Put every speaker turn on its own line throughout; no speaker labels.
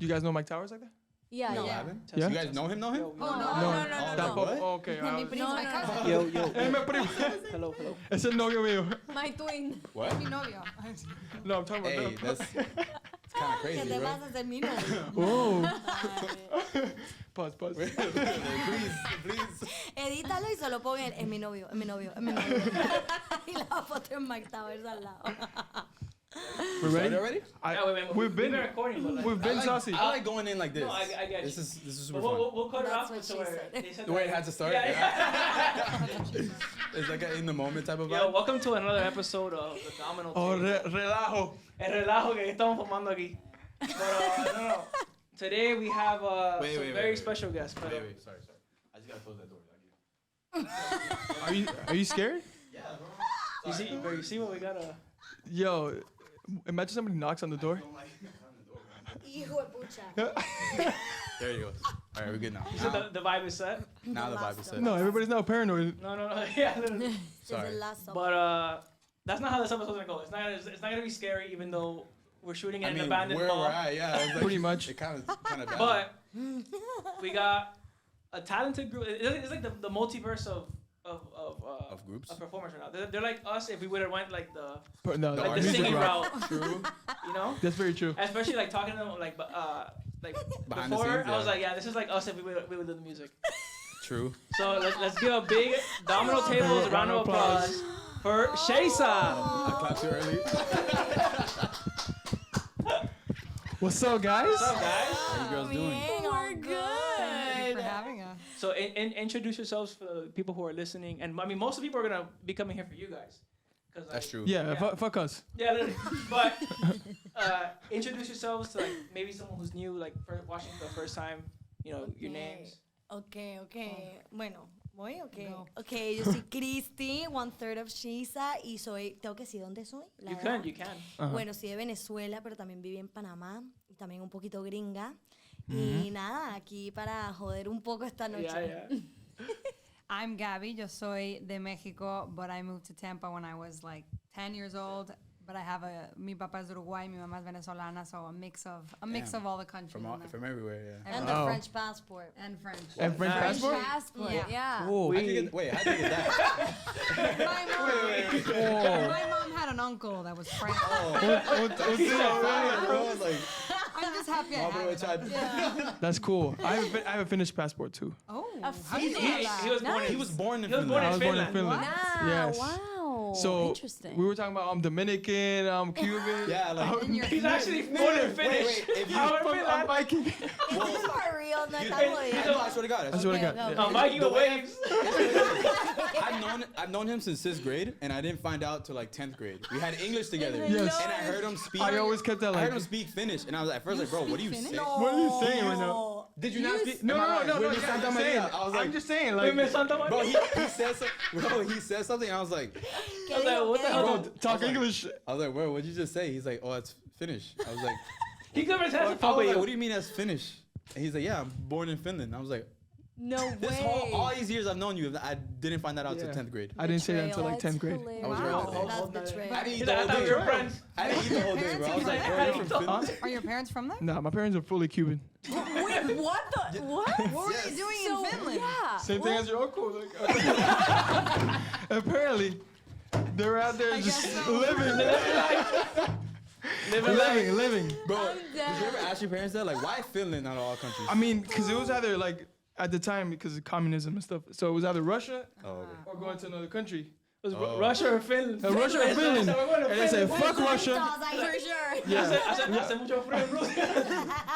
You guys know Mike Towers like that?
Yeah,
No, I
yeah.
haven't.
Yeah?
You guys know him?
Oh, no.
That
What?
okay.
Mi primo.
Yo.
Hey, mi primo.
Hello.
Es el novio mío.
My twin.
What?
Mi novio.
No, I'm talking
Hey,
about
that's kind of
¿Qué
crazy,
te
bro.
vas a hacer mi novio?
Oh. Pause.
please.
Edítalo y solo pon el, es mi novio. Y la foto en Mike Towers al lado.
We're ready?
Started already?
We've been
recording, but like,
we've been saucy.
I like going in like this.
No, I get
This
you.
is super
But
fun.
we'll cut it
That's
off
what
to
she
where
said.
they said
The way it
that-
had to start.
Yeah.
It's like an in the moment type of
Yo,
vibe.
welcome to another episode of the Domino
Oh,
Table.
relajo.
El relajo que estamos formando aquí. But no. Today we have some very special guests. Pero,
Wait, sorry. I just gotta close that door.
Are you scared?
Yeah, bro.
you see what we got?
Yo, imagine somebody knocks on the door.
Hijo de pucha.
There you go. All right, we're good now.
You said the vibe is set?
Now the vibe is set.
No, everybody's now paranoid.
No. Yeah.
Sorry.
But that's not how this episode's gonna go. It's not gonna be scary, even though we're shooting in an abandoned
where
mall.
we're at, yeah. It's like,
Pretty much.
It kind of bad.
But we got a talented group. It's like the multiverse of
groups.
of performers right now. They're like us if we would have went like the
No,
The
like the
music
singing
route.
route.
True.
You know,
That's very true.
especially like talking to them like
Behind the
before.
scenes,
I was
yeah.
like, yeah, this is like us if we would do the music.
True.
So let's give a big Domino Tables round of applause for SHEISA.
I clapped too early.
What's up, guys?
What's up, guys?
How you girls doing?
We're good.
Thank you for having us.
So introduce yourselves for the people who are listening, and I mean most of the people are gonna be coming here for you guys. 'Cause, like,
That's true.
Yeah, fuck us.
Yeah, literally. But introduce yourselves to like maybe someone who's new, like watching for the first time. You know your names.
Okay. Bueno, voy, okay.
Go.
Okay, yo soy Cristi, 1/3 of SHEISA, y tengo que decir dónde soy.
You can.
Ajá.
Bueno, soy de Venezuela, pero también viví en Panamá, y también un poquito gringa. Y nada, aquí para joder un poco esta noche.
Yeah.
I'm Gabby. Yo soy de Mexico, but I moved to Tampa when I was like 10 years old. But I have mi papá es Uruguay, mi mamá es venezolana, so a mix of all the countries.
From everywhere, yeah.
And
Everywhere.
the French passport.
And French.
And French
Nice.
passport?
Passport,
Yeah.
yeah.
Whoa.
How'd you get that?
My mom had an uncle that was French. I'm just happy I have it.
That's cool. I have a Finnish passport too.
Oh,
A
how do you know
Finnish.
that?
He was born.
He was born in
He was born
Finland.
I was born in
Finland.
Finland.
Nah,
Yes.
wow.
So
Interesting.
we were talking about I'm Dominican, I'm Cuban.
Yeah, like
And you're
He's actually born in Finnish.
wait, if you-
How in
I'm
Finland?
Viking.
For real, no está
I
jodido.
swear to God.
That's what I
Okay,
got.
okay.
Yeah.
Viking with waves.
I've known him since 6th grade, and I didn't find out till like 10th grade. We had English together,
Yes.
and I heard him speak.
I always kept that
I heard
like.
him speak Finnish, and I was at first like, bro, what are you saying?
What are you saying right now?
No.
Did you not speak?
No.
Am I right?
Yeah,
Women
I'm
Santa
just
Maria.
saying.
I was like,
I'm just saying
Wait, Miss
like.
Santa Maria.
bro, he said something, and I was like,
¿Qué
I was like,
dijo?
what the
¿Qué
hell?
dijo?
Bro, talk English.
bro, what'd you just say? He's like, oh, it's Finnish. I was like,
He covered his hands
I
up
was like,
with
what do you mean that's Finnish? And he's like, yeah, I'm born in Finland. I was like,
No
all
way.
these years I've known you, I didn't find that out till
Yeah.
10th grade.
I didn't say that until like
Betrayal.
10th grade.
That's
I was
hilarious.
right.
That's betrayal.
I didn't eat
He's
the
like, I
whole
thought
day.
we were friends.
I didn't eat the whole day, bro. I was like, bro, you're from Finland?
Are your parents from there?
Nah, my parents are fully Cuban.
Wait, what the? What?
What were you doing in Finland?
Yeah.
Same thing as your uncle. Like, apparently, they're out there just
guess so.
living. Living.
Bro, did you ever ask your parents that? Like, why Finland out of all countries?
I mean, because it was either like at the time because of communism and stuff. So it was either Russia
Oh, okay.
or going to another country.
It was
Oh.
Russia or Finland.
Russia or Finland.
So we're going to
And they said,
Finland.
fuck Russia.
For sure.
Yeah.
Hace mucho frío en Rusia.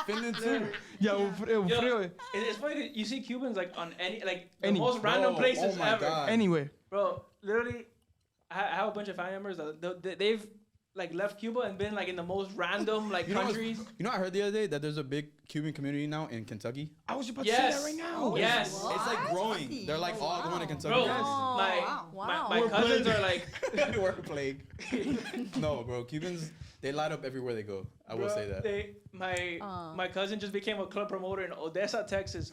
Finland too.
Yeah, frío.
Yo, it's funny that you see Cubans like on the
Any.
most random
Bro,
places
oh my
ever.
God.
Anyway.
Bro, literally, I have a bunch of family members that they've like left Cuba and been like in the most random like
You know,
countries.
you know, I heard the other day that there's a big Cuban community now in Kentucky.
I was about
Yes.
to say that right now.
Yes.
It's like growing. They're like all going to Kentucky.
Bro,
Oh,
my
wow.
cousins are like,
We're a plague. No, bro. Cubans, they light up everywhere they go. I will
bro,
say that.
my cousin just became a club promoter in Odessa, Texas.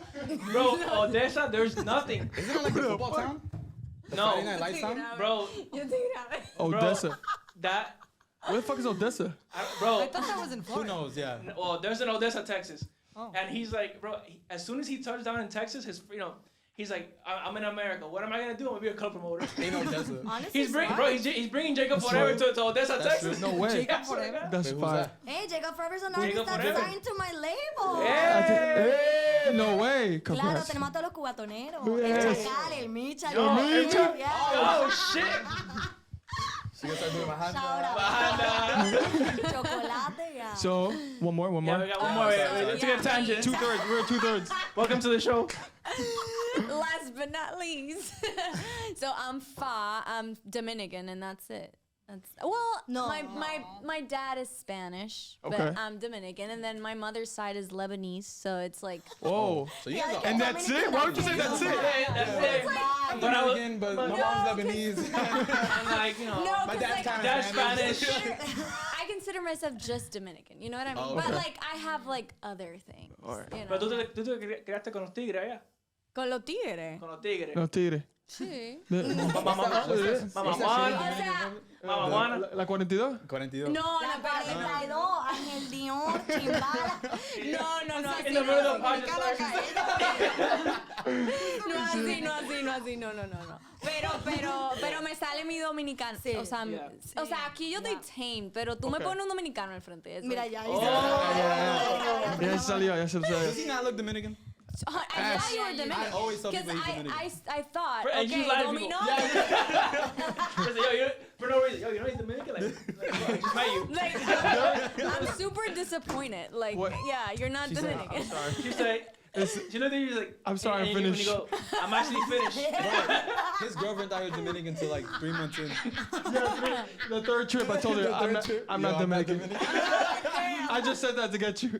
Bro, Odessa, there's nothing.
Isn't it like a football town? The Friday Night
No,
Lights town?
bro,
Odessa.
that
Where the fuck is Odessa?
Bro,
I thought that was in
Who
Florida.
knows? Yeah.
well, there's an Odessa, Texas.
Oh.
And he's like, bro, as soon as he touched down in Texas, he's like, I'm in America. What am I gonna do? I'm gonna be a club promoter.
Ain't no Odessa.
Honestly,
He's bringing Jacob
That's
Forever
right.
to Odessa,
That's
Texas.
true.
No way.
Jacob Forever.
That's
Wait, who's
fire.
that?
Hey, Jacob Forever's an
Jacob
artist that's
Forever.
signed to my label.
Yeah.
No way.
Claro,
Congrats.
tenemos a todos los cubatoneros.
Yes.
El Chacal, el Micha,
Yo,
el
Micha.
Yeah.
Oh shit!
She gonna start doing my hand.
Shout out.
Bahanda.
Chocolate, yeah.
So, one more.
Yeah, we got one more. It's a good tangent.
2/3. We're at 2/3.
Welcome to the show.
Last but not least. So I'm Dominican, and that's it.
No.
My dad is Spanish,
Okay.
but I'm Dominican, and then my mother's side is Lebanese, so it's like
Whoa.
So you guys are
And that's it? Why would you say that's it?
That's it.
I'm
But I was-
Dominican, but my mom's Lebanese.
And like,
no,
My
'cause,
dad's
like,
kind of
that's Spanish.
I consider myself just Dominican. You know what I mean?
Oh,
But
okay.
like I have like other things.
Alright.
You know?
Pero tú te criaste con los tigres allá.
Con los tigres.
Con los tigres.
No, tigre.
Sí.
Mamá Juana. Mamá Juana.
La 42?
42.
No,
La
no, pero
42, Ángel Dior, Chimbala.
no,
In the middle of
no. Pero me sale mi dominicano.
Sí.
O sea,
Yeah.
o sea, aquí yo estoy tame, pero tú me
Okay.
pones un dominicano al frente. Es
Mira,
like-
ya.
Ya se salió, ya se
Does
salió.
he not look Dominican?
I thought you were Dominican.
I always tell
'Cause
people he's Dominican.
I thought,
And you
okay,
lie to
Domino.
Yo, for no reason. Yo, you know he's Dominican? Like, I just met you.
Like, I'm super disappointed. Like,
What?
yeah, you're not
She said,
Dominican.
She said, you know that you're like,
I'm sorry,
and
I'm
when
finished.
you go, I'm actually finished.
His girlfriend thought he was Dominican until like 3 months in.
The third trip, I told her
The
I'm
third
not,
trip?
I'm
Yo,
not Dominican. I just said that to get you.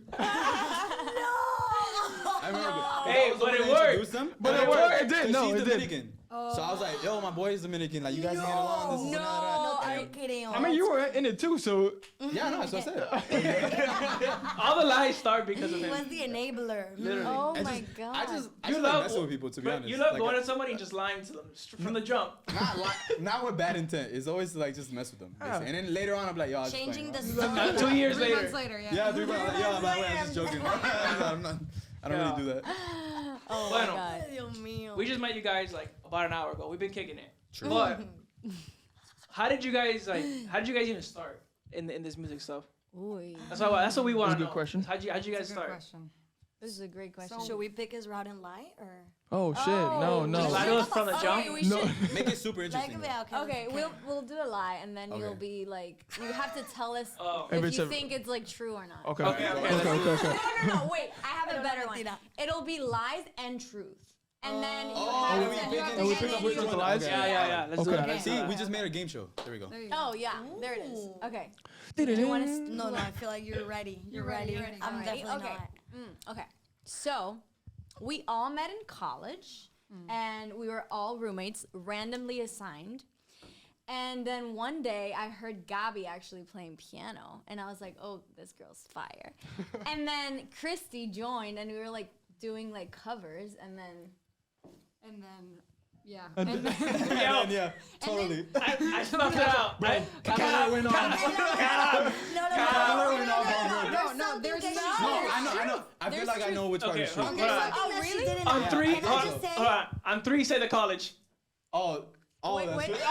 I remember.
Hey,
I was
but
the
it
one that
worked.
introduced him.
But it worked. It did.
'Cause
No,
she's
it did.
Dominican. So I was like, yo, my boy is Dominican. Like, you guys get along. This is
No,
No te creo.
I mean, you were in it too, so
Yeah, no, that's what I said.
All the lies start because of
He was
him.
the enabler.
Literally.
Oh
I
my
just,
god.
I just
You
like
love
messing with people, to be
but
honest.
you love
Like,
going to somebody and just lying to them from the jump.
not with bad intent. It's always like just mess with them. basically. And then later on, I'm like, yo, I was
Changing the
playing.
story.
2 years
3 months
later.
later, yeah.
Yeah, 3 months. Yo, by the way, I'm just joking. I don't really do that.
Oh my
Bueno.
god.
Dios mío.
We just met you guys like about an hour ago. We've been kicking it.
True.
But how did you guys even start in this music stuff?
Uy.
That's what we want
That's a
to
good
know.
question.
How'd you guys
That's a good
start?
question.
This is a great question.
Should we pick his route in light or?
oh shit, no,
Oh,
no.
Just lie to us from the jump.
Okay, we
No.
should.
Make it super interesting.
Like, yeah,
Okay, we'll do a lie, and then you'll
Okay.
be like, you have to tell us
Oh.
If
if
it's
you
a-
think it's like true or not.
Okay.
Okay, okay.
No, wait, I have a
Pero
better
no
one.
mentira.
It'll be lies and truth. And then you
Oh,
have
we
to.
pick
You have
it-
to
and we
and
pick
then
up which
you-
one's the
lies?
Yeah. Let's do
Okay.
that. Let's do
See,
that.
we just made a game show. There we go.
There you go.
Oh yeah, there it is.
Ooh.
Okay. Do you want to?
No, I feel like you're ready.
You're ready, you're ready.
I'm
Alright,
definitely
okay.
not.
Okay. So, we all met in college, and we were all roommates, randomly assigned. And then one day, I heard Gabi actually playing piano, and I was like, "Oh, this girl's fire." And then Christy joined, and we were like doing like covers, and then
And then, yeah.
And
And
then-
then,
Yeah, totally.
I snuffed it out.
Camera went off.
no, there's
No,
not.
I know. I feel
There's
like I know which part
Okay,
is true.
hold
There's
on.
something
Oh,
that she
really?
didn't
On
know.
three,
Can I
hold
just say-
on. On three, say the college.
Oh,
wait,
that's
wait.
it.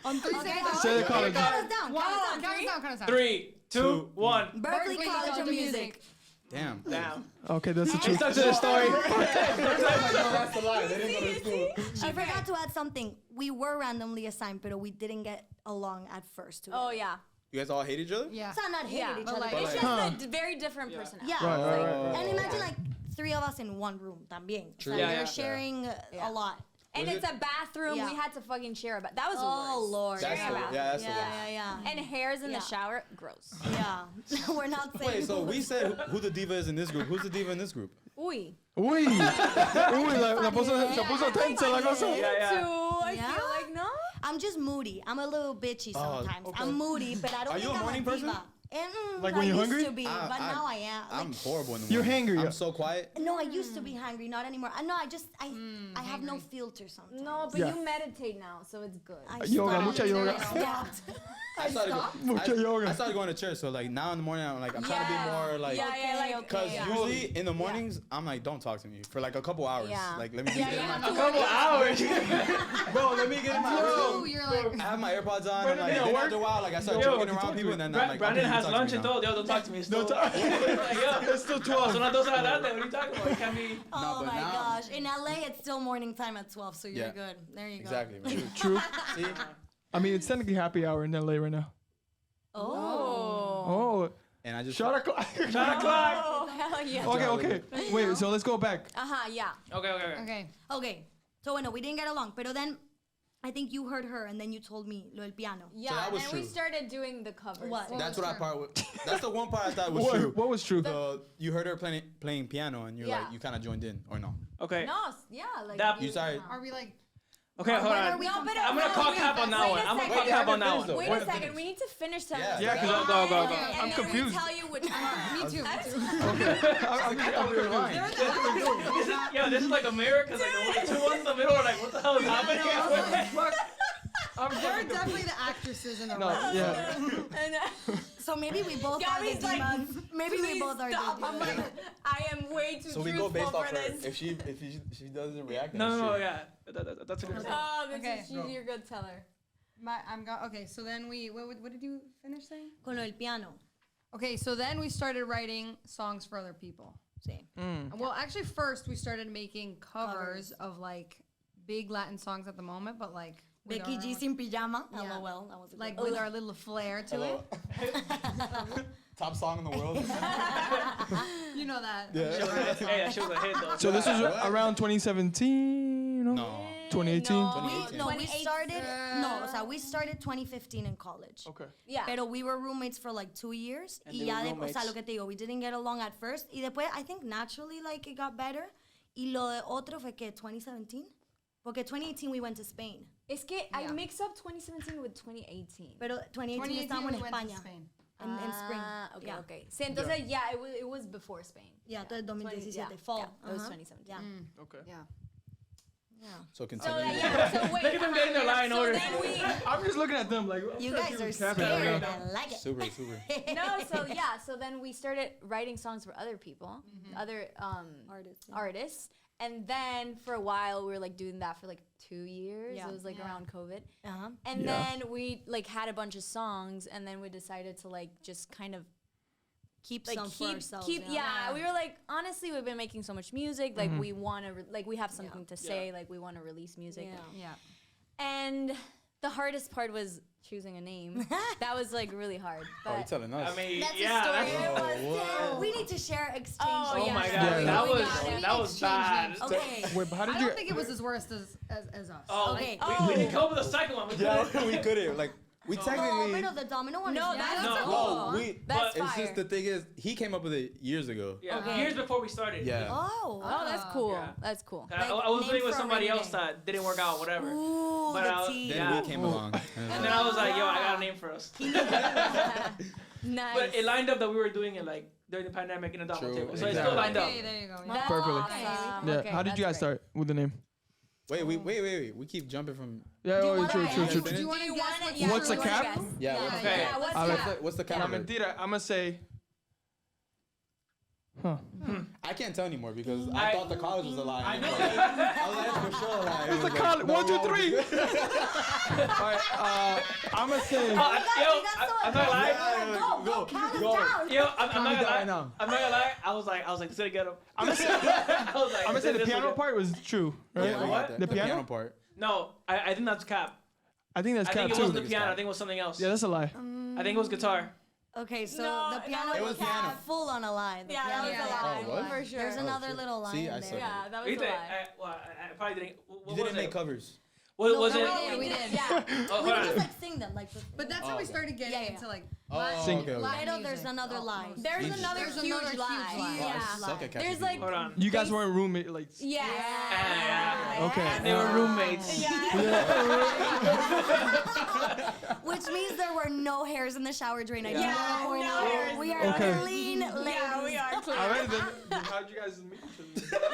On 3
Okay,
seconds.
Say the
okay,
college.
count us down.
One,
Count us
two,
down.
three.
Count us down.
3, 2,
Two,
1.
Berkeley College of Music.
Damn.
Damn.
Okay, that's the
He
truth.
stuck to the story.
That's a lie. They didn't go to school.
I forgot to add something. We were randomly assigned, but we didn't get along at first.
Oh yeah.
You guys all hate each other?
Yeah.
It's not hating
Yeah,
each
but
other.
like-
but
It's
it's
just
just
a very different personality.
yeah.
Right, right,
right,
And
right.
imagine like 3 of us in one room también.
True.
So
Yeah,
you're
yeah.
sharing
Yeah.
a lot.
And
Was
it's a bathroom.
Yeah.
We had to fucking share about. That was the
Oh
worst.
Lord.
That's
Yeah.
the, yeah, that's the worst.
yeah.
And hairs in
Yeah.
the shower, gross.
Yeah. We're not saying.
Wait, so we said who the diva is in this group. Who's the diva in this group?
Uy.
Uy, se puso tensa la cosa.
Yeah.
Too. I
Yeah?
feel like no.
I'm just moody. I'm a little bitchy
Oh,
sometimes.
okay.
I'm moody, but I don't
Are you
think
a
I'm
morning
a
person?
diva.
Like
I
when you're
used
hungry?
to be, but now I am.
I'm horrible in the
You're
morning.
hangry,
I'm
yeah.
so quiet.
No, I used to be hungry, not anymore. No, I have no filter sometimes.
No, but
Yeah.
you meditate now, so it's good.
I
Yoga,
stopped.
mucha yoga.
I stopped.
I started,
Mucha yoga.
I started going to church, so like now in the morning, I'm trying to be more like. Because usually in the mornings, I'm like, don't talk to me for like a couple hours.
Yeah.
Like, let me just get in my
A couple hours.
Bro, let me get in my
Oh,
room.
you're like,
I have my AirPods on, and
Brandon,
like,
yeah,
then
work.
after a while, like I start
Yo,
joking
what you
around
talking
people, and then I'm like,
Brandon
okay,
has
you talk
lunch
to me
and
now.
todo. Yo, don't talk to me. Still.
talk.
Like, yo,
It's still 12.
son las 12 de la tarde. What are you talking about? It can't be.
Oh
but
my
now-
gosh. In LA, it's still morning time at 12, so you're
Yeah.
good. There you go.
Exactly, man.
True.
See?
I mean, it's technically happy hour in LA right now.
Oh.
Oh,
And I just
shot o'clock.
Shot o'clock.
Oh, hell yeah.
Okay. Wait, so let's go back.
Yeah.
Okay.
okay.
Okay. So, bueno, we didn't get along, pero then I think you heard her and then you told me lo del piano.
Yeah,
that
and
was
then we
true.
started doing the covers.
What?
That's what I part with. That's the one part I thought was
What,
true.
what was true?
So you heard her playing piano, and you're
Yeah.
like, you kind of joined in, or no?
Okay.
No, yeah, like
That-
You started.
Are we like,
Okay, hold
When are
on.
we
No, but
comparing?
I'm gonna call
wait,
cap on that
wait
one.
a
I'm gonna
second.
call
Wait,
cap
I
on that
can
one.
finish,
Wait
though.
a second, we need to finish telling
Yeah,
us.
yeah,
because
why,
go.
and
I'm
then
confused.
We tell you which part.
me too.
Yo, this is like America. Like the two ones in the middle are like, what the hell is happening?
They're definitely the actresses in the
No,
room.
yeah.
And,
So maybe we both
Gabby's
are the
like,
demons. Maybe we
please
both are
stop.
the
I'm
demons.
like, I am way too
So we
truthful
go based off
for
her.
this.
If she doesn't react, then
No,
it's
no,
true.
yeah. That's a good thing.
Oh, this
Okay.
is you're good teller.
Okay, so then what did you finish saying?
Con lo del piano.
Okay, so then we started writing songs for other people.
Sí.
Well, actually, first we started making covers of like big Latin songs at the moment, but like with
Becky
our
G
own-
sin pijama.
Yeah.
LOL. That was a
like
good
with
one.
our little flair to
Hello. Top song in the world.
it. You know that.
Hey, that shit was a hit though.
So this was around 2017, no?
No.
2018?
We started. No, o sea, we started 2015 in college.
Okay.
Yeah.
Pero we were roommates for like 2 years.
And
Y
they
ya
were
o sea,
roommates.
lo que te digo, we didn't get along at first. Y después, I think naturally, like, it got better. Y lo de otro fue que 2017. Porque 2018 we went to Spain.
Es que I
Yeah.
mix up 2017 with 2018.
Pero 2018 estábamos en
we went to
España.
Spain.
In spring.
Okay,
Yeah.
okay. Sí, entonces, yeah, it was before Spain.
Yeah, entonces 2017,
yeah,
fall.
yeah, it was
Uh-huh.
2017.
Yeah.
Okay.
Yeah.
Yeah.
So
So,
continue.
yeah, so wait.
Look at them getting their line
so
order.
then we,
I'm just looking at them like,
You guys are
capping right
scared.
now.
I like it.
Super.
no, so yeah, so then we started writing songs for other people, other
Artists.
artists. And then for a while we were like doing that for like 2 years.
Yeah.
It was like around COVID.
Uh-huh.
And
Yeah.
then we like had a bunch of songs and then we decided to like just kind of
Keep
like
some for ourselves.
yeah. We were like, honestly, we've been making so much music. Like we want to like we have something to say. Like we want to release music.
Yeah.
Yeah.
And the hardest part was choosing a name. That was like really hard.
Oh, you
But
telling us?
I mean,
That's
yeah.
a story.
That's-
Oh, what?
We need to share exchange.
Oh,
Oh
yeah.
my
Yeah,
god,
yeah.
that
We
was
got it.
that was bad.
Okay.
Wait, but how
I
did
don't
you?
think it was as worst as us.
Oh,
Okay.
we didn't come up with a second one. We
Yeah,
couldn't.
we couldn't. Like, we
No,
technically.
pero the domino one
No,
is
that's
No.
a
No,
cool.
we.
That's
It's
fire.
just the thing is, he came up with it years ago.
Yeah,
Okay.
years before we started.
Yeah.
Oh.
Oh, that's cool.
Yeah.
That's cool.
I
Like,
was
name
living with
for a
somebody
rainy
else
day.
that didn't work out, whatever.
Ooh,
But
the tea.
Then
Yeah.
we came along.
And then I was like, yo, I got a name for us.
Nice.
But it lined up that we were doing it like during the pandemic in a Domino
True,
Table. So it
exactly.
still lined up.
Okay, there you go. Yeah.
That's
Perfectly.
awesome.
Yeah.
Okay,
How did you
that's
guys
great.
start with the name?
Wait. We keep jumping from.
Yeah.
you
Oh,
wanna
true.
guess?
True.
Do
True.
you want to guess what
What's the
you wanna
cap?
guess?
Yeah. What's the
Okay.
Yeah, what's
I
the
like
cap?
What's the
La
cap?
mentira. I'm gonna say. Huh.
I can't tell anymore because I
I-
thought the college was a lie.
I know.
I was like, for sure a lie.
It's a college. 1, 2, 3. All right. I'm gonna say.
Yo, I'm not gonna lie.
Go, count them
go.
down.
Yo, I'm
Calm
not
me
gonna
down
lie.
right now.
I'm not gonna lie. I was like, this is gonna get him.
I'm gonna say.
I was like,
I'm gonna say the
this will
piano
get-
part was true, right?
Yeah, we
What?
got that.
The
The
piano?
piano part.
No, I think that's cap.
I think that's
I
cap
think it
too.
wasn't the
It's
piano.
cap.
I think it was something else.
Yeah, that's a lie.
I think it was guitar.
Okay, so
No,
the piano
it
was
was
piano.
full on a lie. The
Yeah, that
piano
was
was
a lie.
Oh, what?
For sure.
There's
Oh,
another
shit.
little line
See, I
there.
suck.
Yeah, that was
You
a
think?
lie.
I probably didn't. What
You
was
didn't make
it?
covers.
Was
no,
it?
no,
we did.
Yeah.
Oh,
We
hold
would
on.
just like sing them, like.
But that's how we started getting
Yeah.
into like
Oh,
Sing.
okay, okay.
Latin
Pero there's
music.
another lie.
There's
Jesus.
another
There's
huge
another huge
lie.
lie.
Oh, I
Yeah.
suck at catching
There's like
Hold on.
You guys weren't roommate like.
yeah.
Okay.
They were roommates.
Which means there were no hairs in the shower drain. I do
Yeah,
not point
no
out.
hairs.
We are
Okay.
clean ladies.
Yeah, we are clean.
All right, then how'd you guys meet each other?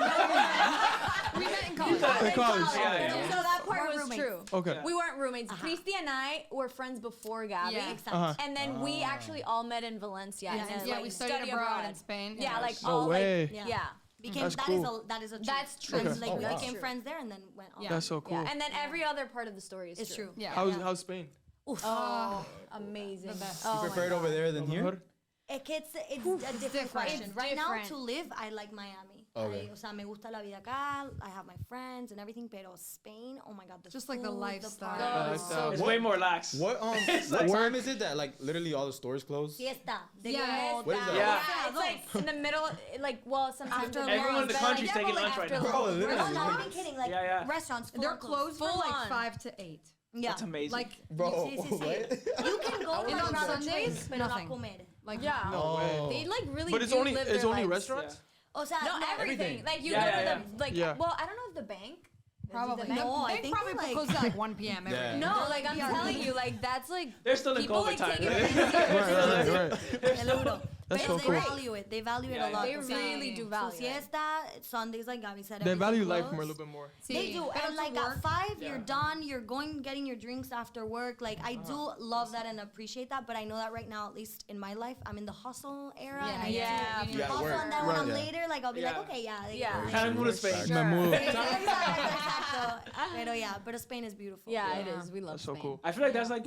We met in college.
In college.
Yeah.
So that part
We're
was
roommates.
true.
Okay.
We weren't roommates. Christy and I were friends before Gabby.
Yeah.
Exactly.
And then we actually all met in Valencia.
Yeah,
and
Yeah,
like,
we studied abroad in Spain.
Yeah, like
No
all
way.
like yeah.
Became
That's
that
cool.
is a that is a truth.
That's true.
Like,
Okay.
like
Oh,
we
wow.
became
True.
friends there and then went on.
Yeah.
That's so cool.
Yeah, and then every other part of the story is
It's true.
Yeah.
How's Spain?
Oh, amazing.
The best.
You
Oh
prefer
my
it over there than here?
Mejor?
It's a different
different.
question.
It's
Right now
different.
to live, I like Miami.
Okay.
O sea, me gusta la vida acá. I have my friends and everything. Pero Spain, oh my God, the
Just like the
food,
lifestyle.
parties.
Lifestyle.
It's
What?
way more lax.
What what time is it that like literally all the stores close?
Fiesta. De
Yeah.
como
What is that?
Yeah.
Yeah, it's like in the middle, like well, sometimes
After
Everyone in the
lunch.
country's
Yeah,
taking
but, like,
lunch right
after
now.
Bro,
lunch.
literally.
No, not even kidding. Like
Yeah.
restaurants. full
They're
on
closed from
Full
like
on.
5 to 8.
Yeah.
That's amazing.
Like
Bro,
Sí, sí, sí.
what?
You can go
And
to
on
another
Sundays,
place, pero
nothing.
no comer.
like
Yeah.
No way.
They like really
But it's
do
only
live
it's
their
only
lives.
restaurants.
O sea,
No, everything.
everything.
Like you
Yeah,
go
yeah,
to the like.
Yeah.
Well, I don't know if the bank.
probably.
The bank?
No, I
They
think
probably
like-
close at like 1 p.m. every
Yeah.
day.
No, like I'm telling you, like that's like
They're still in
people
COVID
like
time.
take it
right?
really
Right.
Te lo juro.
That's
But
so
they
cool.
value it. They value it
Yeah,
a lot.
They
O sea,
really do value
Su
it.
siesta, Sundays, like Gabby said.
They
everything
value life
closed.
more a little bit more.
They do,
Pero
and
to
like
work-
at 5,
Yeah.
you're done. You're going getting your drinks after work. Like I do love that and appreciate that. But I know that right now, at least in my life, I'm in the hustle era.
Yeah,
and I
yeah.
need to
You gotta
hustle,
work.
and then when I'm
Right.
later, like I'll be like,
Yeah.
okay, yeah,
Yeah.
Time to move to Spain.
Me mudo.
Exacto. Pero yeah, but Spain is beautiful.
yeah, it is. We love
That's so
Spain.
cool.
I feel like that's like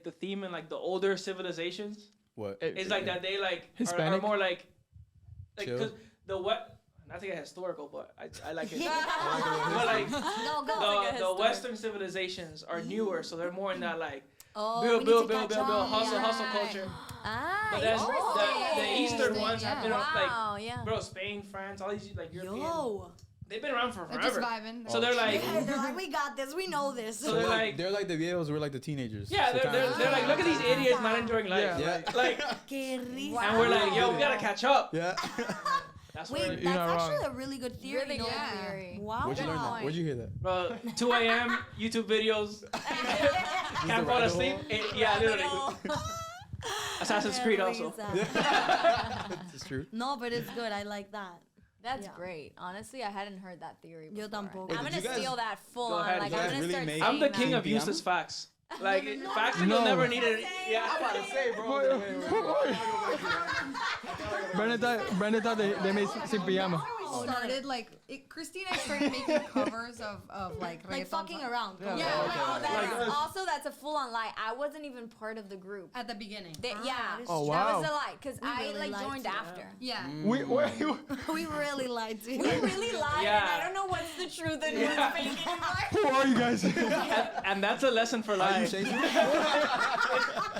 the theme in like the older civilizations.
What?
It's like that they like are
Hispanic?
more like
Chill.
because the what not to get historical, but I like it. But like
No, go.
the Western civilizations are newer, so they're more in that like
Oh,
build,
we
build,
need to
build,
catch
build, build,
up.
hustle,
Yeah.
hustle culture.
Ah,
But then the Eastern
interesting.
ones have been
Wow,
like,
yeah.
bro, Spain, France, all these like European,
Yo.
they've been around for
They're just
forever.
vibing.
So they're like,
Yeah, they're like, we got this. We know this.
So they're like-
they're like the viejos, we're like the teenagers.
yeah,
So
they're
kinda-
like, look at these idiots not enjoying life.
Yeah.
Yeah.
Like,
Qué risa.
and we're like, yo, we gotta catch up.
Yeah.
That's
Wait,
where,
that's
You're not
actually
wrong.
a really good theory.
Really
no?
good
Yeah.
theory.
Wow.
Where'd you learn that?
point.
Where'd you hear that?
bro, 2 a.m. YouTube videos, can't fall
rabbit
asleep.
hole?
Yeah, literally. Assassin's Creed also.
It's true.
No, but it's good. I like that.
That's
Yeah.
great. Honestly, I hadn't heard that theory before.
Yo tampoco.
Wait,
I'm
did
gonna
you guys-
steal that full
Go
on.
ahead,
Like
you
I'm
guys
gonna
really
start
made-
saying
I'm the
that.
king of
Cinco
useless facts. Like facts that
No.
you'll never need it. Yeah.
I'm about to say, bro.
Brandon thought they made sin pijama.
Started like Christy and I started making covers of like
Like
reggaeton
fucking
songs.
around.
Yeah.
Yeah,
Oh,
like,
okay.
that's a full on lie. I wasn't even part of the group.
at the beginning.
Yeah,
that is
Oh,
that
wow.
was a lie because I
really
like
lied
joined
to them.
after.
Yeah.
We
We really lied to you.
We really lied,
Yeah.
and I don't know what's the truth and what's fake anymore.
who are you guys?
And that's a lesson for
Are you
life.
shaking?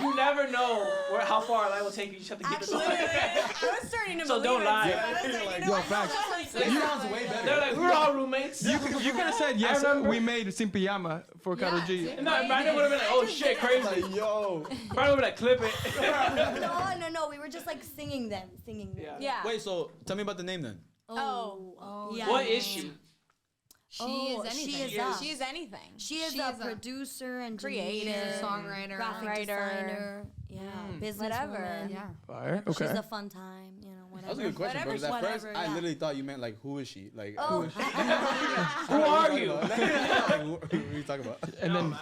You never know how far a lie will take you. You just have to keep
Actually,
it.
I was starting to
So
believe
don't
it,
lie.
too. I was like, you know
Yo,
what?
facts.
That sounds way better.
They're like, we're all roommates.
You could have said yes.
remember-
We made sin pijama for Karol G.
see?
No, Brandon would have been like, oh shit, crazy.
Like, yo.
Brandon would have like, clip it.
No. We were just like singing them.
Yeah.
Yeah.
Wait, so tell me about the name then.
Oh.
Yeah.
What is she?
She
Oh,
is anything.
she is a-
She's anything.
She is
She
a
is a
producer and
creator,
songwriter,
graphic
writer.
designer, businesswoman.
Whatever.
Yeah.
Fire.
She's
Okay.
a fun time, whatever.
That was a good question, bro. Because at
Whatever,
first, I
yeah.
literally thought you meant like, who is she? Like,
Oh.
who is she?
Who are you?
Like, who are you talking about?
And then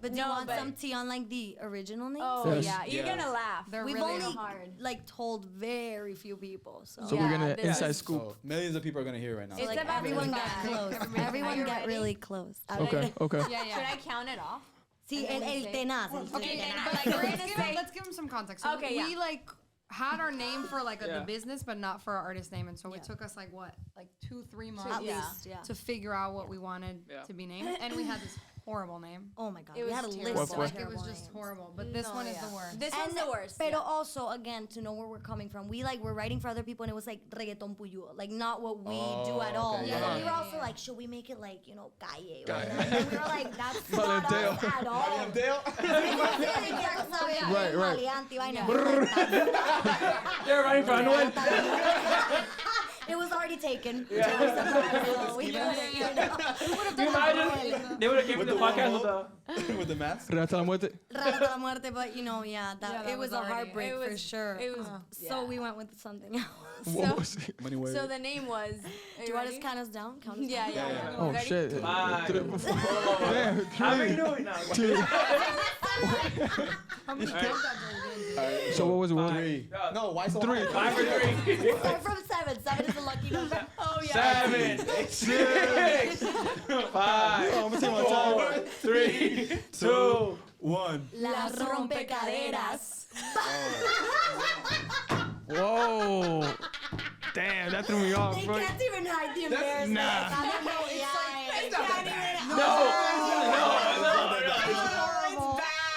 But do you
No,
want
but-
some tea on like the original names?
Oh
Yes.
yeah, you're
Yeah.
gonna laugh.
They're
We've
really
only
hard.
like told very few people, so.
so we're
Yeah,
gonna
this
inside
is-
scoop.
So, millions of people are gonna hear right now.
It's
like
about
everyone
to
get
be
close.
Everybody-
Everyone
Are you
get
ready?
really close.
Okay. Okay.
Yeah, yeah.
Should I count it off?
See,
And then
el
we say-
tenaz.
Okay,
tenaz.
but like we're gonna say.
Let's give him some context. So
Okay,
we
yeah.
like had our name for like
Yeah.
the business, but not for our artist name, and so
Yeah.
it took us like what, like 2-3
At
months
Yeah.
least, yeah.
to figure out what we wanted
Yeah.
to be named, and we had this horrible name.
Oh my God,
It
we
was
had a list
terrible.
of
Like, it
terrible
was just
names.
horrible. But this one is the worst.
This one's the worst.
Pero
yeah.
also, again, to know where we're coming from, we were writing for other people, and it was like reggaeton puyuo, like not what we do at all.
okay,
And then we
yeah.
were also like, should we make it like calle? Right? And we were like, that's not
Valenteo.
us at all.
Right, right.
Maleante, vaina.
They're writing for Anuel.
It was already taken.
Yeah.
So we couldn't, you know.
Do you imagine? They would have given
With
the
the
podcast
one
with the.
with the mask.
Rata la muerte.
Rata la muerte, but yeah,
that
it was
was
a
already-
heartbreak for sure.
It was.
So we went with something else.
What was it?
Money word.
So the name was.
Do you want us to count us down? Count us
Yeah,
down?
yeah.
Oh
Ready?
shit.
Five.
Damn,
How we
three,
doing now?
two.
Alright,
So what was the word?
three. No, why so
Three.
high?
5 for 3.
Start from 7. 7 is the lucky number.
Oh yeah.
7, 6, 5,
I'm gonna take my
4,
time.
3, 2.
1.
Las rompecaderas.
Whoa. Damn, that threw me off,
They
bro.
can't even hide the embarrassment.
Nah.
No.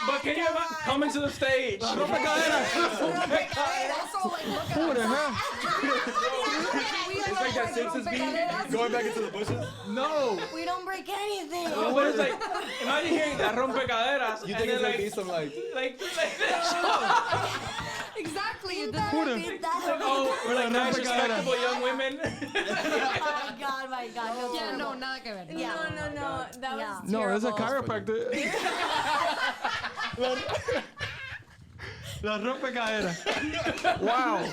But can you imagine coming to the stage?
Who the hell?
It's like that Simpsons beat.
Going back into the bushes.
No.
We don't break anything.
But it's like, imagine hearing that rompecaderas.
You
and
think it's
then
gonna be some like?
like
Exactly.
You
It
better
Who the-
be that.
oh, we're like nice,
Rompecabezas.
respectable young women.
Oh my God. No,
Yeah, no,
terrible.
nada que ver.
Yeah.
No. That
Yeah.
was
No, there's a
terrible.
chiropractor. La rompecadera. Wow.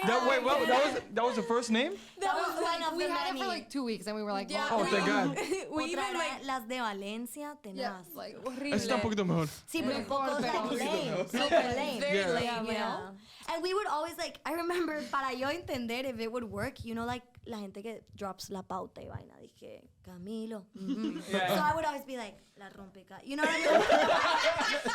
That was the first name?
That was one of
We
the
had it
many.
for like 2 weeks and we were like,
Yeah.
Oh, thank God.
We
Otra
even
era
like.
las de Valencia,
yeah,
tenaz.
like
Ese está un poquito mejor.
Sí, pero un poco like
Pero-
lame, super lame.
Very
Yeah.
lame, you
Yeah.
know?
And we would always like, I remember, para yo entender if it would work, you know, like la gente que drops la pauta y vaina, dije, Camilo.
Yeah.
So I would always be like, la rompeca, you know what I mean?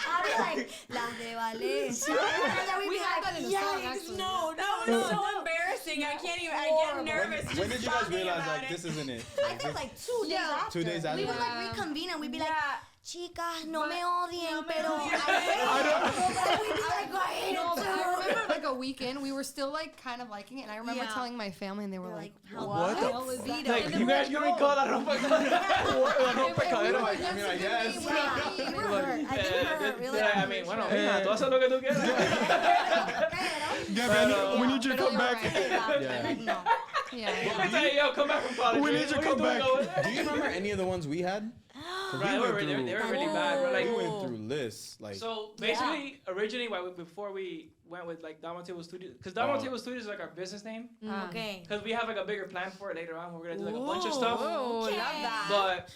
I'd be like, las de Valencia. And then we'd
We
be
had
like,
that in the song,
yikes,
actually.
no.
That was so embarrassing. I can't even. I get nervous.
When did you guys
talking
realize
about
like
it.
this isn't it?
I think like 2 days
Yeah.
after.
2 days
We
after.
would like
Yeah.
reconvene and we'd be like,
Yeah.
chicas, no me odien, pero I
odien.
we'd be like, I hate
No,
it
but
too.
I remember like a weekend, we were still like kind of liking it, and I remember
Yeah.
telling my family, and they were
They're
like,
like,
What the
hell is that?
Vito.
Like, you guys gonna call that rompecadera?
La rompecadera.
I mean, I guess.
Yeah, we were hurt. I think we were hurt. We were
I
like,
mean, bueno, mira, tú haces lo que tú quieras.
Gabby, we need you to come back.
Like, no.
Yeah.
It's like, yo, come back from college.
We
man.
need you to
What are
come
doing
back.
over there?
Do you remember any of the ones we had? 'Cause
Right, they were really bad. We're
We
like,
went through lists like.
so basically, originally, before we went with like Domino Table Studios, because Domino Table Studios is like our business name,
Okay.
because we have like a bigger plan for it later on. We're gonna do like a bunch of stuff.
Oh, love that.
But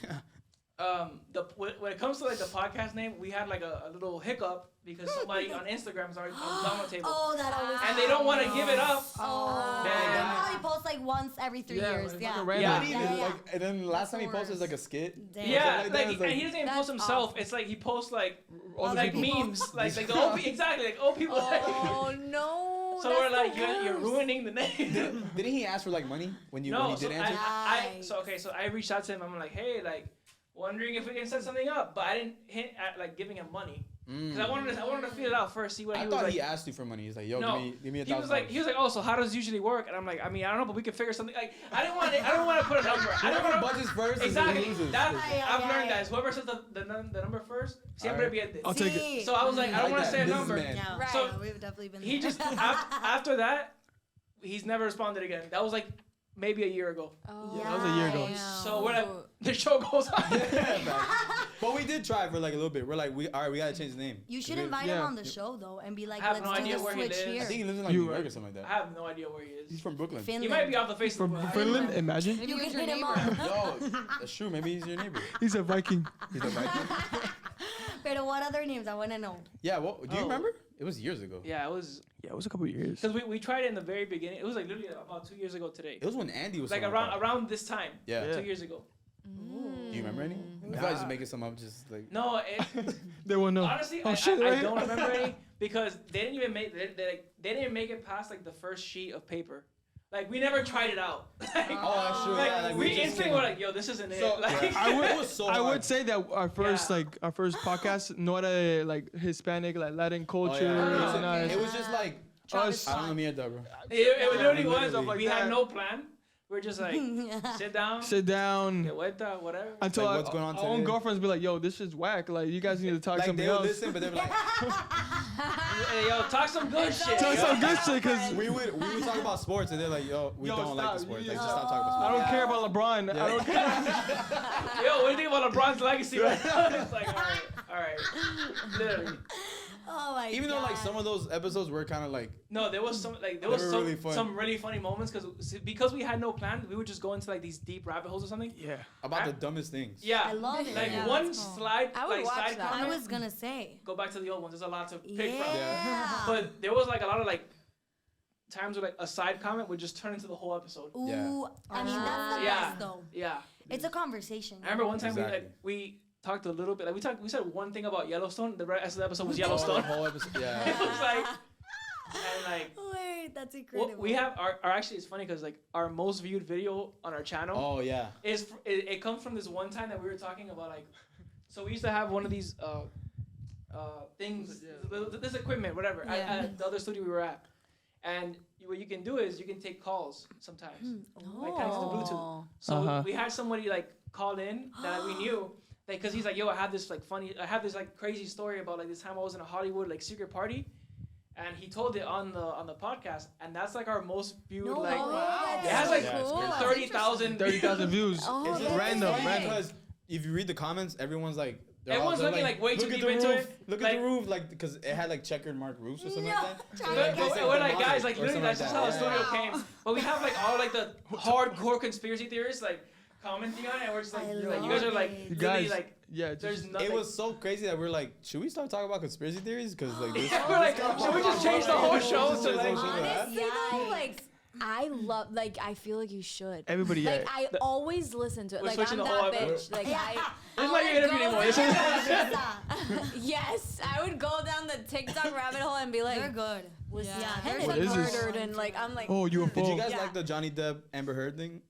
when it comes to like the podcast name, we had like a little hiccup because somebody on Instagram is already on Domino Table,
Oh, that always.
and they don't want to give it up.
Oh.
Yeah.
They probably post like once every 3 years.
like
Yeah.
a random-
Yeah.
Not even,
Yeah.
like, and then last time he
the
posted
worst.
like a skit.
Damn.
Yeah,
Something like that,
like,
it's like-
and he doesn't even
That's
post himself.
awful.
It's like he posts like
Other
like
people.
memes, like the old exactly like old people.
Oh no.
So
that's
we're
the
like, you're
worst.
ruining the name.
Didn't he ask for like money when you
No,
when he
so
did answer?
so I reached out to him. I'm like, hey, like, wondering if we can set something up, but I didn't hint at like giving him money because I wanted to feel it out first, see what
I
he was
thought
like.
he asked you for money. He's like, yo,
No,
give me
he was like,
$1,000.
oh, so how does it usually work? And I'm like, I mean, I don't know, but we can figure something. Like, I didn't want to put a number. I don't
Whoever
want
budgets first is
exactly.
who loses.
That
Yeah,
I've
yeah,
learned
yeah.
that. Is whoever says the number first, siempre
Alright.
pierde.
I'll take it.
Sí.
So I was like, I don't want to
that.
say a number.
Businessman.
Yeah,
Right.
So
we've definitely been.
he just after that, he's never responded again. That was like maybe a year ago.
Yeah.
That was a year ago.
So we're like, the show goes on.
But we did try for like a little bit. We're like, all right, we gotta change the name.
You should
We-
invite
Yeah.
him on the show though, and be like,
I have
let's
no
do
idea
the
where he
switch
lives.
here.
I think he lives in like
You
New York
right.
or something like
I
that.
have no idea where he is.
He's from Brooklyn.
Finland.
He might be off the face
From
of
Finland, imagine.
Maybe
You
he's
can
your
hit him
neighbor.
up.
Yo, that's true. Maybe he's your neighbor.
He's a Viking.
He's a Viking.
But what other names? I want to know.
Yeah. Well, do you
Oh.
remember? It was years ago.
Yeah, it was
Yeah, it was a couple of years.
because we tried it in the very beginning. It was like literally about 2 years ago today.
It was when Andy was
Like
still on
around
top.
around this time.
Yeah.
Yeah.
2 years ago.
Do you remember any? I thought I was just making some up, just like.
No, it,
They won't know.
honestly,
Oh shit! Right
I
here.
don't remember any because they didn't even make they didn't make it past like the first sheet of paper Like we nenever tried it out.
Oh, that's true.
Like,
Yeah, like
we
just
instantly
came-
were like, yo, this isn't
So,
it. Like,
I
It was so
I
hard.
would say that our first
Yeah.
our first podcast, not a like Hispanic, like Latin culture.
Oh,
and all
yeah.
that.
It was just like
Travis
I don't know
Scott.
mierda, bro.
it literally was.
Literally.
Like, we had no plan. We're just like, sit down,
Sit down.
get vuelta, whatever.
Until
Like, what's going on
our own
today?
girlfriends be like, yo, this is whack. Like, you guys need to talk
Like
something
they would
else.
listen, but they were like,
Hey, yo, talk some good shit.
Talk
yo.
some good shit, because
we would talk about sports, and they're like, yo, we
Yo,
don't like
stop.
the sports.
You
Like, just
just-
stop talking about
I
sports.
don't care about LeBron. I don't care.
Yo, what do you think about LeBron's legacy right now? It's like, all right. Literally.
Oh my
Even though
God.
like some of those episodes were kind of like,
No, there was some like there
They
was
were
some
really fun.
some really funny moments because we had no plan. We would just go into like these deep rabbit holes or something.
Yeah.
about the dumbest things.
Yeah,
I love it.
Like
Yeah,
one
that's cool.
slide,
I would
like
watch
side
that.
I
comment.
was gonna say.
Go back to the old ones. There's a lot to pick
Yeah.
from. But there was like a lot of like times where like a side comment would just turn into the whole episode.
Ooh,
Yeah.
I mean that's the
Yeah.
best though.
Yeah,
It's a conversation.
I remember one time
Exactly.
we talked a little bit. Like we said one thing about Yellowstone. The rest of the episode was
Oh, the
Yellowstone.
whole episode.
It
Yeah.
was like and like.
Wait, that's
Well,
incredible.
we have our actually it's funny because like our most viewed video on our channel
Oh yeah.
it comes from this one time that we were talking about like so we used to have one of these things this equipment whatever
Yeah.
at the other studio we were at and what you can do is you can take calls sometimes like connected to Bluetooth so
Uh-huh.
we had somebody like call in that we knew because he's like yo I have this like crazy story about like this time I was in a Hollywood like secret party. And he told it on the podcast, and that's like our most viewed.
No
like
way.
it has like
Yeah, it's crazy.
30,000.
30,000 views.
Oh,
It's
that's
just
random,
sick.
random.
Because if you read the comments, everyone's like,
Everyone's
they're
looking, like, way too
look at
deep
the
into
roof,
it.
Look
Like-
at the roof, like because it had like checkered mark roofs or something
No,
like that.
Charlie,
Like,
guys,
they said
We're like
demonic
guys, like
or
literally
something
that's just how the
that.
studio
Yeah.
came. But we have like all like the hardcore conspiracy theorists like commenting on it, and we're just like,
I
you're like you guys are like
love it.
You
literally
guys,
like
yeah,
there's
just,
nothing.
It was so crazy that we're like, should we start talking about conspiracy theories? Because like, this,
Yeah, we're like, should we just change the whole show to like?
Honestly, though,
Yikes.
like I love, like I feel like you should.
everybody,
Like
yeah.
I always listen to it.
We're
Like
switching
I'm
the whole
that
episode.
bitch. Like I.
This is like your interview anymore. This is
Yes, I would go down the TikTok rabbit hole and be like,
They're good.
was
Yeah.
Henderson
What is this?
murdered? And like I'm like,
Oh, UFO.
Did you guys
Yeah.
like the Johnny Depp Amber Heard thing?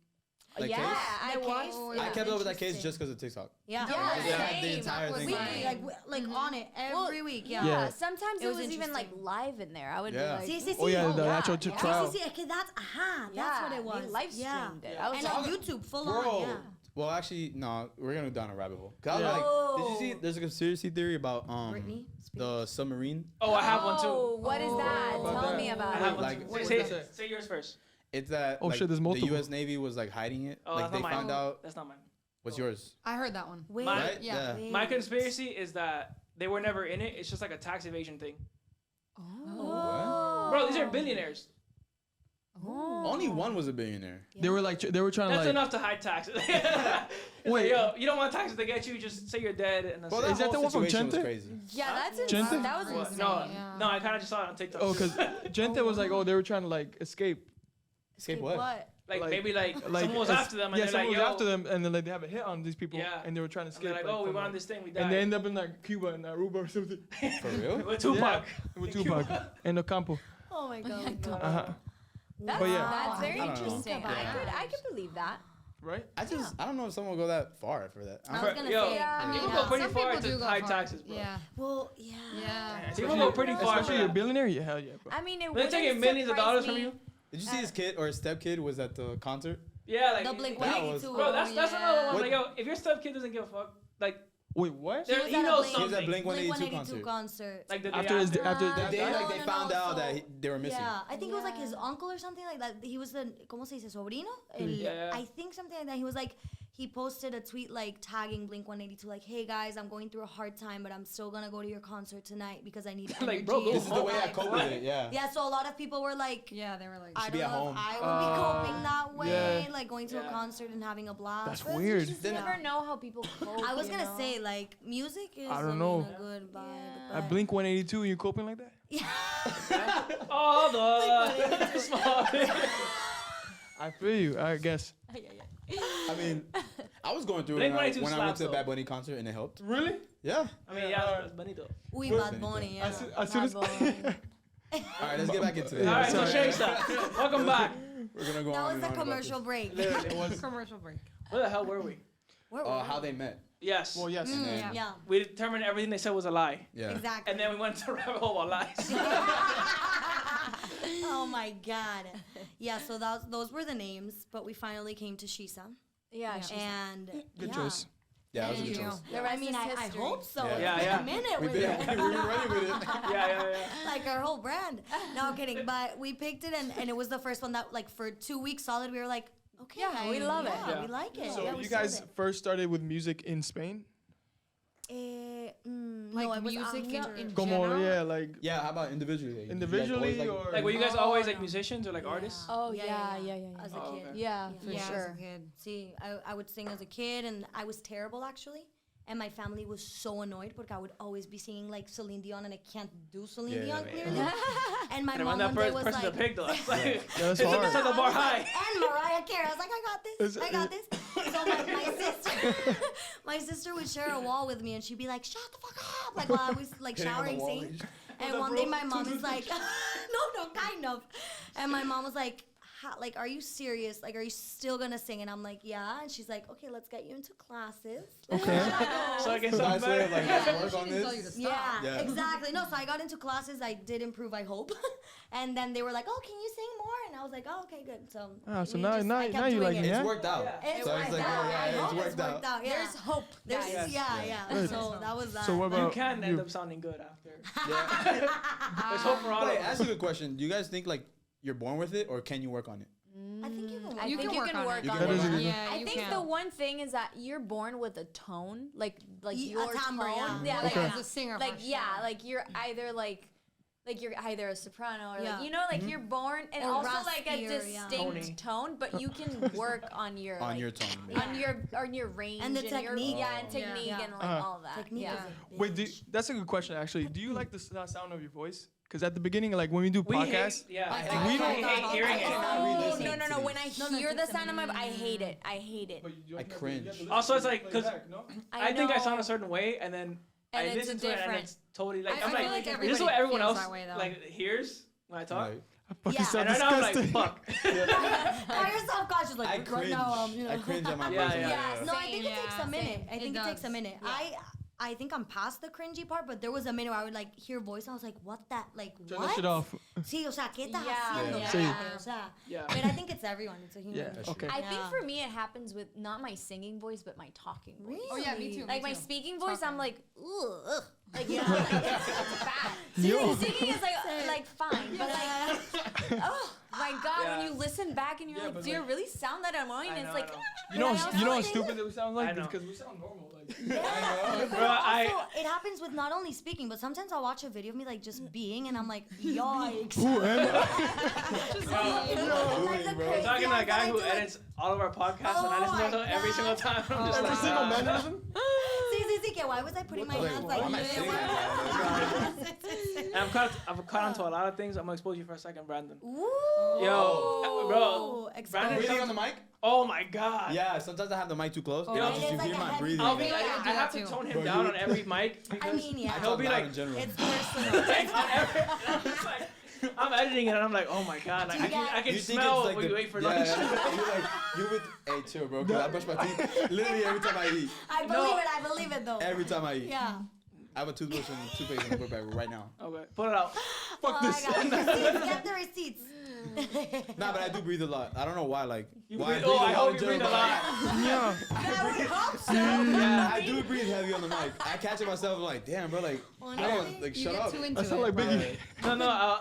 Like
yeah,
case?
I
The
watched.
case?
I
Yeah.
kept up with that case
Interesting.
just because of TikTok.
Yeah.
Yeah,
They had the
same.
entire
That was
thing.
mine.
Weekly, like on it every week. Yeah.
Yeah.
Sometimes
It
it
was
was even like
interesting.
live in there. I would
Yeah.
be
Sí,
like,
sí, sí.
Oh yeah, the
yeah,
actual
yeah.
trial.
Sí, sí, sí. Es que that's that's what it was.
They live
Yeah.
streamed it. I was
And
like,
on YouTube, full
Bro.
on. Yeah.
Well, actually, no. We're gonna go down a rabbit hole. 'Cause I was
Yeah.
like, did you see? There's a conspiracy theory about
Britney
the submarine.
Oh, I have one
oh,
too.
what is that?
about
Tell
that?
me
I
about
have
it.
one
Like,
too.
what
Say,
is that?
say yours first.
It's that
Oh,
like,
shit, there's
the
multiple.
U.S. Navy was like hiding it.
Oh,
Like
that's
they
not mine.
found out.
That's not mine.
What's yours?
I heard that one.
Wait.
Mine-
Right?
yeah.
wait.
My conspiracy is that they were never in it. It's just like a tax evasion thing.
Oh.
Bro, these are billionaires.
Only one was a billionaire.
They were like, they were trying to
That's
like.
enough to hide taxes. It's like,
Wait.
yo, you don't want taxes to get you. Just say you're dead, and that's
Well,
it.
Is that
whole
the one from
situation was
Chente?
crazy.
Yeah, that's
Gente?
insane. That was
What?
insane.
No,
Yeah.
no, I kind of just saw it on TikTok.
Oh, because Gente was like, oh, they were trying to like escape.
Escape what?
like,
like-
maybe like someone was
es-
after them, and
yeah,
they're
someone
like,
was
yo,
after them, and then like they have a hit on these people,
Yeah.
and they were trying to
and they're
escape.
like, oh, we
from,
went
like-
on this thing, we
and they
died.
end up in like Cuba and Aruba or something.
For real?
With Tupac.
With Tupac and Ocampo.
Oh my god.
Uh-huh.
That's,
But yeah.
that's very
I don't know.
interesting. I could believe that.
Right?
I don't know if someone will go that far for that.
I was gonna
Yo,
say.
Yeah.
people
Yeah.
go pretty
Some
far
people do
to
go
hide
far.
taxes, bro.
Yeah.
Well, yeah.
Yeah.
People go pretty far.
Especially you're a billionaire? Yeah, hell yeah, bro.
I mean, it
They're
wouldn't
taking millions of
surprise
dollars
me.
from you.
Did you see his kid or his stepkid was at the concert?
Yeah, like
The Blink
That
182.
bro, that's another one.
What-
Like, yo, if your stepkid doesn't give a fuck, like,
Wait, what?
there,
was
he
at a
knows
Blink-
He was at
something.
Blink 182
182
concert.
concert.
Like the day
After his
after.
after
Uh,
They
that,
like they
no,
found
no,
out
so-
that they were missing.
Yeah, I think it was like
Yeah.
his uncle or something like that. He was the, ¿cómo se dice? Sobrino? El,
Yeah.
I think something like that. He was like, he posted a tweet like tagging Blink 182, like, hey guys, I'm going through a hard time, but I'm still gonna go to your concert tonight because I need energy.
Like, bro, go
This is the
home.
way I cope with it. Yeah.
Yeah, so a lot of people were like,
Yeah, they were like.
I
should
don't
be at
know
home.
if I would be coping that way,
yeah.
like going to a
Yeah.
concert and having a blast.
That's
But
weird.
You just
Then-
never know how people cope.
I was
you
gonna
know?
say like music is
I don't know.
a good vibe.
Yeah.
At Blink 182, you coping like that?
All the small.
I feel you. I guess.
I mean, I was going through it
Blink
when I
182
went to
slaps,
the
though.
Bad Bunny concert and it helped.
Really?
Yeah.
I mean, yeah, it's bonito.
Uy,
Well,
Bad Bunny, yeah.
As soon as
All right, let's get back into it.
All right, so
sorry.
SHEISA, welcome back.
We're gonna go
That
on
was
and
the
on about
commercial
this.
break.
Literally.
It was.
Commercial break.
Where the hell were we?
Where were
How
we?
they met.
Yes.
Well, yes.
And then,
Yeah.
Yeah.
We determined everything they said was a lie.
yeah.
Exactly.
And then we went to rabbit hole about lies.
Oh my God. Yeah, so those were the names, but we finally came to SHEISA.
Yeah.
Yeah.
she's-
And
Good
yeah.
choice.
Yeah, that was a
Thank
good
you.
choice.
The
I
rest
mean,
is
I
history.
hope so.
Yeah.
It's
Yeah,
been
yeah.
a minute
We've
with
been,
it.
we've been ready with it.
yeah.
Like our whole brand. No kidding. But we picked it, and it was the first one that, like, for 2 weeks solid, we were like, okay.
Yeah, we love it.
Yeah,
Yeah.
we like it.
So
yeah, we
you
sold
guys
it.
first started with music in Spain?
Like
no, it was
music in
Como,
general?
yeah, like
Yeah, how about individually? Like,
individually
you guys always,
or
Like, were you guys always like
no.
musicians or like artists?
Oh, yeah.
As a
Oh,
kid.
okay.
Yeah, for
Yeah,
sure.
as a kid.
See, I would sing as a kid, and I was terrible actually. And my family was so annoyed because I would always be singing like Celine Dion, and I can't do Celine
Yeah,
Dion
yeah,
clearly. And my
And
mom
when
one
that
day was
person
like,
to pick though, it's like,
Yeah, that's
it's
hard.
set the
I
bar
was like,
high.
and Mariah Carey. I was like, I got this. I got this. So my sister, my sister would share a wall with me, and she'd be like, "Shut the fuck up!" Like while I was like
Hitting on the
showering,
wall,
singing.
you-
And one day my mom is like, no, kind of. And my mom was like, like, are you serious? Like, are you still gonna sing? And I'm like, yeah. And she's like, okay, let's get you into classes.
Okay.
So I guess
So I
I'm
said,
better.
like, let's work on
She didn't tell you
this.
to stop.
Yeah,
Yeah.
exactly. No, so I got into classes. I did improve, I hope. And then they were like, oh, can you sing more? And I was like, oh, okay, good. So,
So
we
now-
just-
now-
I kept
now you
doing
like it,
it.
yeah?
It's worked out.
It's
So
worked
it's like,
out.
yeah,
I
it's
hope
worked out.
Yeah.
There's hope.
There's,
guys.
yeah.
Good.
So that was that.
So what
You
about
can
you?
end up sounding good after.
Yeah.
There's hope for all
Wait,
of us.
ask a good question. Do you guys think like you're born with it, or can you work on it?
I think you can.
I
You
think
can
you
work
can
on
work
it.
on
You can
it.
work on
it.
Yeah,
I
you
think
can.
the one thing is that you're born with a tone, like
A
your
timbre,
tone.
yeah.
like
Okay.
As a singer,
like
for
yeah,
sure.
like you're either like you're either a soprano or
Yeah.
like like you're born and
Or
also like a
raspier, yeah.
distinct tone, but you can work on your
On
like,
your tone.
on your range
And the
your,
technique.
yeah, and technique
Yeah.
and like
Uh-huh.
all that.
Technique
yeah.
is a
Wait,
bitch.
that's a good question actually. Do you like the sound of your voice? Because at the beginning, like when we do
We
podcasts,
hate, yeah.
We
we
don't-
hate hearing it.
Oh,
re-listen
no.
to
When I
these.
hear the sound of my, I hate it. I hate it.
I cringe.
Also, it's like, because I think I
know.
sound a certain way, and then
And
I
it's
listen to it, and
different.
it's totally like,
I
I'm
feel
like,
like
this is what
everybody
everyone
feels
else
that way, though.
like hears when I talk.
Right.
I fucking
Yeah.
sound
And right now I'm like,
disgusting.
fuck.
Now you're self-conscious, like
I
right
cringe.
now, you know.
I cringe at my
Yeah,
voice.
yeah.
Yeah, no, I think it
Same,
takes a
yeah,
minute.
same.
I think it takes a
does.
minute. I think I'm past the cringy part, but there was a minute where I would like hear voice and I was like, what that, like,
Turn
what?
that shit off.
Sí, o sea, ¿qué estás
Yeah,
haciendo?
yeah.
Sí.
Cállate, o sea.
Yeah.
But I think it's everyone. It's a human.
Yeah.
That's
Okay.
true.
I think
Yeah.
for me it happens with not my singing voice but my talking voice.
Really?
Oh yeah, me too.
Like
me
my
too.
speaking voice, I'm
Talking.
like, ugh. Like you know, like it's bad.
Yo.
Singing is like fine, but like, oh my god,
Yeah.
when you listen back and you're
Yeah,
like,
but
do you
like-
really sound that annoying?
I
And
know,
it's like,
I know.
You know,
But I also
you know how
think-
stupid that we sound like
I know.
because we sound normal. Like,
Yeah.
Bro, I-
Also, it happens with not only speaking, but sometimes I'll watch a video of me like just being, and I'm like, yikes.
ooh, and
Like the
bro.
I'm
crazy
talking to a
eyes that
guy
I
who
do, like,
edits all of our podcasts, and I
Oh
listen to
my
it every single
God.
time. I'm just
every
like,
single mannerism.
Sí, que why was I putting my
Like,
hands
why
like
am I
this?
singing?
And I've caught onto a lot of things. I'm gonna expose you for a second, Brandon.
Ooh.
Yo, bro,
Exposed.
Brandon-
Breathing on the mic?
Oh my god.
Yeah, sometimes I have the mic too close, and
Yo,
I'll
it
just
is
you
like
hear
a
my
heavy-
breathing.
I'll be
Yeah,
like,
I
I
do
have
that
to
too.
tone him
Bro,
down
you-
on every mic because
I mean, yeah.
I
he'll
felt
be
bad
like,
in general.
It's personal.
like, on every, I'm just like, I'm editing it and I'm like, oh my god, like, I can
You think
smell
it's like
when
the,
you wait for
yeah,
lunch.
you would, hey, chill, bro, because I brush my teeth literally every time I eat.
I
No.
believe it though.
Every time I eat.
Yeah.
I have a toothbrush and toothpaste in the book bag right now.
Okay, put it out.
Fuck this.
I got receipts. Get the receipts.
Nah, but I do breathe a lot. I don't know why, like,
You
why
breathe, oh, I hope you
in
breathe a
general,
lot.
Yeah.
I would hope so.
Yeah, I do breathe heavy on the mic. I catch it myself like, damn, bro, like, I don't, like,
You
shut
get
up.
too into
I sound
it.
like Biggie.
No.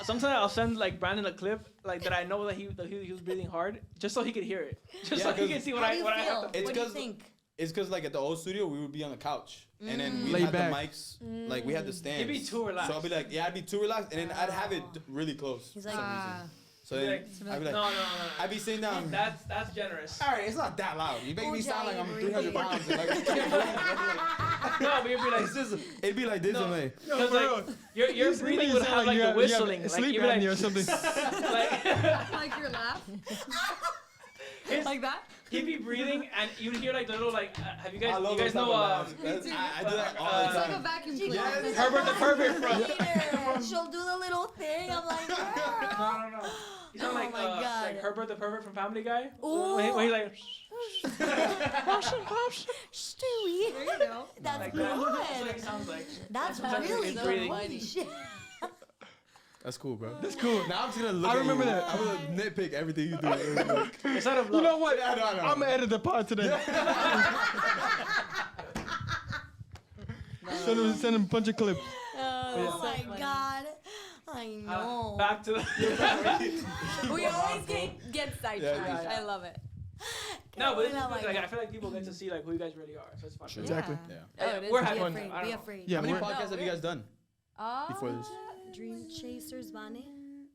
Sometimes I'll send like Brandon a clip like that I know that he was breathing hard, just so he could hear it, just
Yeah,
so he
'cause-
can see
How
what
do you
I
feel?
have to.
It's
What do you
'cause-
think?
It's because, like, at the old studio, we would be on the couch. And then we
Laid
had
back.
the mics, like, we had the stands.
You'd be too relaxed.
So I'd be like, yeah, I'd be too relaxed, and then I'd have it really close
He's
for
like,
some
Ah.
reason. So then
Like,
I'd be like,
no.
I'd be sitting down.
That's generous.
All right, it's not that loud. You make me sound like I'm
Ujjayi,
300
breathe.
pounds. And like, I can't breathe.
No, but you'd be like,
It's just, it'd be like this,
No.
I'm like,
because like your
You
breathing
sound
would have like
you
the
you
whistling, like
sleep
you'd be like,
apnea or something.
like
Like your laugh,
his,
like that.
he'd be breathing, and you'd hear like the little like. Have you guys?
I love
You guys
those
know?
type of laughs. I do that all the
It's like a
time.
vacuum
She
cleaner.
goes,
Herbert the pervert from.
She'll do the little thing. I'm like, girl.
No. You sound
Oh
like
my God.
like Herbert the pervert from Family Guy.
Ooh.
When he's like.
Stewie.
There you go.
That's
Like that. That's what
good.
it sounds like.
That's
Sometimes
really
it's
good.
breathing.
Holy shit.
That's cool, bro.
That's cool.
Now I'm just gonna look
I
at
remember
you.
that.
I'm gonna nitpick everything you do.
It's out of
You
love.
know what?
Yeah, I know.
I'm gonna edit the pod today. Send him a bunch of clips.
Oh my God. I know.
Back to the.
We always get sidetracked.
Yeah.
I love it.
No, but it's
Oh my
like I
God.
feel like people get to see like who you guys really are, so it's fun.
Sure.
Exactly.
Yeah.
Oh, it is
We're
Be
having fun.
afraid.
I
Be
don't know.
afraid.
Yeah,
How many
we're-
podcasts have you guys done before this?
Dream Chasers, Vane.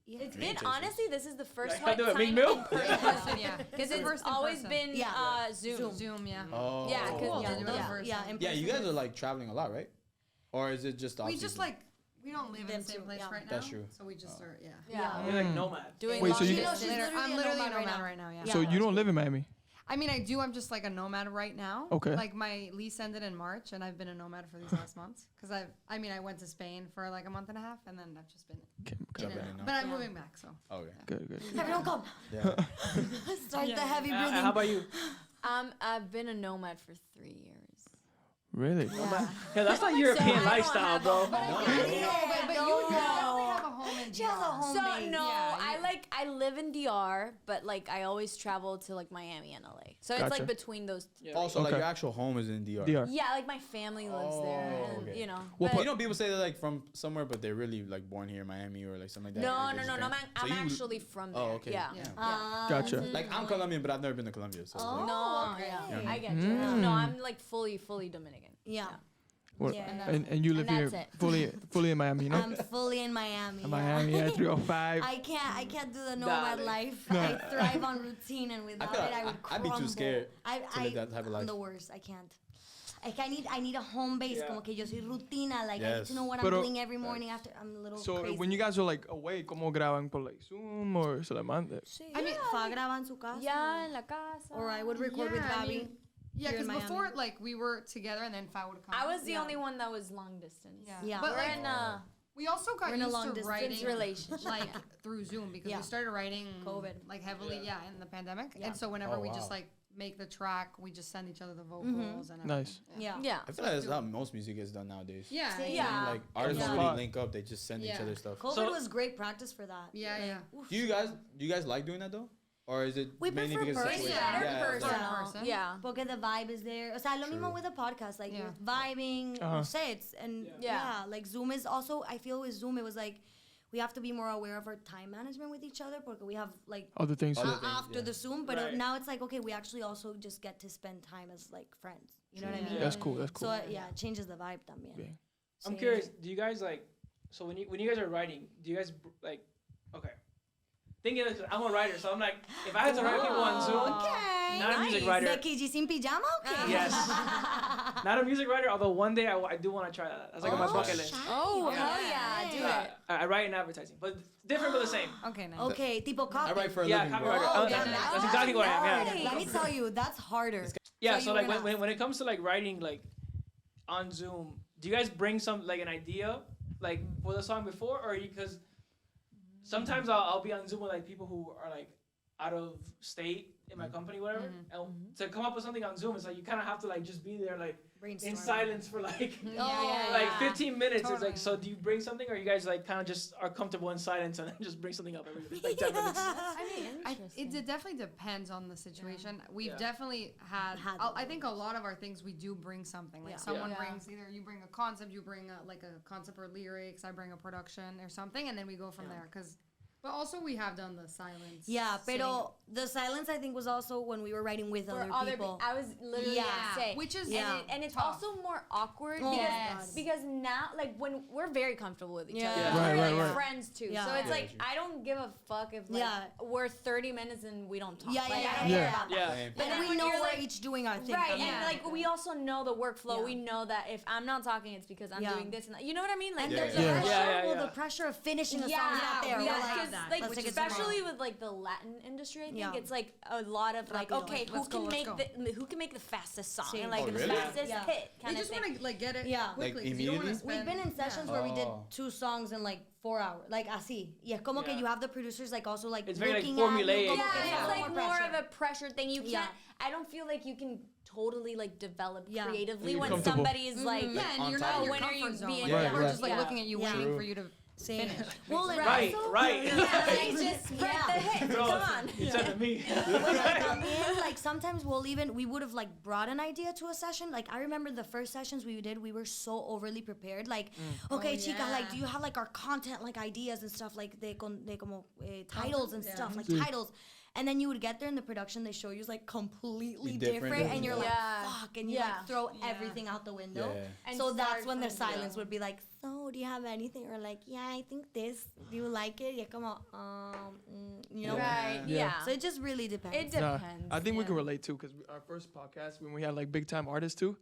Yeah.
It's been honestly, this is the first
Like, do it,
time
Big Mill?
in person.
Yeah.
Because
The
it's
first in
always
person.
been
Yeah.
Zoom.
Zoom, yeah.
Oh.
Yeah, 'cause-
Cool.
yeah,
to do it
yeah.
in person.
Yeah, you guys are like traveling a lot, right? Or is it just
We
off
just
season?
like we don't live in
Them
the same
too,
place
yeah.
right now.
That's true.
So we just are
Yeah.
You're like nomad.
Doing
Wait,
long
so you-
distance.
She's literally
I'm
a
literally
nomad right
nomad
now.
right now. Yeah.
Yeah.
So you don't live in Miami?
I mean, I do. I'm just like a nomad right now.
Okay.
Like my lease ended in March, and I've been a nomad for these last months. Because I went to Spain for like a month and a half, and then I've just been.
Okay,
Jumping
okay.
in now.
But I'm
Yeah.
moving back, so.
Okay.
Good, good.
Everyone come.
Yeah.
Start the heavy breathing.
How about you?
I've been a nomad for 3 years.
Really?
Yeah.
Yeah, that's not European
I don't
lifestyle,
have
bro.
a-
But you definitely have a home in
She has a
DR.
home
So
base.
no,
Yeah,
I live in DR, but like I always travel to like Miami and LA. So it's
Gotcha.
like between those.
Yeah.
Also, like
Okay.
your actual home is in DR.
DR.
Yeah, like my family lives there,
Oh,
and
okay.
you know.
What
but-
You know, people say they're like from somewhere, but they're really like born here in Miami or like something like that.
no,
or
no,
they
no,
just
no.
can't-
I'm
So you-
actually from there.
Oh, okay.
Yeah.
Yeah.
Gotcha.
Like I'm Colombian, but I've never been to Colombia. So it's like,
No,
okay.
yeah, I get you.
Mm.
No, I'm like fully Dominican.
Yeah.
What-
Yeah.
and you live
And
here
that's it.
fully in Miami, you know?
I'm fully in Miami.
In
yeah.
Miami at 305.
I can't do the nomad
Dale.
life. I thrive on routine, and without
feel
it,
like
I would
I'd be too
crumble.
scared
I
live that type of life.
I'm the worst. I can't. Like I need a home base.
Yeah.
Como que yo soy rutina. Like I need
Yes.
to know what
Pero-
I'm doing every morning after. I'm a little
So
crazy.
when you guys are like away, ¿cómo graban por like Zoom or se la manda?
Sí,
I mean,
Fa graba en su casa.
Yeah, en la casa.
Or I would record with
Yeah, I
Gabi.
mean, yeah,
here in
because before,
Miami.
like, we were together and then Fa would come.
I was the
Yeah.
only one that was long distance.
Yeah.
Yeah.
But
We're
like,
in a
we also got
We're in a
used
long
to
distance
writing
relationship.
like through Zoom because
Yeah.
we started writing
COVID.
like heavily,
Yeah.
in the pandemic.
Yeah.
And so whenever
Oh,
we just
wow.
like make the track, we just send each other the vocals and everything.
Nice.
Yeah.
yeah.
I feel like that's how most music is done nowadays.
Yeah.
See,
Yeah.
Like artists don't
Yeah.
really link up; they just send each
Yeah.
other stuff.
COVID
So-
was great practice for that.
Yeah,
Like,
yeah.
oof.
Do you guys like doing that though, or is it
We
mainly
prefer
because of the
person.
situation?
Yeah,
Yeah,
personal.
yeah. Person.
Yeah.
Porque the vibe is there. O sea, lo mismo
True.
with a podcast. Like,
Yeah.
you're vibing,
Uh-huh.
no sé, it's, and
Yeah.
yeah. like Zoom is also, I feel with Zoom, it was like, we have to be more aware of our time management with each other porque we have like,
Other things.
Other things,
after
yeah.
the Zoom, but
Right.
now it's like, okay, we actually also just get to spend time as like friends. You know what I
True.
mean?
That's cool. That's cool.
So, yeah, it changes the vibe también.
Yeah.
I'm
Sí.
curious. Do you guys like? So when you guys are writing, do you guys like? Okay. Thinking of, I'm a writer, so I'm like, if I had to write people on Zoom,
Okay.
not a music writer.
Becky G sin pijama? Okay.
Yes. Not a music writer, although one day I do want to try that. That's like on my
Oh,
bucket list.
Oh,
Yeah.
hell yeah. Do
Yeah.
it.
I write in advertising, but different but the same.
Okay, nice.
Okay, tipo copy.
I write for a
Yeah,
living, bro.
copywriter.
Oh,
Oh,
damn,
that's exactly what I am.
hard.
Yeah.
Let me tell you, that's harder.
Yeah.
So
So
you
like
were gonna
when it comes to like writing like on Zoom, do you guys bring some like an idea like for the song before, or because sometimes I'll be on Zoom with like people who are like out of state in my company, whatever, and to come up with something on Zoom, it's like you kind of have to like just be there like in silence for like
Yeah,
like
yeah.
15 minutes. It's
Totally.
like, so do you bring something, or you guys like kind of just are comfortable in silence and then just bring something up every like 10 minutes?
I mean,
It definitely depends on the situation. We've
Yeah.
definitely had.
Had
I think a lot of our things we do bring something. Like
Yeah.
someone
Yeah.
brings either you bring a concept, you bring like a concept or lyrics. I bring a production or something, and then we go from there. But also we have done the silence.
Yeah,
sitting.
pero the silence I think was also when we were writing with
for
other
other
people.
I was literally
Yeah.
gonna say,
Which is
Yeah.
and it's
tough.
also more awkward
Oh,
because,
yes.
because now like when we're very comfortable with each
Yeah.
other,
Yeah.
Right,
we're
right,
like
right.
friends too.
Yeah.
So it's
Yeah.
like I don't give a fuck if like
Yeah.
we're 30 minutes and we don't talk.
Yeah,
Like,
yeah,
I don't
yeah.
care about that.
Yeah.
Same.
But then
And we
when
know
you're,
we're
like,
each doing our thing.
Right,
también.
and like we also know the workflow.
Yeah.
We know that if I'm not talking, it's because I'm
Yeah.
doing this and that. You know what I mean? Like
And
there's
there's
a
the
Yeah.
pressure,
Yeah, yeah,
well,
yeah.
the pressure of finishing a
Yeah,
song out there.
yeah,
We're like,
because
that.
like
Let's take it to
especially with like the Latin industry, I think
Yeah.
it's like a lot of like,
Rapido,
okay,
like,
who
let's go,
can
let's
make who can make the fastest song
Sí.
and like
Oh,
the
really?
fastest
Yeah.
hit
They
kind of
just
thing.
want to like get it
Yeah.
quickly.
Like,
'cause you don't wanna
immediately?
We've been in sessions
Yeah.
where we did
Oh.
2 songs in like 4 hours, like así. Y es como que
Yeah.
you have the producers like also like
It's very, like,
looking at you,
formulaic.
como
Yeah,
que
it's
yeah.
like more
pressure.
of a pressure thing. You
Yeah.
can't. I don't feel like you can totally like develop
Yeah.
creatively
You're
when
comfortable.
somebody is like,
Yeah, and
on
you're
top
not
of
in your
when are you
comfort zone.
being-
Like,
Right,
we're
right.
just like
Yeah.
looking at you,
Yeah.
waiting
True.
for you to
Sí.
finish.
Well, and
Right,
also,
right.
like, just spread the hit.
Bro,
Come on.
You said to me.
también, like sometimes we would have like brought an idea to a session. Like I remember the first sessions we did, we were so overly prepared. Like, okay,
Oh,
chica,
yeah.
like do you have like our content, like ideas and stuff, like de como titles and
Yeah.
stuff, like
Sí.
titles. And then you would get there in the production, they show you is like completely
Be different.
different, and you're
Yeah.
like, fuck, and you
Yeah.
like throw
Yeah.
everything out the window.
Yeah.
And
So that's
start
when the
from
silence
zero.
would be like, so do you have anything? Or like, yeah, I think this. Do you like it? Yeah, come on. You know.
Right.
Yeah.
Yeah.
So it just really depends.
It
Nah,
depends.
I think we
yeah.
can relate too, because our first podcast when we had like big time artists too,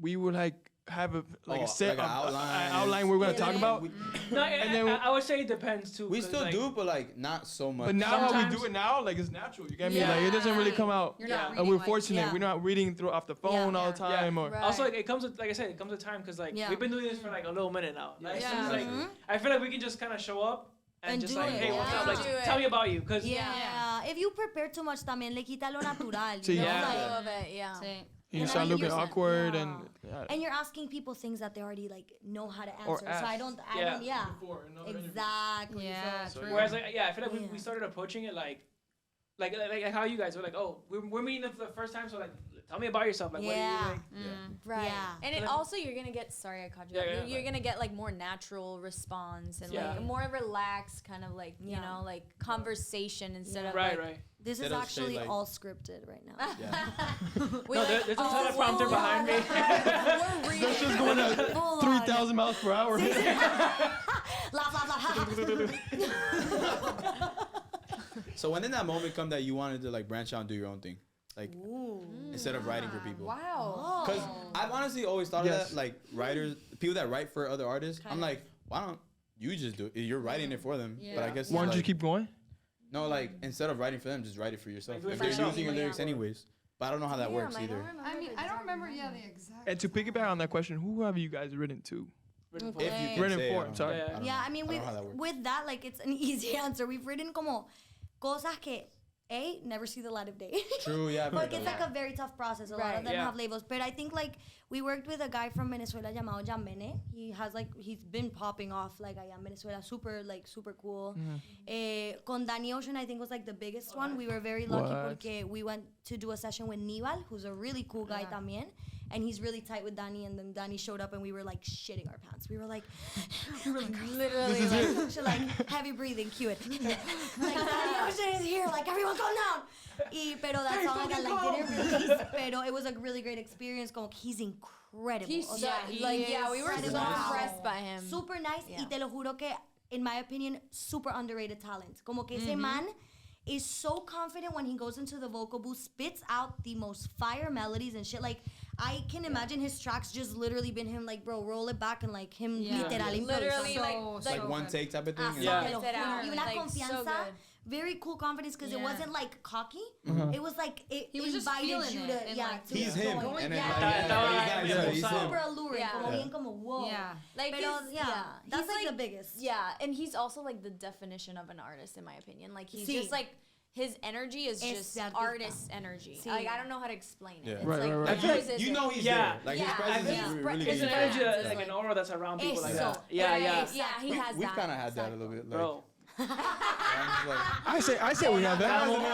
we would like have a
Oh,
a set
like an
of
outline.
outline we're gonna talk
Yeah.
about.
No,
And then
I would say it depends too.
We
'cause,
still
like,
do, but like not so much.
But now how we
Sometimes-
do it now, like it's natural. You get me?
Yeah.
Like it doesn't really come out.
You're
Yeah.
not
And
reading,
And we're
like-
fortunate.
Yeah.
We're not reading through off the phone all the
Yeah.
time. Or
Right.
Also, like it comes with, like I said, it comes with time because like
Yeah.
we've been doing this for like a little minute now. Like, so
Yeah.
it's like
Mhm.
I feel like we can just kind of show up and,
And
just
do
like,
it.
hey, what's
Yeah.
up? Like,
Do it.
tell me about you, because
Yeah. If you prepare too much, también le quita lo natural.
Sí.
You know?
Yeah.
Like,
I love it. Yeah.
Sí.
you
And
start
I-
looking
you're-
awkward
yeah.
and
and you're asking people things that they already like know how to
Or
answer. So I
asked.
don't.
Yeah.
Before, in another interview.
Exactly.
Yeah,
So-
true.
whereas like I feel like
Yeah.
we started approaching it like how you guys were like, oh, we're meeting them for the first time, so like tell me about yourself. Like,
Yeah.
what do you like?
Right.
Yeah.
And it
Like-
also you're gonna get sorry I caught you.
Yeah,
off.
yeah,
You're
like-
gonna get like more natural response and
Yeah.
like more relaxed kind of like you
Yeah.
know like conversation instead of
Right,
like
right.
This is
Instead of say,
actually
like-
all scripted right now.
we
No,
like,
there's a
oh,
teleprompter
whoa,
behind me.
We're reading.
That's just going at
Full on.
3,000 miles per hour.
Laugh, laugh, laugh.
So when did that moment come that you wanted to like branch out and do your own thing, like
Ooh.
instead of writing for people?
Wow.
Because I've honestly always thought
Yes.
of that, like writers, people that write for other artists. I'm
Kinda.
like, why don't you just do it? You're writing it for them, but I
Yeah.
guess
Why don't
like,
you keep going?
no, like instead of writing for them, just write it for yourself.
Like, do it
If
for
they're
yourself.
using your
Yeah.
lyrics anyways, but I don't know how that works either.
I mean, I don't remember. Yeah, the exact.
And to piggyback on that question, who have you guys written to?
Written for
Okay.
If you can
Written
say,
for,
I don't
sorry.
know. I don't
Yeah,
know.
I mean,
don't know how that works.
with that, like, it's an easy answer. We've written como cosas que, never see the light of day.
True, yeah. I've heard
Like, it's
that.
like a very tough process. A lot
Right.
of them
Yeah.
have labels. But I think, like, we worked with a guy from Venezuela llamado Jambene. He's been popping off, like, allá en Venezuela. Super cool. Con Danny Ocean, I think, was, like, the biggest one. We were very lucky
What?
porque we went to do a session with Nibal, who's a really cool guy también. And he's really tight with Danny. And then Danny showed up, and we were, like, shitting our pants. We were like,
Literally. Like,
so, like, heavy breathing, cue it. Like, Danny Ocean is here, like, everyone calm down. Pero that song, I like, didn't release. Pero it was a really great experience. Como, he's incredible.
he's
O
so,
sea,
like
he
yeah,
is
we were so
incredible.
impressed by him.
Super nice.
Yeah.
Y te lo juro que, in my opinion, super underrated talent. Como que ese man is so confident when he goes into the vocal booth, spits out the most fire melodies and shit. Like, I can imagine his tracks just literally been him, like, bro, roll it back and, like, him
Yeah.
literal
Literally,
improvisando.
So-
like
Like one
good.
take type of thing.
Así,
and
Yeah.
te lo
Spit it
juro.
out,
Even that
like, so
confianza,
good.
very cool confidence because it
Yeah.
wasn't like cocky. It was like it
He was just
invited
feeling
you
it
to
and,
yeah.
like,
to
He's
join.
him.
Going
And then
down.
like,
That-
yeah,
that-
yeah, he's
that-
him.
super alluring.
Yeah.
Como
Yeah.
bien como whoa.
Yeah.
Like
Pero,
his-
yeah, that's
he's
like the biggest.
Yeah, and he's also like the definition of an artist in my opinion. Like he's
Sí.
just like his energy is
Es
just
de artista.
artist energy.
Sí.
Like I don't know how to explain it.
Yeah.
It's
Right,
like
right, right.
I feel
his
like
is
you
it.
know he's
Yeah.
there. Like
Yeah.
his presence
He's
is
pre-
really
his
It's an
good.
energy,
Yeah.
like an aura that's around people. Like
Eso.
that. Yeah, yeah.
Yeah, he has
We've
that.
kind of had that a little bit. Like,
Bro.
I'm just like,
I say we have that.
No, not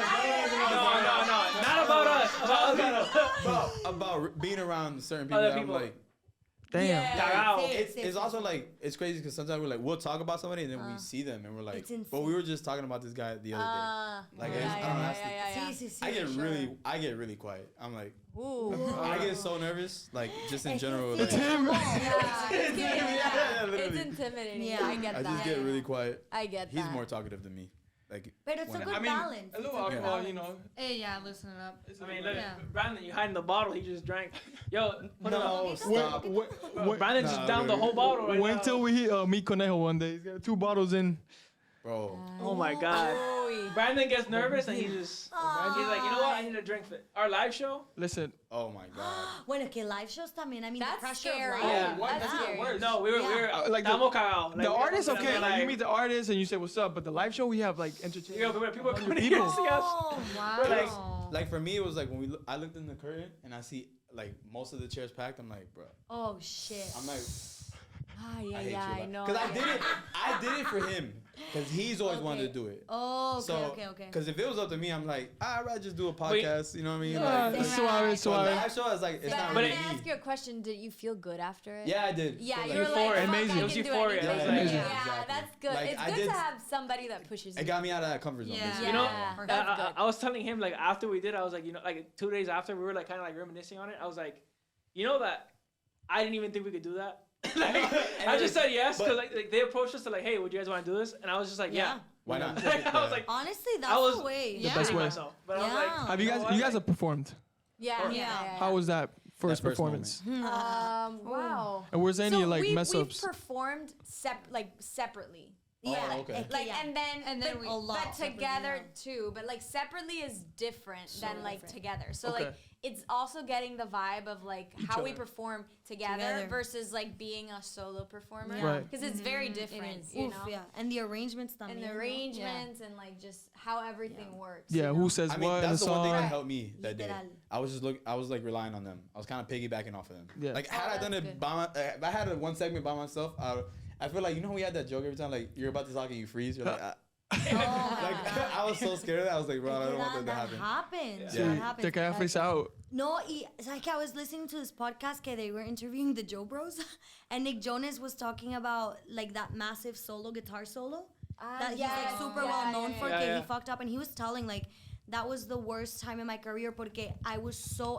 about us. About other people.
about being around certain people.
Other
that I'm
people.
like,
Damn.
Wow.
it's also like it's crazy because sometimes we're like we'll talk about somebody and then we see them and we're like,
It's
but we were just talking about this guy the other day. Like, I don't know, that's the-
Sí, sí, sí.
I get
for
really,
sure.
I get really quiet. I'm like,
Ooh.
I get so nervous, like just in
Es que
general.
sí,
Like,
como-
Yeah, it's,
yeah, literally.
it's intimidating.
Yeah.
I get
I
that.
just get really quiet.
I get
He's
that.
more talkative than me. Like,
But it's a
when
good
I mean,
balance.
a little
It's good
alcohol,
balance.
you know.
Hey, yeah, listen it up.
I mean, look,
Yeah.
Brandon, you hiding the bottle he just drank. Yo, put it up.
no, stop.
Bro, Brandon just downed the whole bottle right
Wait
now.
till we meet Conejo one day. He's got 2 bottles in.
Bro.
Oh my God.
Uy.
Brandon gets nervous and he's like, you know what? I need a drink for our live show.
Listen,
Oh my God.
Bueno, que live shows también. I mean,
That's
the pressure
scary.
of live.
Yeah.
What?
That's
That's
scary.
even worse.
No, we were
like
estamos cagados.
the artist,
we're
okay, like you meet the artist and you say what's up, but the live show we have like entertainment.
Yo, but people are coming
people.
here to see us.
Oh,
Wow.
We're like,
Like for me, it was like when I looked in the curtain and I see like most of the chairs packed. I'm like, bro.
oh shit.
I'm like,
Ah,
I
yeah,
hate
yeah, I
you.
know.
Because I did it for him. Because he's always wanted to do it.
Oh, okay,
So,
okay.
because if it was up to me, I'm like, I'd rather just do a podcast. You know what I mean?
Yeah,
Like,
it's
Yeah.
suave,
so
suave.
live show is like, it's
But
not
I'm
But
really
gonna
me.
ask you a question. Did you feel good after it?
Yeah, I did.
Yeah,
So,
you were
like,
like, fuck,
Amazing.
I
It was
can do
euphoria.
anything.
It was
Yeah,
like-
yeah,
Exactly.
that's good.
Like,
It's
I
good
did-
to have somebody that pushes you.
it got me out of that comfort zone.
Yeah.
basically.
You know,
Yeah.
That's
good.
I was telling him like after we did, I was like, you know, like 2 days after, we were like kind of like reminiscing on it. I was like, you know that I didn't even think we could do that. Like, I just said yes because like they approached us to like, hey, would you guys want to do this? And I was just like, yeah.
Why not?
I was like,
Honestly, that's
I was
the way.
The
best
kidding
way.
myself. But I was like,
Yeah.
Have you
know
guys?
what?
You guys have performed.
Yeah,
Yeah.
yeah.
How was that first
That first
performance?
Wow.
And was there any
So
like
we,
mess ups?
we performed separately.
Yeah.
Oh, okay.
like,
Like
yeah.
and then
but
we,
a lot
but
separately,
together
yeah.
too. But like separately is different than like
different.
together. So
Okay.
like it's also getting the vibe of like how we
other.
perform together,
Together.
versus like being a solo performer.
Yeah.
Right.
Because it's very different.
is.
You
Oof,
know.
yeah. And the arrangements
And
también,
the
¿no?
arrangements and like just how everything works.
Yeah,
you
who
know?
says
I mean,
what in the
that's the one thing that
song?
helped me that day.
Literal.
I was like relying on them. I was kind of piggybacking off of them.
Yeah.
Like had I done
that's
it
good.
by my, if I had one segment by myself, I feel like, you know, we had that joke every time, like you're about to talk and you freeze. You're like, like I was so scared of that. I was like, bro, I don't want that to happen.
happens.
Yeah.
That
Sí,
happens.
te quedas face out.
No, it's like I was listening to this podcast que they were interviewing the Joe Bros, and Nick Jonas was talking about like that massive solo guitar solo that he's like super well known for.
yeah,
Que
yeah.
he fucked up, and he was telling like that was the worst time in my career porque I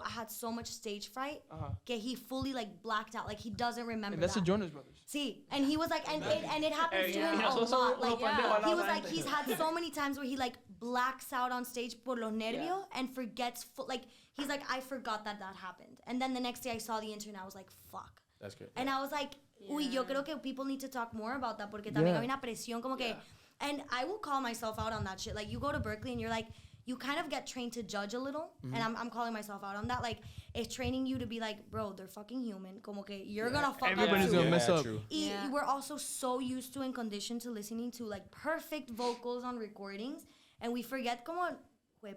had so much stage fright que he fully like blacked out, like he doesn't remember
And that's the
that.
Jonas Brothers.
See, and he was like, and it happens to
Yeah.
him
Yeah.
a lot. Like,
Yeah.
he was like, he's had so many times where he like blacks out on stage por los nervios and forgets, like, he's like, I forgot that happened. And then the next day I saw the interview and I was like, fuck.
That's great.
And I was like, uy, yo creo que people need to talk more about that porque también
Yeah.
hay una presión como que, and I will call myself out on that shit. Like, you go to Berkeley and you're like, you kind of get trained to judge a little, and I'm calling myself out on that. Like, it's training you to be like, bro, they're fucking human. Como que you're gonna fuck
Everybody's
up
gonna
too.
mess up.
True.
Yeah.
We're also so used to and conditioned to listening to like perfect vocals on recordings, and we forget como,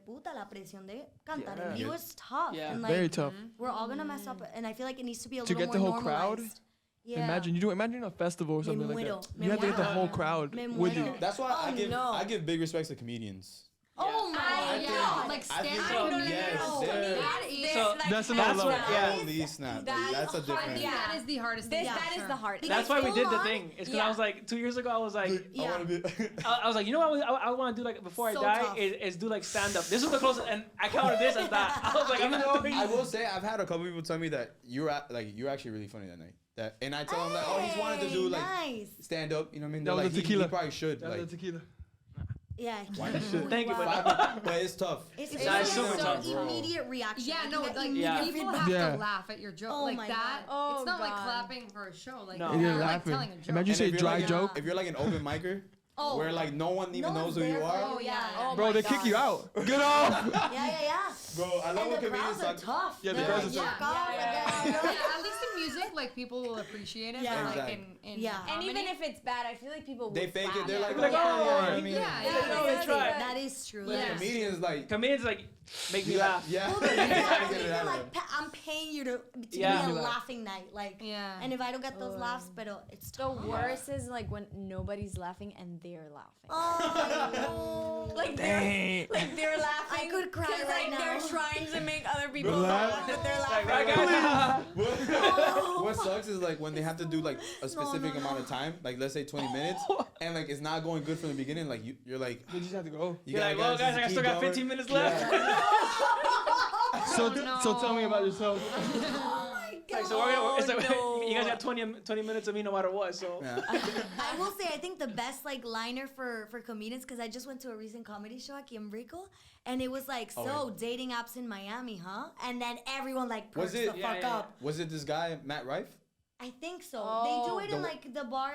puta, la presión de cantar en
Yeah.
vivo is tough.
Yeah.
And like,
Very tough.
we're all gonna mess up, and I feel like it needs to be a
To
little
get the
more
whole crowd?
normalized. Yeah.
Imagine a festival or something like
muero.
that.
Me
You have to get the
muero.
whole crowd
Me
with you.
muero.
That's why
Oh,
I give big respects to comedians.
Oh my
yeah,
god!
like
I think
stand
so.
up
Yes, they're-
That is,
So
That's
that's
another
what,
level.
yeah.
Holy snap.
That
That's a
is
I
different.
think
Yeah.
that is the hardest
This
thing.
that is the hard.
That's why we did the
Full
thing. It's because I
Yeah.
was like 2 years ago. I was like,
Yeah.
I want to be.
I was like, you know what I want to do like before
So
I die
tough.
is do like stand up. This was the closest, and I counted this as that. I was like, I'm
Even
not
though
doing.
I will say I've had a couple people tell me that you're actually really funny that night. And I tell them like, oh, he's wanted to do like
nice.
stand up. You know what I mean?
That
They're
was
like,
the
he
tequila.
probably should.
That's the
Like,
tequila.
Yeah.
why you should.
Thank you, but
But it's tough.
It's
It's
so
super tough,
bro.
immediate reaction.
Yeah,
Like,
no,
you get
like
immediate
people
feedback.
have
Yeah.
to laugh at your joke
Oh
like
my
that.
God.
It's not like
God.
clapping for a show. Like
No.
you're
You're
like
laughing.
telling a joke.
Imagine you
And
say
if you're
dry
like-
joke.
If you're like an open micer,
Oh.
where like no one even
No
knows
one's
who you
there for
are,
you, yeah.
Oh
Bro,
my
they kick you
God.
out. Get off.
Yeah.
bro. I love
And
when
the
comedians
crowds are
talk.
tough.
Yeah, the
They're
crowds
like,
are tough.
fuck off.
Yeah, at least in music, like people will appreciate it.
Yeah.
But, like
Exactly.
in
Yeah.
And even
comedy-
if it's bad, I feel like people
They
will
fake it.
laugh.
They're like,
Like,
oh,
oh,
you know what I
yeah,
mean?
yeah,
Yeah,
yeah,
they try.
That is true.
But
Yeah.
comedians like.
Comedians like make me
you
laugh.
Yeah.
Well,
You gotta
exactly.
get it
You're
out of
like,
them.
I'm paying you to
Yeah.
be a laughing night. Like,
Yeah.
and if I don't get those laughs, pero it's
The
tough.
worst is like when nobody's laughing and they're laughing.
Oh,
Like
Dang.
they're laughing.
I could cry
'cause,
right
like,
now.
They're trying to make other people
Laugh.
laugh that they're
Like,
laughing.
right, guys?
What sucks is like when they have to do like a specific amount of time, like let's say 20 minutes, and like it's not going good from the beginning. Like you're like,
They just have to go.
you
You're like, well, guys, I still got 15 minutes left.
So tell me about yourself.
Like, so it's like, you guys got 20 minutes of me no matter what. So
Yeah.
I will say, I think the best like liner for comedians, because I just went to a recent comedy show aquí en Rico, and it was like,
Oh,
so dating apps in Miami, huh? And then everyone like
Was
perks
it-
the
Yeah,
fuck
yeah,
up.
Was it this guy Matt Rife?
I think so.
Oh.
They do it in
The-
like the bar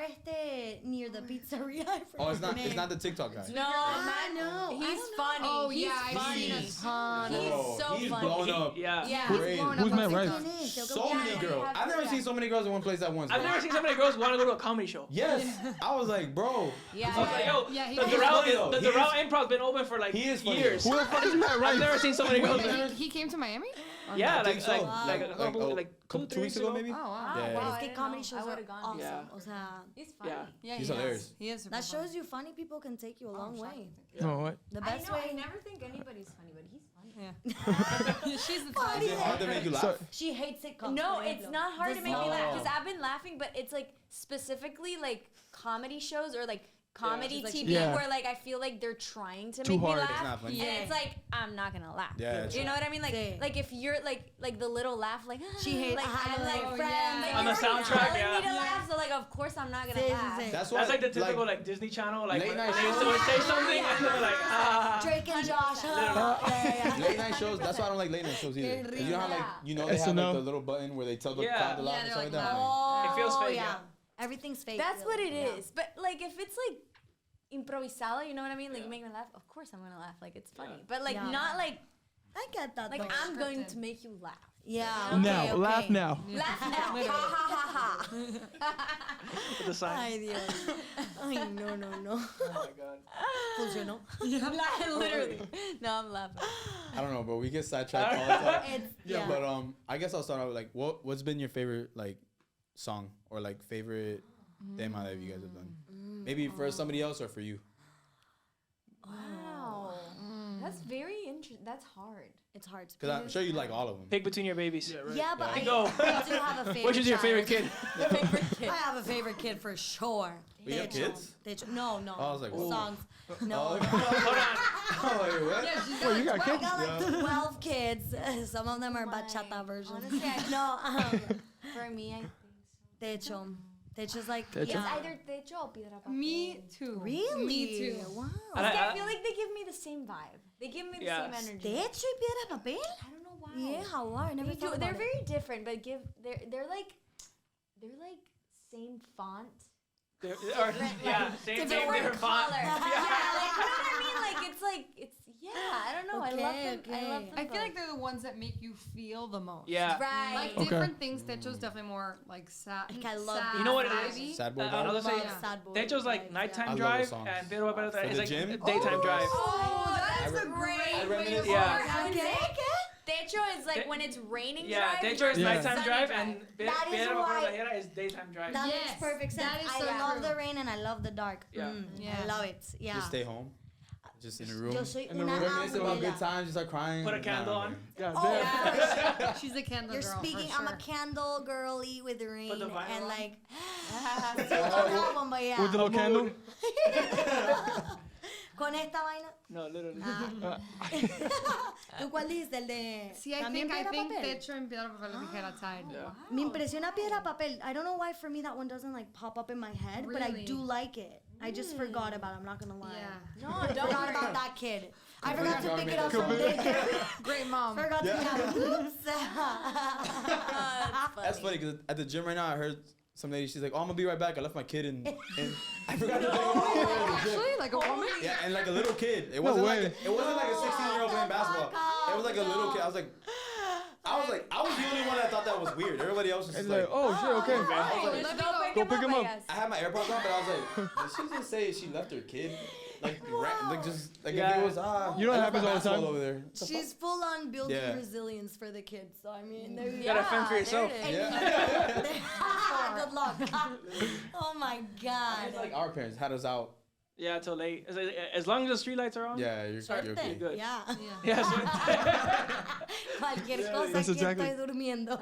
near the pizzeria. I
Oh, it's
forgot
not.
the
It's
name.
not the TikTok guy.
No,
I
man,
know. I
he's
don't know.
funny.
Oh,
he's
yeah, I've
funny.
seen a ton.
He's
Bro,
so
he's
funny.
blown up.
Yeah.
Yeah.
Crazy.
Who's
Matt Rife?
So
Yeah,
many
yeah,
girls.
yeah,
I've never
yeah.
seen so many girls in one place at once.
I've
bro.
never seen so many girls want to go to a comedy show.
Yes, I was like, bro.
Yeah.
I was like, yo,
Yeah, he
the
is
funny, though.
The
He is-
Doral Improv's been open for like
He is funny,
years.
though.
Who the fuck is Matt
I've
Rife?
never seen so many girls.
He came to Miami? Or
Yeah,
I
like
think so.
like a couple
oh,
like
couple 2 weeks ago, maybe.
Oh, wow.
Yeah.
wow,
Es
I
que
didn't
comedy
know.
shows
I
are
would've gone.
awesome.
Yeah.
O sea,
He's funny.
Yeah.
Yeah,
He's
he is.
hilarious.
He is super
that
funny.
shows you funny people can take you a long way.
No, what?
The
I
best
know. I
way.
never think anybody's funny, but he's funny.
Yeah. She's the
Is it hard to make you laugh?
So,
She hates sitcoms.
No,
por
it's
ejemplo.
not hard to
This
make me
is-
laugh because I've been laughing, but it's like specifically like comedy shows or like comedy
She's like-
TV
Yeah.
where like I feel like they're trying to
Too
make
hard.
me
It's
laugh,
not funny.
and
Yeah.
it's like I'm not gonna laugh.
Yeah, it's
you know what I mean? Like
Sí.
like if you're like the little laugh, like
She hates-
like I'm like
Oh,
friends
yeah.
like,
On the
you're already
soundtrack,
telling me
yeah.
to laugh, so like of course I'm not gonna
Sí, sí,
laugh.
sí.
That's why.
That's like the typical like Disney Channel, like
Late
when
night
they
shows.
someone say something and they're like, ah.
Drake and Josh.
Late night shows. That's why I don't like late night shows either. 'Cause you know how like they have like
SNL.
the little button where they tell the
Yeah.
crowd to laugh
Yeah,
and
they're
stuff like
like,
that.
Oh,
It feels fake,
yeah.
yeah.
Everything's fake.
That's what it
really.
is. But like if it's like improvisado, you know what I mean? Like make me laugh. Of course I'm gonna laugh. Like it's funny, but like
Yeah.
not like
I get that.
like
though.
I'm going
Scripted.
to make you laugh.
Yeah.
now,
okay,
laugh
okay.
now.
Laugh now. Ha ha ha ha.
With the sign.
Ay, Dios. Ay, no, no, no.
Oh my god.
Funcionó.
Literally. No, I'm laughing.
I don't know, bro. We get sidetracked all the time.
It's,
Yeah,
yeah.
but I guess I'll start out with like what's been your favorite like song or like favorite tema that you guys have done? Maybe for somebody else or for you.
Wow. That's very interesting. That's hard.
It's hard to
Because I'm sure you like all of them.
Pick between your babies.
Yeah, but
Yeah.
Go.
I do have a favorite.
Which is your favorite
child.
kid?
Favorite kid.
I have a favorite kid for sure.
We have kids?
No, no.
Oh, I was like, whoa.
songs. No.
Oh,
Hold on.
oh, wait, what?
Yeah, she's
Wait, you got
I
kids?
got like 12 kids. Some of them are bachata versions.
Honestly,
No,
for me, I think so.
techo. Techo's like,
Techo.
It's
yeah.
either techo or piedra papel.
Me too.
Really?
Me too.
Wow.
And
I feel like they give me the same vibe. They give me the
Yes.
same energy.
Techo y piedra papel?
I don't know why.
Yeah, how are? I never
They do.
thought
They're
about it.
very different, but they're like same font.
Yeah, same different font.
color. Yeah, like you know what I mean? Like it's I don't know. I love
Okay,
them. I love
okay.
them.
I feel
both.
like they're the ones that make you feel the most.
Yeah.
right.
Like
Okay.
different things. Techo's definitely more like sad.
Like, I love
sad
these
You know what it
vibey.
is?
Sad boy
I
vibe?
was gonna say,
Yeah.
Sad boy
Techo's like
vibes,
nighttime
I love
drive,
those songs.
and Pedro Papel
For
is
the
like
gym?
daytime drive.
Oh, that's
I
a
re-
great
I
way
reminisce-
of
Yeah.
I would
Okay.
say techo is like
Te-
when it's raining.
Yeah,
drive,
Techo is
versus
nighttime
sunny
drive, and
That is
Pedro
why-
Papel Lajera is daytime drive.
That
Yes,
makes perfect sense.
that is
I
so
love
true.
the rain and I love the dark.
Yeah.
Yeah.
I love it. Yeah.
Just stay home. Just in a room.
Yo soy
In the
una
room.
Reminisce about good
abuela.
times, just start crying.
Put a candle
Nah,
on.
God
Oh,
damn.
yeah.
She's a candle
You're
girl.
speaking.
For
I'm
sure.
a candle girly with the rain
Put the vinyl
and
on.
like. Such a one, but yeah.
With the little candle?
Con esta vaina.
No, literally.
Ah. ¿Tú cuál dices? El de.
See, I
también
think
piedra papel?
Techo and Piedra Papel Tijera tied.
Yeah.
Me impresiona piedra papel. I don't know why for me that one doesn't like pop up in my head, but I
Really?
do like it. I just forgot about it. I'm not gonna lie.
Yeah.
No,
I forgot about that kid. I forgot to pick it up from
Could be.
daycare.
Great mom.
Forgot to have oops.
That's funny because at the gym right now, I heard some lady. She's like, "Oh, I'm gonna be right back. I left my kid in." I forgot to bring him over to the gym.
Actually, like a woman.
Yeah, and like a little kid. It wasn't like
way.
it wasn't like a 16-year-old playing basketball. It was like a little kid. I was like, I was the only one that thought that was weird. Everybody else was
It's
just
like,
like,
oh, shit, okay.
I was like,
Let's
Go pick him up.
I guess.
I had my AirPods on, but I was like, did she just say she left her kid? Like, like just like if
Yeah.
it was
You know
I
what
left my
happens all the
basketball
time?
over there. What the
She's full on building
Yeah.
resilience for the kids. So I mean, there you
You gotta fend for
there
yourself.
it
fuck?
is.
Yeah.
Good luck. Oh my God.
It's like our parents had us out.
Yeah, till late. It's like, as long as the street lights are on.
Yeah, you're
Suerte.
okay.
good.
Yeah.
Yeah.
Yeah. So
Cualquier cosa
That's
que
exactly-
estoy durmiendo.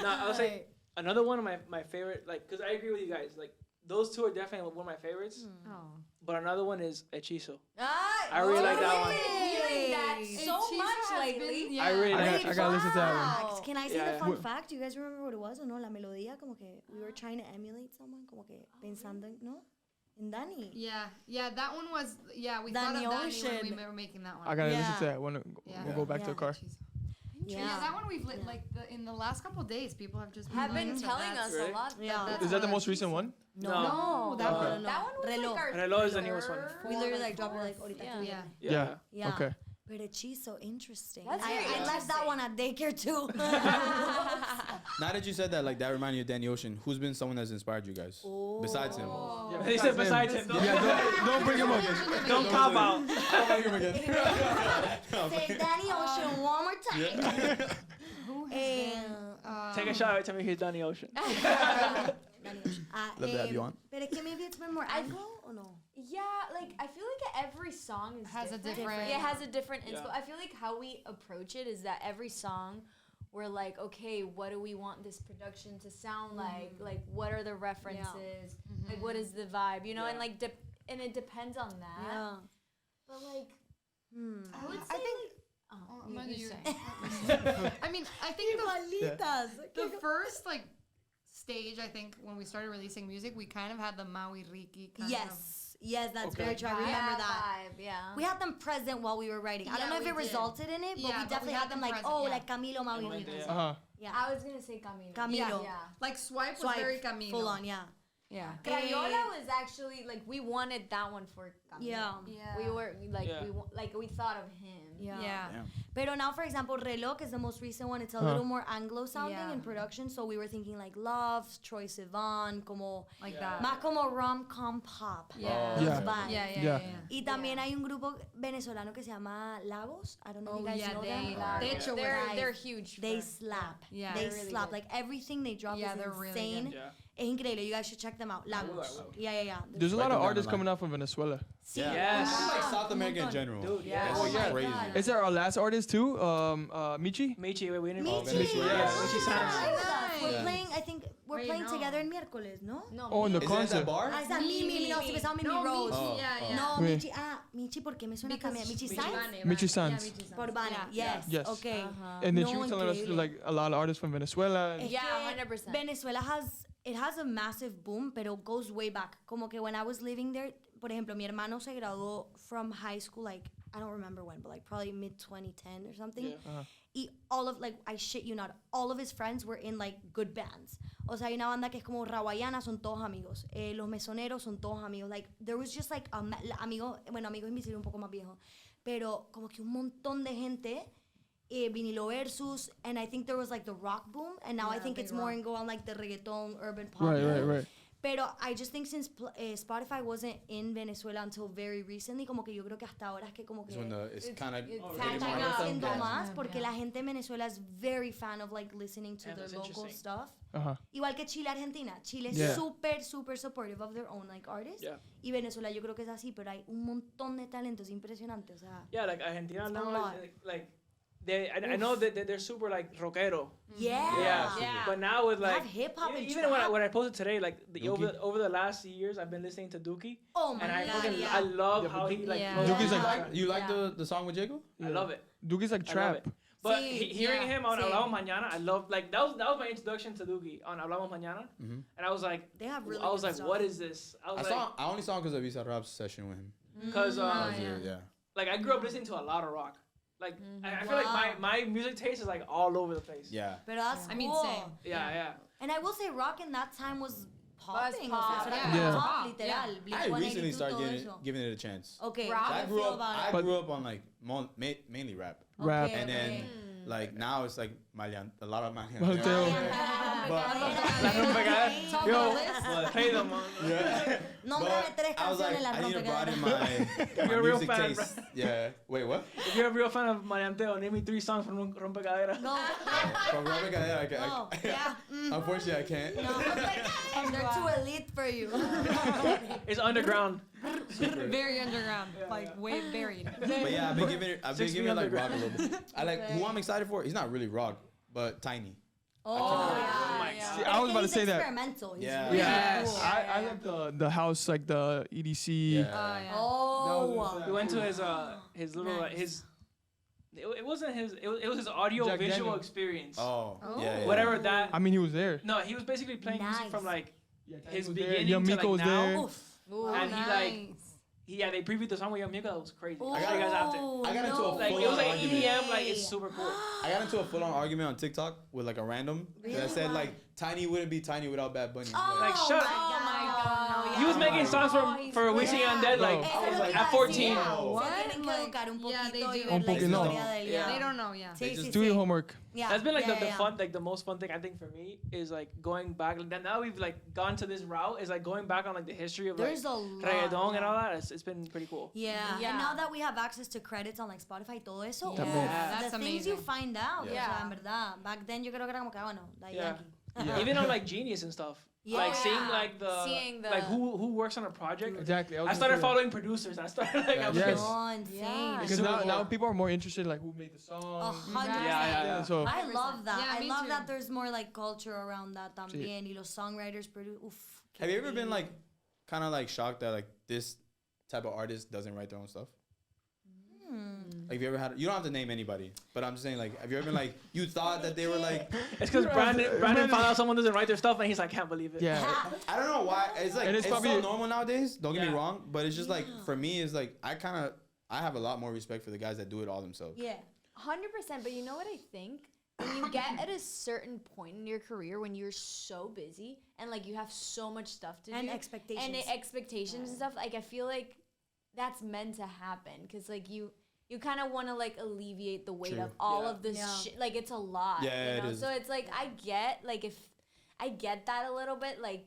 no, I would say another one of my favorite, like, because I agree with you guys. Like, those two are definitely one of my favorites.
Oh.
But another one is Hechizo.
Ah,
I really like that
I've
one.
been hearing that so
Cheese
much
has
lately.
been-
I really
I
like
got, I gotta listen to that one.
Facts. Can I say
Yeah,
the
yeah.
fun
What-
fact? Do you guys remember what it was or no? La melodía, como que we were trying to emulate someone, como que pensando, en- ¿no? En Dani.
Yeah, that one was, we
Danny
thought of Danny
Ocean.
when we were making that one.
I gotta
Yeah.
listen to that. We'll go back to the car.
Cheese.
I
Yeah, that one we've in the last couple of days, people have just
Have been telling us
Really?
a lot.
Yeah.
Is that the most recent one?
No, that
Okay.
one.
That one was
Reloj.
like our
Reloj is the newest one.
We literally like dropped it like ahorita.
Yeah.
Yeah.
Yeah.
Okay.
But it's she's so interesting.
That's
I
very
left that one at daycare too.
Now that you said that, like that reminded you of Danny Ocean. Who's been someone that's inspired you guys besides him?
Yeah, they said besides him.
Don't bring him up.
Don't cop out.
I'll bring him again.
Say Danny Ocean one more time.
Who has
Eh,
Take a shot every time you hear Danny Ocean.
Danny Ocean.
Love to have you on.
Pero es que maybe it's been more Anglo or no?
Yeah, like I feel like every song is
Has a
different.
different-
Yeah, it has a different
Yeah.
inspo. I feel like how we approach it is that every song, we're like, okay, what do we want this production to sound like? Like, what are the references? Like, what is the vibe? You know, and
Yeah.
like, and it depends on that.
Yeah.
But like, I would say
I think.
like,
Oh,
you-
no,
you
you-
say.
I mean, I think
Igualitas.
the first like stage, I think when we started releasing music, we kind of had the Maui Riki kind of.
Yes, that's
Okay.
very true. I remember that.
Vibe, yeah.
We had them present while we were writing. I don't
Yeah,
know if
we
it
did.
resulted in it, but
Yeah,
we
but
definitely
we
had
had
them
them
like,
present,
oh,
yeah.
like Camilo Maui.
Right there.
Uh-huh.
Yeah.
I was gonna say Camilo.
Camilo.
Yeah.
Like Swipe was
Swipe,
very Camilo.
full on, yeah.
Yeah.
Crayola was actually like we wanted that one for Camilo.
Yeah.
Yeah.
We were like
Yeah.
we thought of him.
Yeah.
Yeah.
Pero now, for example, Reloj is the most recent one. It's a little more Anglo sounding
Yeah.
in production. So we were thinking like Love, Troye Sivan, como
Like
Yeah.
that.
más como rom-com pop.
Yeah.
Those
Yeah.
vibes.
Yeah.
Y también hay un grupo venezolano que se llama Lagos. I don't know if you guys know them.
De hecho,
They're huge.
They
for-
slap.
Yeah.
They
They're really
slap.
good.
Like everything they drop
Yeah,
is
they're really
insane.
good.
Yeah.
Es increíble. You guys should check them out. Lagos.
I will.
Yeah.
There's a lot
Write
of
them down
artists
online.
coming out from Venezuela.
Yeah.
Yes.
This is like South
Un
America in
montón.
general.
Dude,
yeah.
It's
Oh
like
my
crazy.
God.
Is there our last artist too? Michi?
Michi, wait, we didn't.
Michi.
Michi,
Yeah,
yes.
Michi Sands.
We're
Yeah.
playing, I think, we're
Wait,
playing
no.
together en miércoles, ¿no?
No.
Oh, in the
Is it at
concert.
that bar?
Ah, esa Mimi, no, se besaba Mimi
No,
Rose.
Oh,
yeah,
oh.
yeah.
No,
Wait.
Michi, ¿por qué me suena
Because
también? Michi
Michi
Sanz?
Vane,
Michi
right?
Sanz.
Yeah, Michi Sanz.
Por Vane, yes.
Yes.
Okay.
And then
No,
she was telling us
increíble.
like a lot of artists from Venezuela.
Es
Yeah,
que
100%.
Venezuela has a massive boom, pero goes way back. Como que when I was living there, por ejemplo, mi hermano se graduó from high school, like, I don't remember when, but like probably mid-2010 or something.
Yeah.
Y all of, like, I shit you not, all of his friends were in, like, good bands. O sea, hay una banda que es como Rawayana, son todos amigos. Los Mesoneros son todos amigos. Like, there was just, like, Amigos Invisibles un poco más viejo. Pero como que un montón de gente, vinilo versus, and I think there was, like, the rock boom, and now I
Yeah,
think
big
it's more
rock.
in go on, like, the reggaeton, urban pop.
Right.
Pero I just think since Spotify wasn't in Venezuela until very recently, como que yo creo que hasta ahora es que como
It's
que
when it's kind of
it's
están
catching up.
haciendo
Yeah.
más porque
Yeah.
la gente en Venezuela is very fan of like listening to
Yeah,
their
that's
local
interesting.
stuff.
Uh-huh.
Igual que Chile, Argentina. Chile es
Yeah.
súper supportive of their own like artists.
Yeah.
Y Venezuela yo creo que es así, pero hay un montón de talentos impresionantes, o sea.
Yeah, like Argentina
It's a
now,
lot.
like I know that they're super like rockero.
Yeah.
Yeah.
But now with
They
like
have hip-hop and
even when
trap.
I posted today, like
Dookie?
over the last years, I've been listening to Dookie,
Oh my
and I
god,
fucking
yeah.
I love
Yeah,
how
but
he like.
Yeah.
flows.
Dookie's
You
like-
like, you like
Yeah.
the song with Jago?
I love it.
Dookie's like
I love
trap.
it. But
Sí,
hearing
yeah,
him on
sí.
Hablamos Mañana, I love like that was my introduction to Dookie on Hablamos Mañana, and I was like,
They have really
I was
good
like,
stuff.
what is this? I was
I only saw him because of Visa Rob's session with him.
because
That was it, yeah.
like I grew up listening to a lot of rock. Like I feel like
Wow.
my music taste is like all over the place.
Yeah.
Pero that's
I mean,
cool.
same.
Yeah.
And I will say rock in that time was popping.
pop,
O sea,
yeah.
era
Yeah.
pop, literal.
I
Blink-182,
recently started
todo eso.
giving it a chance.
Okay,
Rock?
how do
I
you
grew
feel
up.
about
I
it?
grew up on like mainly rap,
Rap.
Okay,
and then
okay.
like now it's like a lot of
Maleanteo.
But
La Rompecaderas. Yo, play them.
yeah.
Nómbrame tres
I was like,
canciones la
I need to broaden
rompecaderas.
my
You're a real
music
fan,
taste. Yeah. Wait, what?
If you're a real fan of Maleanteo, name me 3 songs from Rompecadera.
No,
From Robert Cadena, I can.
no, yeah.
Unfortunately, I can't.
No, they're too elite for you.
It's underground.
Very underground, like way buried.
But yeah, I've been giving it. I've been
6
giving it like rock
underground.
a little bit. I like who I'm excited for. He's not really rock, but Tiny.
Oh,
my
yeah.
God.
See, I was about to say that.
Experimental. He's
Yeah.
really
Yeah,
cool.
I like the house, like the EDC.
Yeah.
Oh.
We went to his little
Nice.
his. It wasn't his. It was his audio
Jack
visual
Daniels.
experience.
Oh. Yeah.
Whatever that.
I mean, he was there.
No, he was basically playing music
Nice.
from like his
He was there.
beginning
Young
to
Miko
like
was
now.
there.
Oof.
And he like they previewed the song with Young Miko. That was crazy.
Oh,
I'll show you guys after.
I got into a
no
Like it was
full-on
like
argument.
EDM, like it's super cool.
I got into a full-on argument on TikTok with like a random that said
Why?
like Tiny wouldn't be Tiny without Bad Bunny.
Like, shut up.
Oh my God.
He was making songs for Wishing
Yeah.
Undead like
No.
I was like,
at 14.
Yeah.
What?
Se tienen que
Like,
educar un
yeah, they
poquito y
do.
ver
Un
la
poquito.
historia del-
Yeah.
They don't know, yeah.
They
Sí,
just
sí,
Do your
sí.
homework.
Yeah.
That's been like
yeah,
the
yeah.
fun, like the most fun thing I think for me is like going back. Like now we've like gone to this route is like going back on like the history of like
There's a lot.
reggaeton and
yeah.
all that. It's been pretty cool.
Yeah.
Yeah.
And now that we have access to credits on like Spotify y todo eso,
Yeah,
oof,
that's
the things you
amazing.
find out,
Yeah.
o sea, en verdad. Back then yo creo que era como que, bueno, da
Yeah.
Yankee.
Yeah.
Even on like Genius and stuff.
Yeah.
Like
Oh,
seeing
yeah.
like
Seeing the-
like who works on a project.
Exactly.
I started following producers. I started like I was
Yes.
Oh, insane.
Yeah.
Because
Super
now,
cool.
now people are more interested like who made the
A
song.
100%.
Yeah.
So
I love that.
Yeah,
I
me
love
too.
that there's more like culture around that también. Y los songwriters produce. Oof.
Have you ever been like kind of like shocked that like this type of artist doesn't write their own stuff? Like, have you ever had? You don't have to name anybody, but I'm just saying, like, have you ever been like, you thought that they were like,
It's because Brandon found out someone doesn't write their stuff and he's like, can't believe it.
yeah.
I don't know why. It's like
And it's
it's
probably-
so normal nowadays. Don't get me
Yeah.
wrong, but it's just like for me, it's like I have a lot more respect for the guys that do it all themselves.
Yeah.
100%. But you know what I think? When you get at a certain point in your career when you're so busy and like you have so much stuff to
And
do
expectations.
and expectations and stuff, like I feel like that's meant to happen because like you kind of want to like alleviate the weight
True.
of all
Yeah.
of this
Yeah.
shit. Like it's a lot.
Yeah,
you
it
know?
is.
So it's like I get like if I get that a little bit like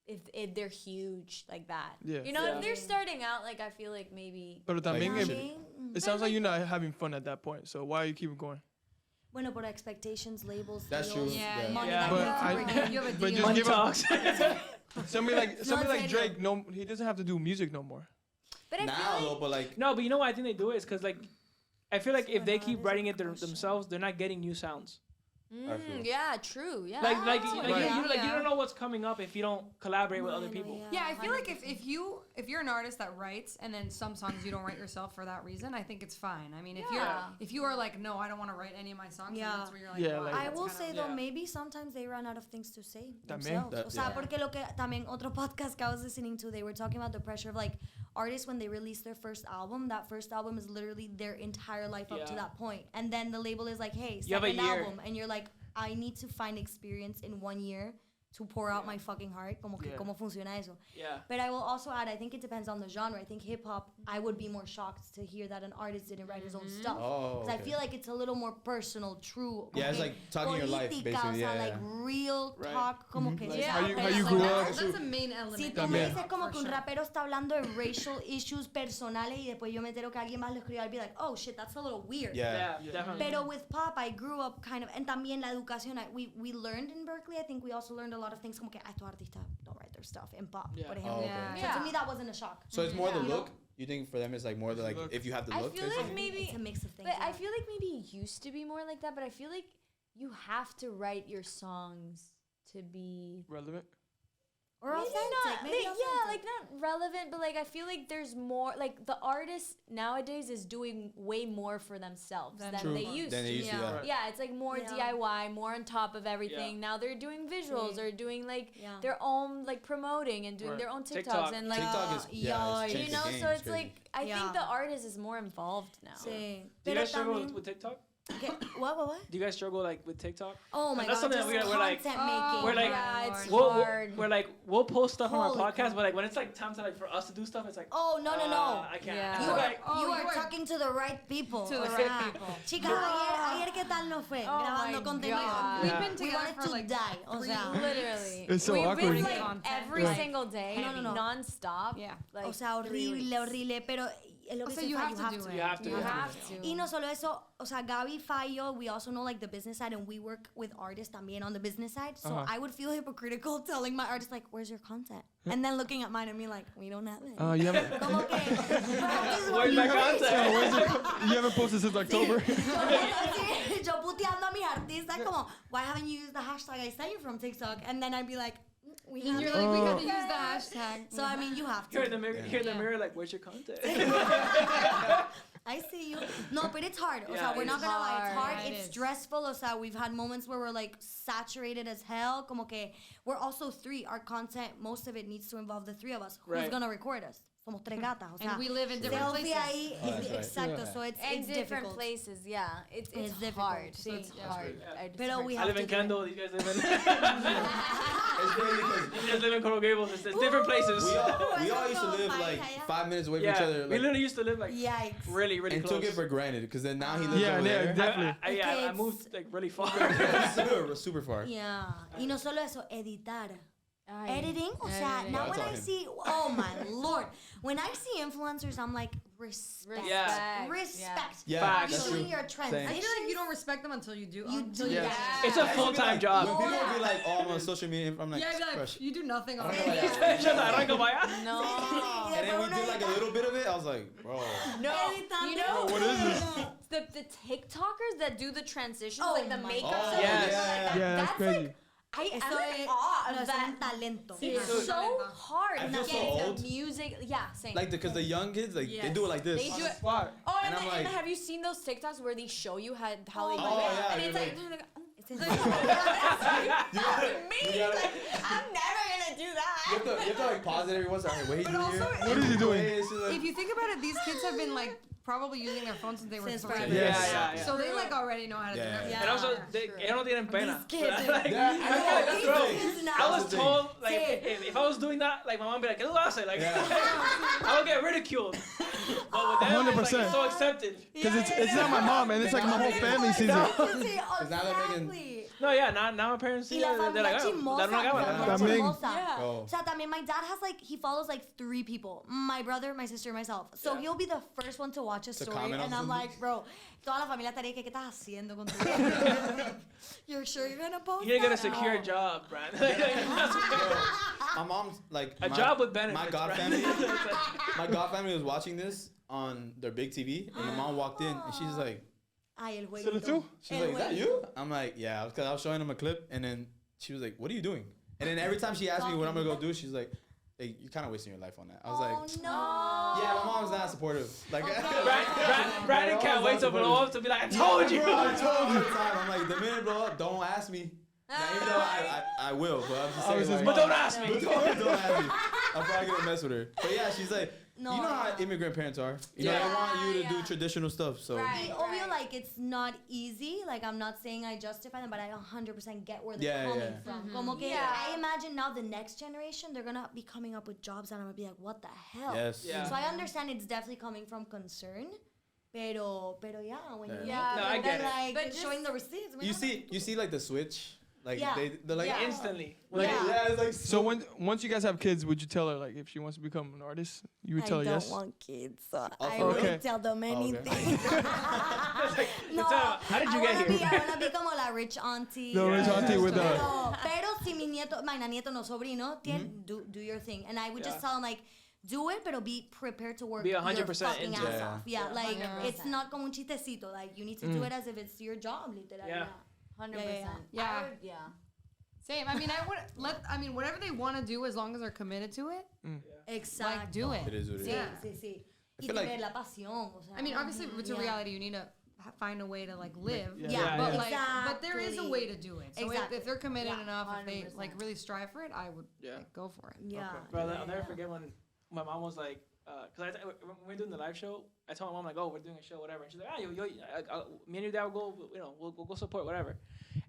if they're huge like that.
Yeah.
You know,
Yeah.
if they're starting out, like I feel like maybe.
Pero también
Like,
it sounds like you're not having fun at that point. So why are you keeping going?
Bueno, por expectations, labels,
That's
deals,
true.
Yeah,
money
yeah.
that
But
you have to
I-
bring in.
You have a
But
deal.
just
Money
give up.
talks.
Somebody like
No, en serio.
Drake. No, he doesn't have to do music no more.
But I
Now,
feel
though,
like
but like,
No, but you know why I think they do it is because like I feel like if they
So
keep
that
writing
is
it
a question.
themselves, they're not getting new sounds.
I feel.
yeah, true. Yeah.
Like
Right.
you don't know what's coming up if you don't collaborate with other
Bueno,
people.
Yeah, I feel like if you're an artist that writes and then some songs you don't write yourself for that reason, I think it's fine. I mean,
Yeah.
if you are like, no, I don't want to write any of my songs,
Yeah.
then that's where you're like,
Yeah,
why?
like-
I
That's
will
kind
say
of-
though,
Yeah.
maybe sometimes they run out of things to say
También.
themselves.
That-
O sea,
yeah.
porque lo que también otro podcast que I was listening to, they were talking about the pressure of like artists when they release their first album. That first album is literally their entire life up to
Yeah.
that point, and then the label is like, hey,
You have a
second
year.
album, and you're like, I need to find experience in 1 year to pour out my fucking heart. Como que
Yeah.
cómo funciona eso.
Yeah.
But I will also add, I think it depends on the genre. I think hip hop, I would be more shocked to hear that an artist didn't write his own stuff.
Oh,
Because I
okay.
feel like it's a little more personal, true.
Yeah, it's
como
like
que
talking your life,
política,
basically,
o sea,
yeah,
like
yeah.
real
Right.
talk, como que
Like
Yeah.
How you
Like,
grew
that's,
up.
that's a main element.
Si tú
of
me
it,
dices como
for
que un
sure.
rapero está hablando de racial issues personales y después yo me entero que alguien más lo escribió, I'd be like, oh shit, that's a little weird.
Yeah.
Yeah, definitely.
Pero with pop, I grew up kind of, and también la educación, we learned in Berkeley, I think we also learned a lot of things como que estos artistas don't write their stuff in pop,
Yeah.
por
Oh,
ejemplo.
okay.
Yeah.
So to me, that wasn't a shock.
So it's more the
Yeah.
look. You think for them it's like more the like
Look.
if you have the
I
look.
feel like
basically?
maybe,
It's a mix of things.
but I
yeah.
feel like maybe it used to be more like that. But I feel like you have to write your songs to be
Relevant.
Or
maybe
authentic,
not,
maybe
yeah,
authentic.
like not relevant, but like I feel like there's more. Like the artist nowadays is doing way more for themselves
Than
than
True.
they used
Then
to.
they used to.
Yeah.
Yeah.
Yeah, it's like more
Yeah.
DIY, more on top of everything.
Yeah.
Now they're doing visuals,
Sí.
or doing like
Yeah.
their own like promoting and doing
Right.
their own TikToks
TikTok.
and like
TikTok is
Yeah,
it's
you
changed the
know.
game,
So it's
crazy.
like I
Yeah.
think the artist is more involved now.
Sí.
Do you
Pero
guys struggle
también,
with TikTok?
what?
Do you guys struggle like with TikTok?
Oh my
That's
god,
something
just
that we're like-
content
Oh,
making.
We're like-
yeah, it's
We'll,
hard.
we'll post stuff on
Holy
our podcast,
crap.
but like when it's like time to like for us to do stuff, it's like
Oh, no.
I can't.
Yeah.
You
I'm
are,
like,
you
you
are
are-
talking to the right people.
To the
O
right
sea,
people.
Chicas,
Yeah.
ayer qué tal nos fue
Oh
grabando
my
contenido.
God.
We've
Yeah.
been
We
together
wanted
for
to
like
die. O sea,
Literally.
It's so
We've
awkward.
been like
Content.
every
Right.
single day,
No.
non-stop.
Yeah.
Like
o sea,
3
horrible,
weeks.
horrible, pero es lo
O
que
sea,
se
you
fa-
have to do it.
You have to.
You
Yeah.
have to.
Y no solo eso, o sea, Gaby Fallo, we also know like the business side and we work with artists también on the business side. So
Uh-huh.
I would feel hypocritical telling my artist like, where's your content? And then looking at mine and being like, we don't have it.
You haven't.
Como que, practice what
Where's
you
my
preach.
content?
You haven't posted since October.
Sí, yo puteando a mis artistas como, why haven't you used the hashtag I sent you from TikTok? And then I'd be like, we
And
have
you're
it.
like, we
Oh.
had to use the hashtag.
So I mean, you have
Here in
to.
the mirror, like, where's your content?
I see you. No, but it's hard. O
Yeah,
sea, we're not
it's
gonna lie. It's
hard.
hard.
Yeah, it
It's
is.
stressful. O sea, we've had moments where we're like saturated as hell. Como que we're also three. Our content, most of it needs to involve the three of us. Who's
Right.
gonna record us? somos tres gatas, o sea,
And we live in different
selfie
places.
ahí,
Oh, that's right.
exacto,
Yeah.
so it's
And different
difficult.
places, yeah. It's
difficult.
hard.
So
It's
it's-
hard.
Yeah.
It's
Pero
hard.
we
I
have
live
to
in
do it.
Kendall. You guys live in.
It's crazy because
You guys live in Coral Gables. It's different places.
we all used to live like 5 minutes away from each
Yeah,
other.
we
Like,
literally used to live like
Yikes.
really, really
and
close.
took it for granted because then now he lives
Yeah,
over
yeah,
there.
definitely.
I
It's-
moved like really far.
super far.
Yeah. Y no solo eso, editar.
Ay.
Editing, o sea,
Editing.
now
That's
when
all
I
him.
see, oh my lord, when I see influencers, I'm like, respect.
Yeah.
Respect.
Yeah,
Facts.
that's
Doing
true.
your trends.
Same.
I feel like you don't respect them until you do.
You
until
do
you
Yeah.
that.
It's a
It should be
full-time
like,
job.
When people
Yeah.
be like, "Oh, I'm on social media," I'm like,
Yeah, I'd be like,
"Fresh."
you do nothing.
I
all
don't
day.
know why I-
Shut up, arranco para allá.
No.
And then we did like a little bit of it. I was like, "Bro,
No. You know
What is this?
the TikTokers that do the transitions,
Oh
like the
my
makeup
God.
stuff.
Yes.
Like,
Yeah, that's crazy.
Like, I'm
Eso
in
es-
awe
no,
of
eso es
that.
un talento.
It's
Yeah.
so hard.
I feel so
Getting the
old.
music, yeah, same.
like because the young kids like they
Yes.
do it like this."
They do it.
Spot.
Oh,
And
and,
I'm
then, and
like-
have you seen those TikToks where they show you how they
Oh,
do
oh,
it?
yeah,
And
you're
it's like,
like-
they're like,
It's in-
You gotta-
me,
you gotta-
like, I'm never gonna do
You
that.
have to like pause it every once in a while. What he's
But
doing
also,
here?
What is he doing?
It's just like-
If you think about it, these kids have been like probably using their phones since they were
Since
3.
forever.
Yes.
Yeah.
So they like already know how to do
Yeah.
it.
Yeah.
And also, they,
True.
ellos no tienen pena.
These kids.
Like,
Yeah, I know,
like,
that's the
bro,
thing.
It's not-
I was
That's the thing.
told, like,
Sí.
if I was doing that, like, my mom would be like, ¿qué tú haces? Like,
Yeah.
I would get ridiculed. But with them, it's, like,
100%.
it's so accepted.
Because it's not my mom, and it's like my whole family sees it.
now they're making-
Exactly.
No, yeah, now my parents
Y
see
la
it, they're like,
familia
oh,
chismosa.
dar una cámara.
Yeah.
familia
También.
chismosa.
Yeah.
Oh.
O sea, también my dad has like, he follows like 3 people. My brother, my sister, myself. So
Yeah.
he'll be the first one to watch a story.
comment on
And I'm
something.
like, bro, toda la familia estaría que, ¿qué estás haciendo con tu vida? You're sure you're gonna post
You need to get a
that?
secure
No.
job, Brad. That's what-
My mom's like
a
my-
job with benefits.
My god
Brad.
family, my god family was watching this on their big TV, and my mom walked in, and she's like,
Ay, el
¿Se lo
jueguito.
tú?
she's like, "Is that you?" I'm like, "Yeah," because I was showing them a clip, and then she was like, "What are you doing?" And then every time she asked me what I'm gonna go do, she's like, "Hey, you're kind of wasting your life on that." I was like,
Oh, no.
"Yeah, my mom's not supportive." Like,
Brandon can't wait to blow up to be like, I told you.
Bro, I told you all the time. I'm like, the minute blow up, don't ask me. Now, even though I will, but I'm just
I was
saying,
his
like,
But don't ask me.
But don't ask me. I'm probably gonna mess with her. But yeah, she's like,
No,
you know how
yeah.
immigrant parents are. You know,
Yeah.
they want you to do
Yeah.
traditional stuff. So
Right.
I obvio, like, it's not easy. Like, I'm not saying I justify them, but I 100% get where they're
Yeah,
coming
yeah.
from. Como que
Yeah.
I imagine now the next generation, they're gonna be coming up with jobs and I'm gonna be like, what the hell?
yes,
Yeah.
So I understand it's definitely coming from concern. Pero yeah, when you
Yeah,
No, I
make
get
it,
it.
like,
But
showing
just-
the receipts.
You see like the switch, like
Yeah.
they're like,
Yeah.
Instantly.
like,
Yeah.
yeah, it's like
So once you guys have kids, would you tell her like if she wants to become an artist, you would tell her yes?
want kids, so
Oh,
I
for
won't
real?
tell them
okay.
anything. no,
How did you get here?
I wanna be como la rich auntie.
The rich auntie with the.
Pero si mi nieto, my nieto no sobrino, do your thing, and I would just
Yeah.
tell him like, do it, pero be prepared to work
Be
your
100%
fucking
into
ass
it.
off. Yeah,
Yeah.
like
100%.
it's not como un chistecito. Like you need to do it as if it's your job, literal.
Yeah.
100%.
Yeah.
Yeah.
Same. I mean, I mean, whatever they want to do, as long as they're committed to it,
Exactly.
like do it.
it is what it is.
Sí,
Yeah.
sí, sí. Y
feel like-
tener la pasión. O sea,
I mean, obviously, if it's a
yeah.
reality, you need to find a way to like live.
Yeah.
Yeah,
But
yeah.
like, but there is a
Exactly.
way to do it. So
Exactly.
if they're committed
Yeah,
enough, if they
100%.
like really strive for it, I would
Yeah.
like, go for it.
Yeah.
Bro,
yeah,
I'll never
yeah.
forget when my mom was like, because when we were doing the live show, I told my mom like, oh, we're doing a show, whatever. And she's like, me and your dad will go, we'll go support, whatever.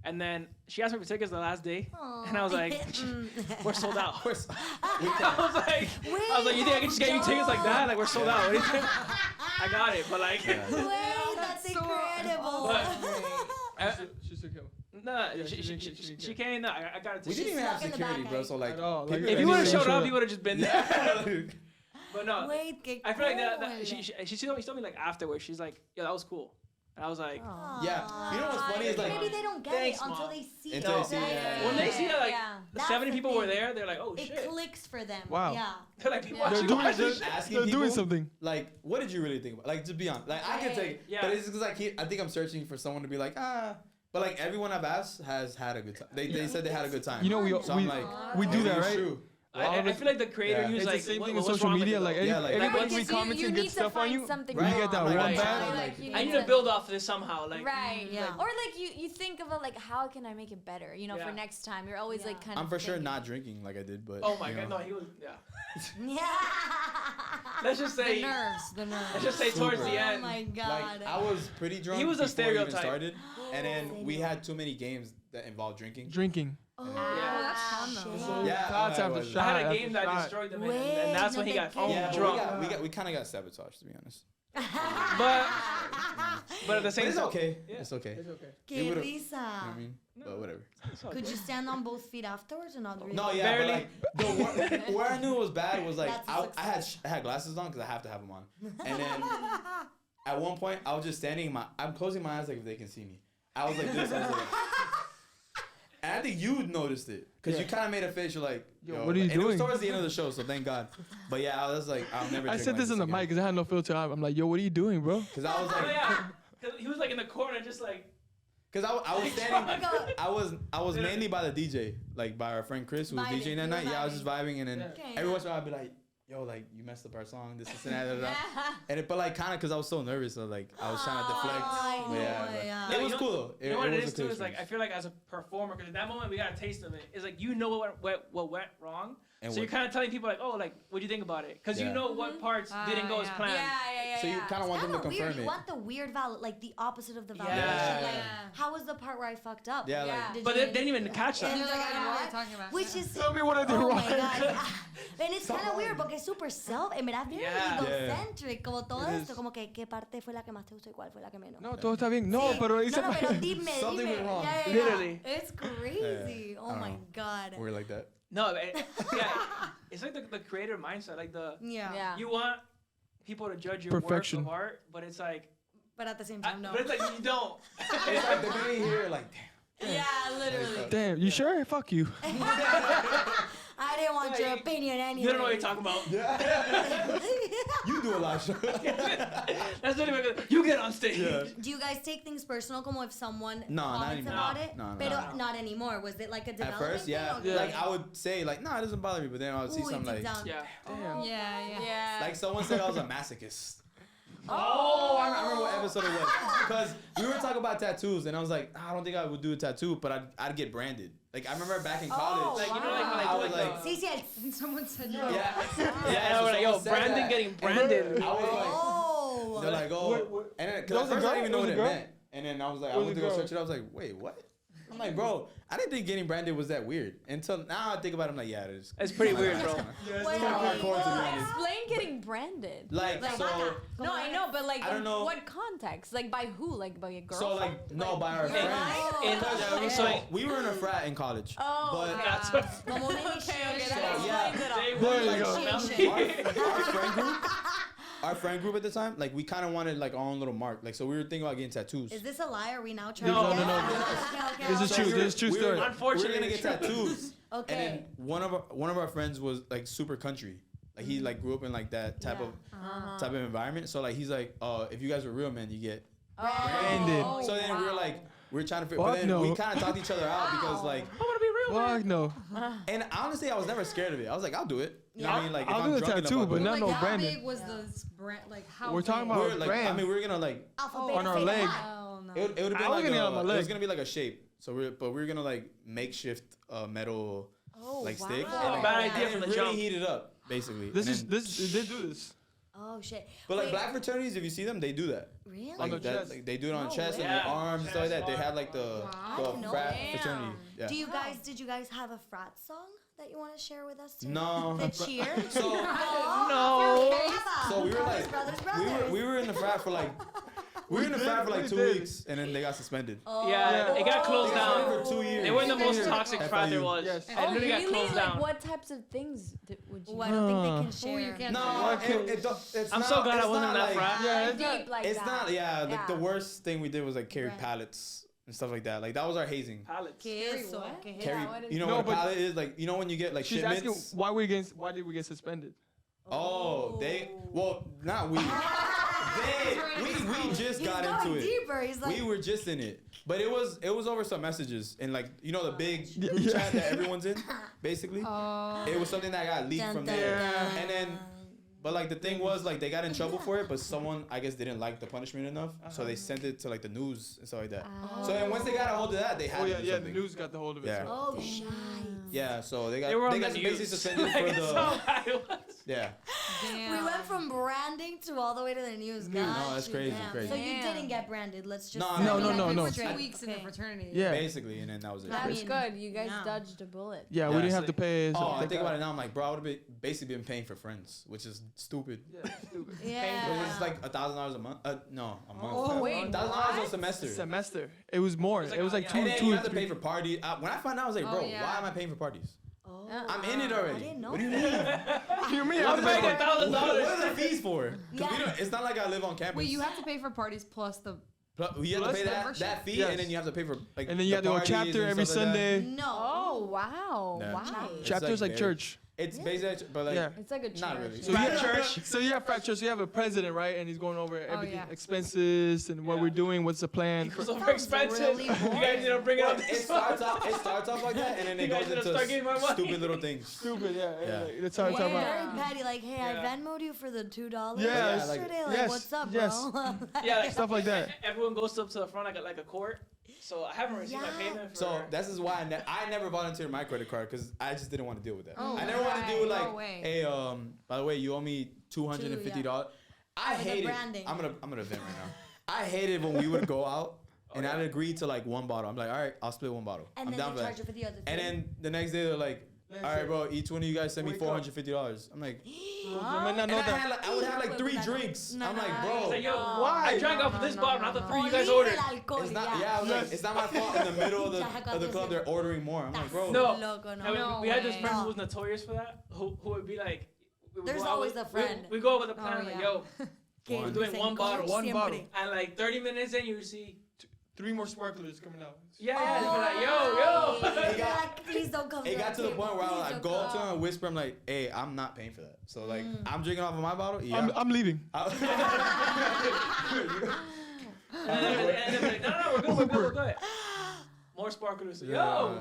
And then she asked me for tickets the last day, and I was like, we're sold out. I was like, you think I can just get you tickets like that? Like we're sold out. What do you think? I got it, but like,
Wait, that's
so
incredible.
She took him.
no,
Yeah, she
she can't. No, I got it.
We didn't even have
stuck in the
security,
back,
bro.
eh?
So like,
At all. Like,
people-
If
I
you would
didn't
have showed
show
up,
up.
you would have just been there.
yeah.
But no,
Wait, que
I feel like that
cool.
she told me like afterwards. She's like, yeah, that was cool. And I was like,
Yeah. You know what's funny is like,
Maybe they don't get
Thanks,
it until
Mom.
they see
Until
it.
they see it, yeah.
when they see that like
Yeah.
the
That's
70
the
people were
thing.
there, they're like, oh
It
shit.
clicks for them.
Wow.
Yeah.
They're like, people
Yeah.
They're
actually
doing,
watch
they're,
this shit.
asking
they're doing
people,
something.
like, what did you really think about? Like, to be honest, like, I can take it,
Yeah.
but it's because like I think I'm searching for someone to be like, ah. But like everyone I've asked has had a good time. They said they had a good time.
You know,
so I'm like,
we do
maybe
that,
it's
right?
true.
I feel like the creator
Yeah.
he was
It's
like
the same
what-
thing with
what's
social
wrong with
media.
it,
Like,
though?
Yeah, like-
everybody
Because
comments
you
and
need
good
to
stuff on
find
you.
something
You
Right.
get that
Like,
one
right.
bad.
Like, you
I
need
need to build off this somehow. Like,
Right.
Yeah.
Or like you think of it like how can I make it better? You know,
Yeah.
for next time. You're always like kind
I'm
of.
for sure
thinking.
not drinking like I did, but
oh my
you
god,
know.
no, he was. Yeah.
Yeah.
Let's just
The
say.
nerves, the nerves.
Let's just say towards the
Oh
end.
my
Like
god.
I was pretty drunk.
He was a
before it even
stereotype.
started, and then we had too many games that involved drinking.
Drinking.
Oh,
Yeah.
that's fun, though.
shit.
Yeah,
Shots
oh,
after
it was.
shot.
I had a
after
game that
shot.
destroyed them,
Wait,
and that's when he
no
got
te creo.
Yeah,
drunk.
we kind of got sabotaged, to be honest.
But at the
But
same
it's
time,
okay.
Yeah.
It's okay.
It's okay.
Que
You would've-
risa.
You know what I mean? But whatever.
it's okay.
Could you stand on both feet afterwards or not really?
No, yeah,
Barely.
but like where I knew it was bad was like
That's a
I had glasses on because I have to have them on, and then at one point I was just standing. I'm closing my eyes like if they can see me. I was like this. I was like, and I think you noticed it because you kind of made a face. You're like,
Yo, what are you
and it was
doing?
towards the end of the show, so thank God. But yeah, I was like, I'll never.
I said this in the mic because I had no filter. I'm like, yo, what are you doing, bro?
because I was
Oh
like,
yeah, 'cause he was like in the corner, just like.
because I was standing. I was mainly by the DJ, like by our friend Chris who was
Vibing,
DJing that
you were
night. Yeah, I was just vibing, and then
Yeah.
Okay,
every
yeah.
once in a while I'd be like, yo, like you messed up our song, this and that, da, da, da. And it, but like kind of because I was so nervous, so like I was trying to deflect.
Oh,
But yeah,
no,
but
yeah.
it
No,
was
you know-
cool though.
You know what
it
it
was
is
a
too?
cool
Is like I
experience.
feel like as a performer, because in that moment we got a taste of it. It's like you know what went wrong,
And
so you're
what-
kind of telling people like, oh, like what do you think about it? Because you
Yeah.
know what parts didn't go as
yeah.
planned.
Yeah.
So you kind of want them to
Kinda weird.
confirm
You
it.
want the weird like the opposite of the validation.
Yeah.
Like,
Yeah.
how was the part where I fucked up?
Yeah,
Yeah.
like
Did
But
you-
they didn't even catch that.
And
They're
they're
like, I don't know what
what?
you're talking about.
Which is
Tell me what I did
oh
wrong.
my god. And it's kind of weird porque es super en verdad bien
Yeah.
egocentric, como todo
It
esto,
is.
como que qué parte fue la que más te gustó y cuál fue la que menos.
No, todo está bien. No,
Sí.
pero hice
no, pero dime,
Something
dime.
went wrong.
Yeah,
Literally.
It's crazy.
Yeah.
Oh
I don't
my
know.
god.
We're like that.
No, yeah, it's like the creator mindset. Like
Yeah.
you want people to judge your
Perfection.
work of art, but it's like,
But at the same time, no.
but it's like you don't.
It's like the beginning here, like
Yeah, literally.
Damn, you sure? Fuck you.
I didn't want
Yeah,
your
you-
opinion anyway.
You don't know what you're talking about.
you do a lot of shit.
That's not even good. You get on stage.
Yeah.
Do you guys take things personal, como if someone
No, not
comments
anymore.
about it?
No, no,
Pero
no.
not anymore. Was it like a
At
development
first, yeah.
thing? or-
Like I would say, like, nah, it doesn't bother me, but then I would see
Ooh,
something
deep
like,
down.
Yeah.
Damn.
Yeah.
like someone said I was a masochist.
Oh,
I remember what episode it was. Because we were talking about tattoos, and I was like, I don't think I would do a tattoo, but I'd get branded. Like, I remember back in college.
Like, you know, like,
I
like,
was
like,
like,
Sí, sí, el-
And someone said,
yeah.
yeah,
so
we're like, yo,
someone said
Brandon
that.
getting
And
branded.
I was like,
Oh.
they're like, oh. And then, because
Was
at
it
first I
girl?
didn't even know
Was
what
it
it
girl?
meant. And then I was like, I
Was
went
it
to go
girl?
search it. I was like, wait, what? I'm like, bro, I didn't think getting branded was that weird. Until now I think about it, I'm like, yeah, it is.
It's pretty weird, bro.
Wait,
kinda hardcore to be honest.
Explain getting branded.
Like,
Like,
so,
vaca.
No, I know, but like,
I don't
in
know.
what context? Like, by who? Like, by a girl?
so like, no, by our
You're
friends.
right.
In,
Oh.
so,
We were in a frat in college.
Oh,
but
okay.
that's what.
Como un
Okay,
initiation.
that
yeah.
explains it all.
They
There
were
you
like,
go.
Initiation.
Our friend group at the time, like we kind of wanted like our own little mark. Like so, we were thinking about getting tattoos.
Is this a lie? Are we now trying
No,
to
no,
get
no,
Okay,
This is
okay.
true. This is true
we
story.
Were,
Unfortunately,
we were gonna get
it's true.
tattoos.
Okay.
And then one of our friends was like super country. Like he like grew up in like that type of environment. So like he's like, if you guys were real men, you get
Branded.
Oh,
so then
wow.
we're like, we're trying to figure.
Fuck
But then
no.
we kind of talked each other out because like,
I want to be real, man.
Fuck no.
and honestly, I was never scared of it. I was like, I'll do it. You know what I mean? Like, if
I'll
I'm
do the
drunk enough,
tattoo,
I'll do
but
it.
not
like,
no
how
branded.
big was the brand? Like, how
We're talking
big?
about
We're like,
brand.
I mean, we were gonna like,
Alphabet,
on our
say
leg.
what?
Oh, no.
it would have
I
been
was
like
gonna get on my
it
leg.
was gonna be like a shape. So we were gonna like makeshift metal like stick.
wow.
And
Bad
then
idea from the
really
jump.
heat it up basically.
This
And
is
then-
this. They do this.
Oh shit.
But like
Wait,
black fraternities, if you see them, they do that.
Really?
On
Like
the
that,
chest.
like, they do it on
No
the chest
way.
and their
Yeah.
arms and stuff like that. They have like the
I didn't know
frat
that.
fraternity. Yeah.
Did you guys have a frat song that you want to share with us too?
No.
The cheer?
So
No.
so we were like
brothers.
we were in the frat for like we were in the frat for like
We
2
did.
weeks and then they got suspended.
Yeah, it got closed
They got
down.
suspended for 2 years.
They were the most
Yeah.
toxic frat there was.
Yes.
And
Oh,
it literally got
really?
closed
Like,
down.
what types of things would you
Oh, I don't think they
Huh.
can share.
you can't-
No, it's
I'm
not,
so glad I
it's
wasn't
not
in that
like,
frat.
Yeah,
deep
it's not.
like
It's
that?
not, like the
Yeah.
worst thing we did was like carry
Right.
pallets and stuff like that. Like that was our hazing.
Pallets.
¿Qué
Carry
eso?
what?
¿Qué es
Carry,
eso?
what is
you know
No,
what a
but-
pallet is? Like, you know when you get like
She's
shipments?
asking why did we get suspended?
Oh, not we. We just
He's
got
going
into it.
deeper. He's like,
We were just in it. But it was over some messages and like the big group chat that everyone's in, basically. It was something that got leaked from there, and then. But like the thing was like they got in trouble for it, but someone I guess didn't like the punishment enough, so they sent it to like the news and stuff like that. So then once they got a hold of that, they had to do
the
something.
news got the hold of it.
Yeah.
So.
Oh, shit.
Yeah, so they
They were on
got
the
basically
news.
suspended
Like,
for
that's
the
how bad it was.
yeah.
We went from branding to all the way to the news.
No, that's crazy, crazy.
So you
Damn.
didn't get branded. Let's just
No,
say
no,
that.
no,
We
no.
were 2 weeks in the
Okay.
fraternity.
Yeah.
Basically, and then that was it.
That's
mean,
good. You guys
yeah.
dodged a bullet.
Yeah, we
Yeah,
didn't
so
have to pay. So
Oh, I
thank
think
God.
about it now. I'm like, bro, I would have basically been paying for friends, which is stupid.
Yeah, stupid.
Yeah.
It's like $1,000 a month. No, a month.
Oh, wait,
$1,000 a semester.
Semester. It was more.
It's like,
It was like
yeah.
two,
And then
two
you
or
have to
three.
pay for parties. When I found out, I was like, bro,
yeah.
why am I paying for parties?
Oh,
I'm in it already.
I didn't know
What do you
that.
mean?
You mean
I'm
I'm
paying
paying?
$1,000.
What are the fees for? 'Cause
Yeah.
we don't- it's not like I live on campus.
Wait, you have to pay for parties plus the.
You have to
Plus
pay that
membership?
fee,
Yes.
and then you have to pay for like.
And then you
the
have to go
parties
chapter
and
every
stuff like that.
Sunday.
No.
Oh wow!
Yeah.
Wow.
It's
Chapter's like
very-
church.
It's basically, but like,
Yeah.
It's like a church.
not really.
So
Yeah.
you have church. So you have fractures. So you have a president, right? And he's going over everything,
yeah.
expenses and what
Yeah.
we're doing. What's the plan?
It was over
Sounds
expensive.
really
You guys need to bring it
Well,
up.
it starts off like that, and then
You
it
guys
goes
need to
into
start getting my money.
stupid little things.
Stupid. Yeah.
Yeah.
Like, that's how I'm talking about.
Very petty. Like, hey, I
Yeah.
Venmo'd you for the $2
Yeah,
yesterday. Like,
yes,
what's up,
yes.
bro?
Yeah, like,
Stuff like that.
everyone goes up to the front like a court. So I haven't received my
Yeah.
payment for.
So this is why I never volunteered my credit card because I just didn't want to deal with that.
Oh,
I never want to
right.
do
No
like,
way.
hey, by the way, you owe me $250. I
For the
hate it.
branding.
I'm gonna vent right now. I hated when we would go out and I'd agree to like one bottle. I'm like, all right, I'll split one bottle.
And
I'm
then
down
they
for
charge
that.
you for the other
And
two.
then the next day they're like, all right, bro, each one of you guys send me
Wake up.
$450. I'm like,
I might not
and
know
I
that.
would have like 3 drinks. I'm like, bro,
It's like, yo,
Why?
I drank off of this bottle, not the 3 you guys
Olvida
ordered.
el alcohol,
it's not.
ya.
Yeah, I was like, it's not my fault. In the middle of the
Ya,
club, they're ordering more. I'm like, bro,
No.
Loco, no.
And
No
we had this
way.
friend
No.
who was notorious for that, who would be like, we would
There's
go out
always
with-
the friend.
We go with the plan,
Oh,
like,
yeah.
yo,
Que
We're
doing
dicen
one
como
bottle.
One
siempre.
bottle.
and like 30 minutes in, you see,
3 more sparklers coming out.
yeah, and we're like, yo.
It got-
Like, please don't come
It
to
got
our
to the
table.
point where I
Please
like
don't
go up to
come.
him and whisper, I'm like, hey, I'm not paying for that. So like, I'm drinking off of my bottle. Yeah.
I'm leaving.
And then we're like, no, we're good. More sparklers. Yo,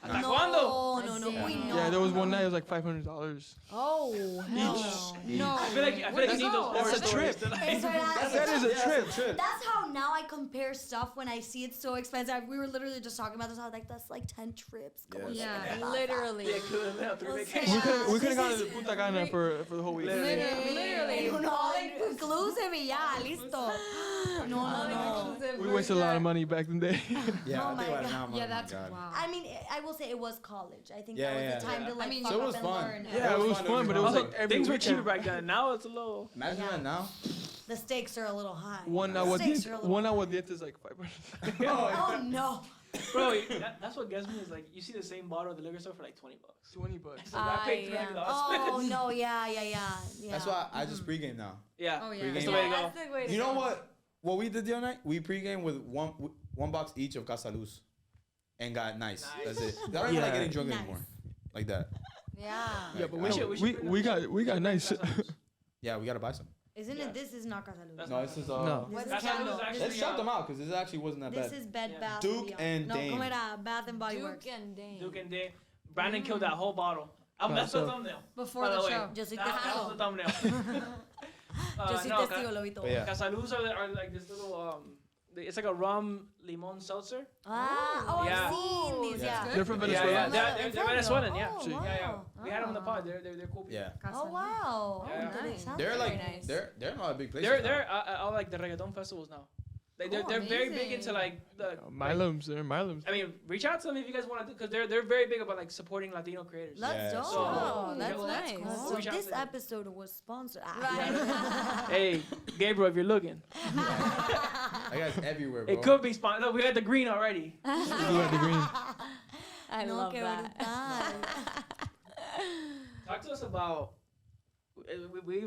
¿hasta cuándo?
No, we know.
Yeah, there was one night. It was like $500.
Oh hell.
No.
I feel like you need those horror
That's a
stories
trip.
to like.
It's right,
That is a trip.
That's how now I compare stuff when I see it so expensive. We were literally just talking about this. I was like, that's like 10 trips. Como
Yeah.
se me
Yeah,
pasa.
literally.
Yeah, could have 3
O
vacations.
We could have gone
this
to
is-
Punta Cana for the whole week.
Literally.
No, all inclusive y ya, listo. No.
We wasted a lot of money back in the day.
Yeah,
Oh
I think
my
about it
God.
now. I'm
Yeah,
like, oh my
that's
God.
wow.
I mean, I will say it was college. I think
Yeah,
that was
yeah,
the time
yeah.
to like
I mean,
fuck
so it
up
was
and
fun.
learn.
Yeah, it was fun, but it was
Also,
like every
things were
weekend.
cheaper back then. Now it's a little.
Imagine that now.
The stakes are a little high.
One
The
agua
stakes are a little
dieta is like 500.
Oh no.
Bro, that's what gets me is like you see the same bottle at the liquor store for like $20.
$20.
So I paid
yeah.
$300.
Oh no, yeah.
That's why I just pregame now.
Yeah.
Oh, yeah.
That's
Pregame.
the way to go.
That's the way to
You know
go.
what we did the other night? We pregame with one box each of Casaluz and got nice. That's it. I don't even like
Yeah.
getting drunk
Nice.
anymore. Like that.
Yeah.
Yeah, but
Like,
we should
we got nice.
yeah, we gotta buy some.
Isn't
Yeah.
it? This is not Casaluz.
That's
No, this is
No.
This is
That's
Candle.
actually-
Let's shout them out because this actually wasn't that
This
bad.
is Bed
Yeah.
Bath
Duke
Beyond.
and
No,
Dame.
¿cómo era? Bath and Body
Duke
Works.
and Dame.
Duke and Dave. Brandon killed that whole bottle. That's the
so-
thumbnail.
Before
by
the
way.
show.
Yo soy
That was
testigo.
the thumbnail.
Yo soy
no,
testigo, lo vi todo.
But yeah.
Casaluz are like this little it's like a rum limon seltzer.
Ah,
Yeah.
I've seen these.
Yeah.
Yeah.
They're from
Yeah,
Venezuela.
yeah,
No,
they're
in serio?
Venezuelan, yeah.
Oh,
Sí.
wow.
Yeah. We had them in the pod. They're cool people.
Yeah.
Oh wow.
Yeah.
Interesante.
They're like
nice.
they're not a big place.
They're all like the reggaeton festivals now. Like they're very big into
amazing.
like the.
Milums, they're Milums.
I mean, reach out to them if you guys want to do because they're very big about like supporting Latino creators.
Let's
Yeah,
go.
so-
That's
Well,
that's
nice.
cool.
So
Reach out
this
to them.
episode was sponsored.
Hey, Gabriel, if you're looking,
I got everywhere, bro.
it could be sponsored. No, we had the green already.
We got the green.
I
No,
love
qué
that.
brutal.
Talk to us about.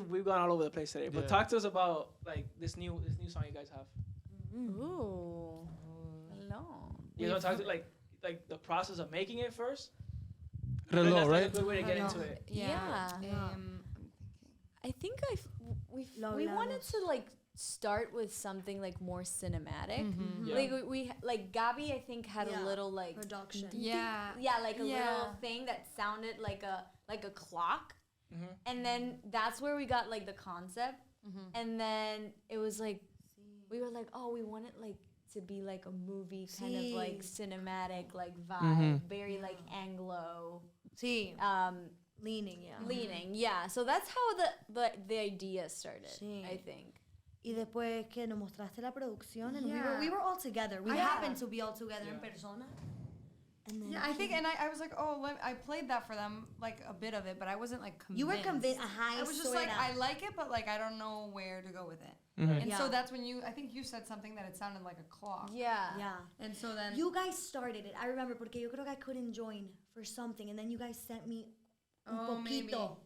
We've gone all over the place today, but
Yeah.
talk to us about like this new song you guys have.
Ooh. Hello.
You know, talk to like the process of making it first.
Reloj,
That's
right?
like a good way to get into it.
Yeah.
Yeah.
Um,
I think we
Lo
wanted
hablamos.
to like start with something like more cinematic.
Mm-hmm.
Yeah.
Like we like Gabi, I think, had a little like
production.
Yeah.
yeah, like a
Yeah.
little thing that sounded like a clock.
Mhm.
And then that's where we got like the concept. And then it was like we were like, oh, we want it like to be like a movie kind of like cinematic like vibe, very like Anglo
Sí. Leaning,
yeah. So that's how the idea started,
Sí.
I think.
Y después que nos mostraste la producción, and
Yeah.
we were all together. We
Yeah.
happened to be all together in persona. And then
Yeah, I think, and I was like, oh, I played that for them, like a bit of it, but I wasn't like convinced.
you were convinced.
I was just like, I like it, but like I don't know where to go with it. And so
Yeah.
that's when I think you said something that it sounded like a clock.
Yeah.
Yeah.
And so then
You guys started it. I remember porque yo creo que I couldn't join for something, and then you guys sent me un
Oh, maybe.
poquito.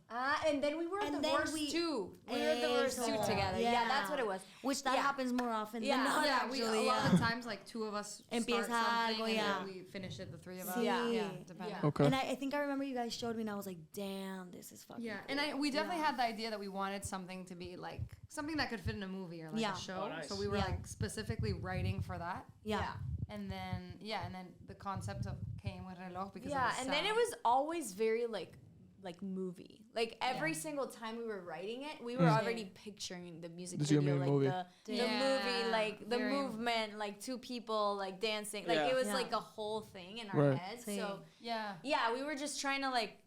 And then we were at
And
the
then
verse
we-
2. We were at the verse 2
Eso.
together. Yeah, that's what it was.
Which that
Yeah.
happens more often
Yeah.
than not.
yeah,
actually,
a lot of the times like two of us
Empieza
start something
algo,
and
yeah.
then we finish it, the three of us.
Sí.
Yeah, depending.
Yeah.
Okay.
And I think I remember you guys showed me, and I was like, damn, this is fucking
Yeah,
cool.
and we definitely had the idea that we wanted something to be like something that could fit in a movie or like
Yeah.
a show.
Oh, nice.
So we were
Yeah.
like specifically writing for that.
Yeah.
And then the concept came with reloj because
Yeah,
of the
and then it
sound.
was always very like movie. Like every single time we were writing it, we were already picturing the music
This is gonna
video,
be a
like
movie.
the
Yeah,
movie, like the
very-
movement, like two people like dancing. Like
Yeah.
it was
Yeah.
like a whole thing in our
Right.
heads.
Sí.
So
yeah.
yeah, we were just trying to like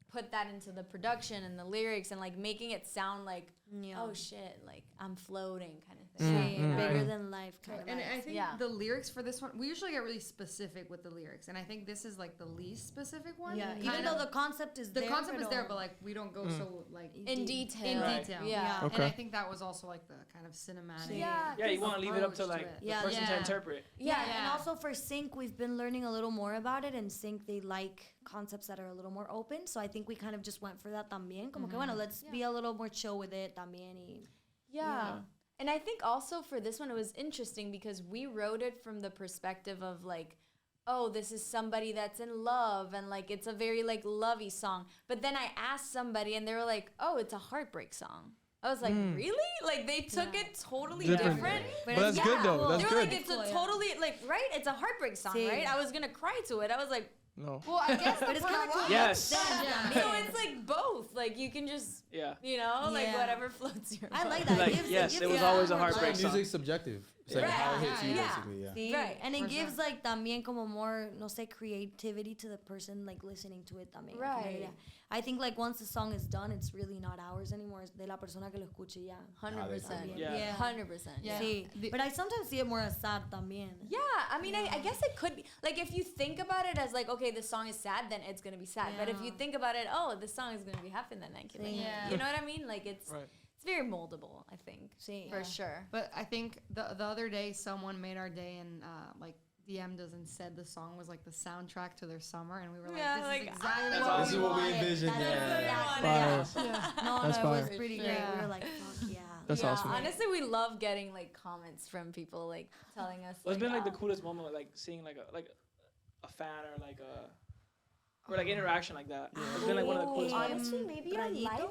put that into the production and the lyrics and like making it sound like
Yeah.
oh shit, like I'm floating kind of
Sí,
thing.
bigger than life kind of.
And I think
Yeah.
the lyrics for this one, we usually get really specific with the lyrics, and I think this is like the least specific one.
Yeah,
Kind
even though
of-
the concept is
the
there.
concept is
pero-
there, but like we don't go so like
In detail.
in
Right.
detail.
Yeah.
And
Okay.
I think that was also like the kind of cinematic.
Yeah.
Yeah, you want to leave it up to
approach
like
to it.
the
Yeah,
person
yeah.
to interpret.
Yeah, and
Yeah.
also for Sync, we've been learning a little more about it, and Sync, they like concepts that are a little more open, so I think we kind of just went for that también, como que bueno, let's be a little more chill with it también.
Yeah. And I think also for this one, it was interesting because we wrote it from the perspective of like, oh, this is somebody that's in love and like it's a very like lovey song. But then I asked somebody and they were like, oh, it's a heartbreak song. I was like, really? Like they took it totally
Different.
different.
But that's good though. That's
They were
good.
like, it's a totally like right. It's a heartbreak song,
Sí.
right? I was gonna cry to it. I was like,
No.
Well, I guess
But it's kind of cool.
Yes.
Yeah.
so it's like both. Like you can just,
Yeah.
you know, like
Yeah.
whatever floats your
I
boat.
like that.
Like,
Gives-
yes,
gives
it was
you
always a
more
heartbreak
life.
song.
Music's subjective. It's like
Right.
how it hits you,
Yeah.
basically. Yeah.
Sí.
Right,
And it
for
gives
sure.
like también como more, no sé, creativity to the person like listening to it también.
Right.
Yeah. I think like once the song is done, it's really not ours anymore. It's de la persona que lo escuche ya.
100%.
Yeah.
100%.
Yeah.
Sí.
The-
But I sometimes see it more as sad también.
Yeah, I mean, I guess it could be. Like, if you think about it as, like, okay, this song is sad, then it's going to be sad. But if you think about it, oh, this song is going to be happy, then I can.
Yeah.
You know what I mean? Like, it's
Right.
it's very moldable, I think.
Sí.
For sure.
But I think the other day someone made our day and like DM'd us and said the song was like the soundtrack to their summer, and we were like,
Yeah,
this
like,
is exactly
That's
what
awesome.
This is what we
wanted.
envisioned.
That's
Yeah.
exactly-
Fire.
No,
That's
it
fire.
was pretty great.
Yeah.
We were like, fuck yeah.
That's
yeah,
awesome.
honestly, we love getting, like, comments from people, like, telling us.
What's been like the
oh,
coolest moment, like seeing like a fan or like like interaction like that? It's been like one of the coolest moments.
Honestly, maybe our
Rayito?
life.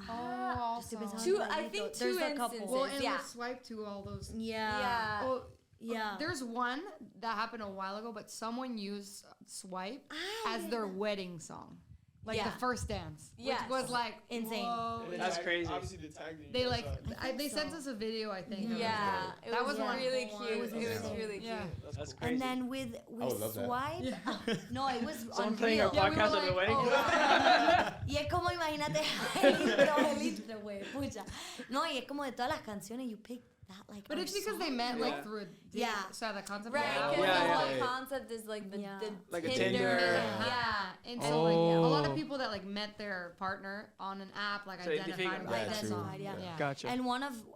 Oh,
Estoy
also.
pensando
Two,
en
I
Rayito.
think
There's
two
a couple.
instances.
Well, and
yeah.
we'll swipe to all those.
Yeah.
Yeah.
Oh,
Yeah.
there's one that happened a while ago, but someone used Swipe as their wedding song. Like
Yeah.
the first dance.
Yes.
Which was like
Insane.
whoa.
That's crazy.
Obviously, they tagged you.
They like
think
they sent
so.
us a video, I think. of
Yeah,
it.
it
That
was
was one
really
cool
cute.
one.
It was
insane.
really cute.
Yeah.
That's crazy.
And then with
would love that.
Swipe, no, it was
Someone playing our
unreal.
Yeah, we
podcast
were
at the
like,
wedding.
oh,
Y es como, imagínate, el intro, güey, pucha. No, y es como de todas las canciones, you pick that, like,
But
our
it's because they
song.
met
Yeah.
like through a date.
Yeah.
So the concept.
Right,
of
because
Yeah,
the
yeah,
whole
yeah.
concept is like the,
Yeah.
the
Like a
Tinder.
Tinder.
Yeah.
And so like a lot
Oh.
of people that like met their partner on an app like
So they figure
identified
it
with
out.
that
Yeah,
song.
true. Yeah.
Yeah.
Gotcha.
And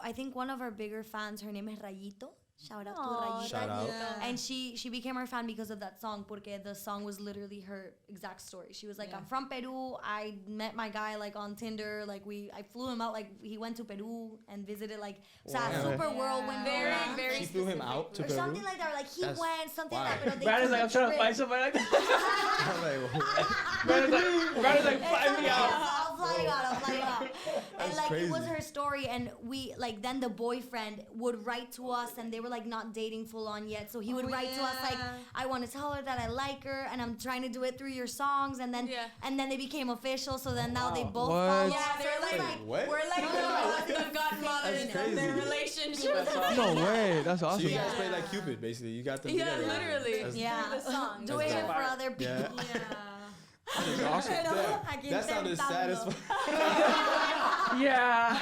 I think one of our bigger fans, her name is Rayito. Shout out to
Aw,
Rayita.
Shout out.
Yeah.
And she became our fan because of that song, porque the song was literally her exact story. She was like,
Yeah.
I'm from Peru. I met my guy like on Tinder. Like I flew him out. Like he went to Peru and visited. Like o sea,
Wow.
super
Yeah.
whirlwind
Very,
romance.
very
She flew him out to
or
Peru.
something like that. Or like he
That's
went something
wild.
like that. But they
Brad is
took
like,
a
I'm trying to
trip.
find somebody like that.
I'm like,
Brad is like, find me
It's
out.
all And like it was
crazy.
her story, and we like then the boyfriend would write to us, and they were like not dating full on yet, so he would write to us like, I want to tell her that I like her, and I'm trying to do it through your songs, and then they became official. So then now they both
What?
follow.
Yeah,
So
they're
it was
like,
What?
we're like the godmothers
That's
of their
crazy.
relationship.
No way. That's
So
awesome.
you guys play like Cupid, basically. You got them
Yeah,
together.
literally.
That's-
yeah,
Through the songs.
doing
That's
it
dope.
for other people.
Yeah.
That's awesome.
Pero aquí
That sounded sad as
intentando.
fuck.
Yeah.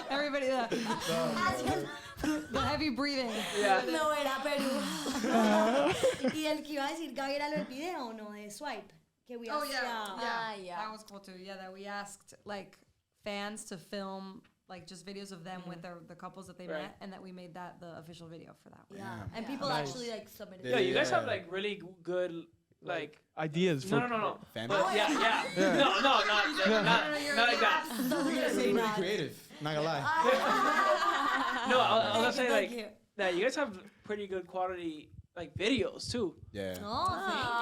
Everybody, the heavy breathing.
Yeah.
No era Perú. Y el que iba a decir Gaby era el video o no de Swipe. Que we
Oh
asked-
Yeah.
that was cool too. Yeah, that we asked like fans to film like just videos of them with the couples that they
Right.
met, and that we made that the official video for that one.
Yeah,
Yeah.
and people
Nice.
actually like submitted.
Yeah, you guys
Yeah.
have like really good like.
Ideas for
No.
Family.
But yeah.
Yeah.
No, not like that.
You're pretty creative. Not gonna lie.
No, I was gonna say
Thank
like
you.
that. You guys have pretty good quality like videos too.
Yeah.
Oh,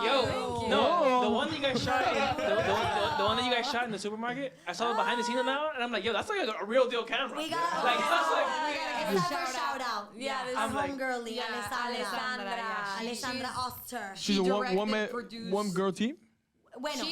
thank
Yo,
thank you.
no, the one that you guys shot, the one that you guys shot in the supermarket. I saw the behind the scenes now, and I'm like, yo, that's like a real deal camera.
We got
like that's like.
it's time for a shout out.
Yeah, this
our
is
like-
homegirly,
Yeah,
Alessandra.
yeah,
Alessandra Oster.
She's a
directed,
one man,
produced-
one girl team.
Bueno,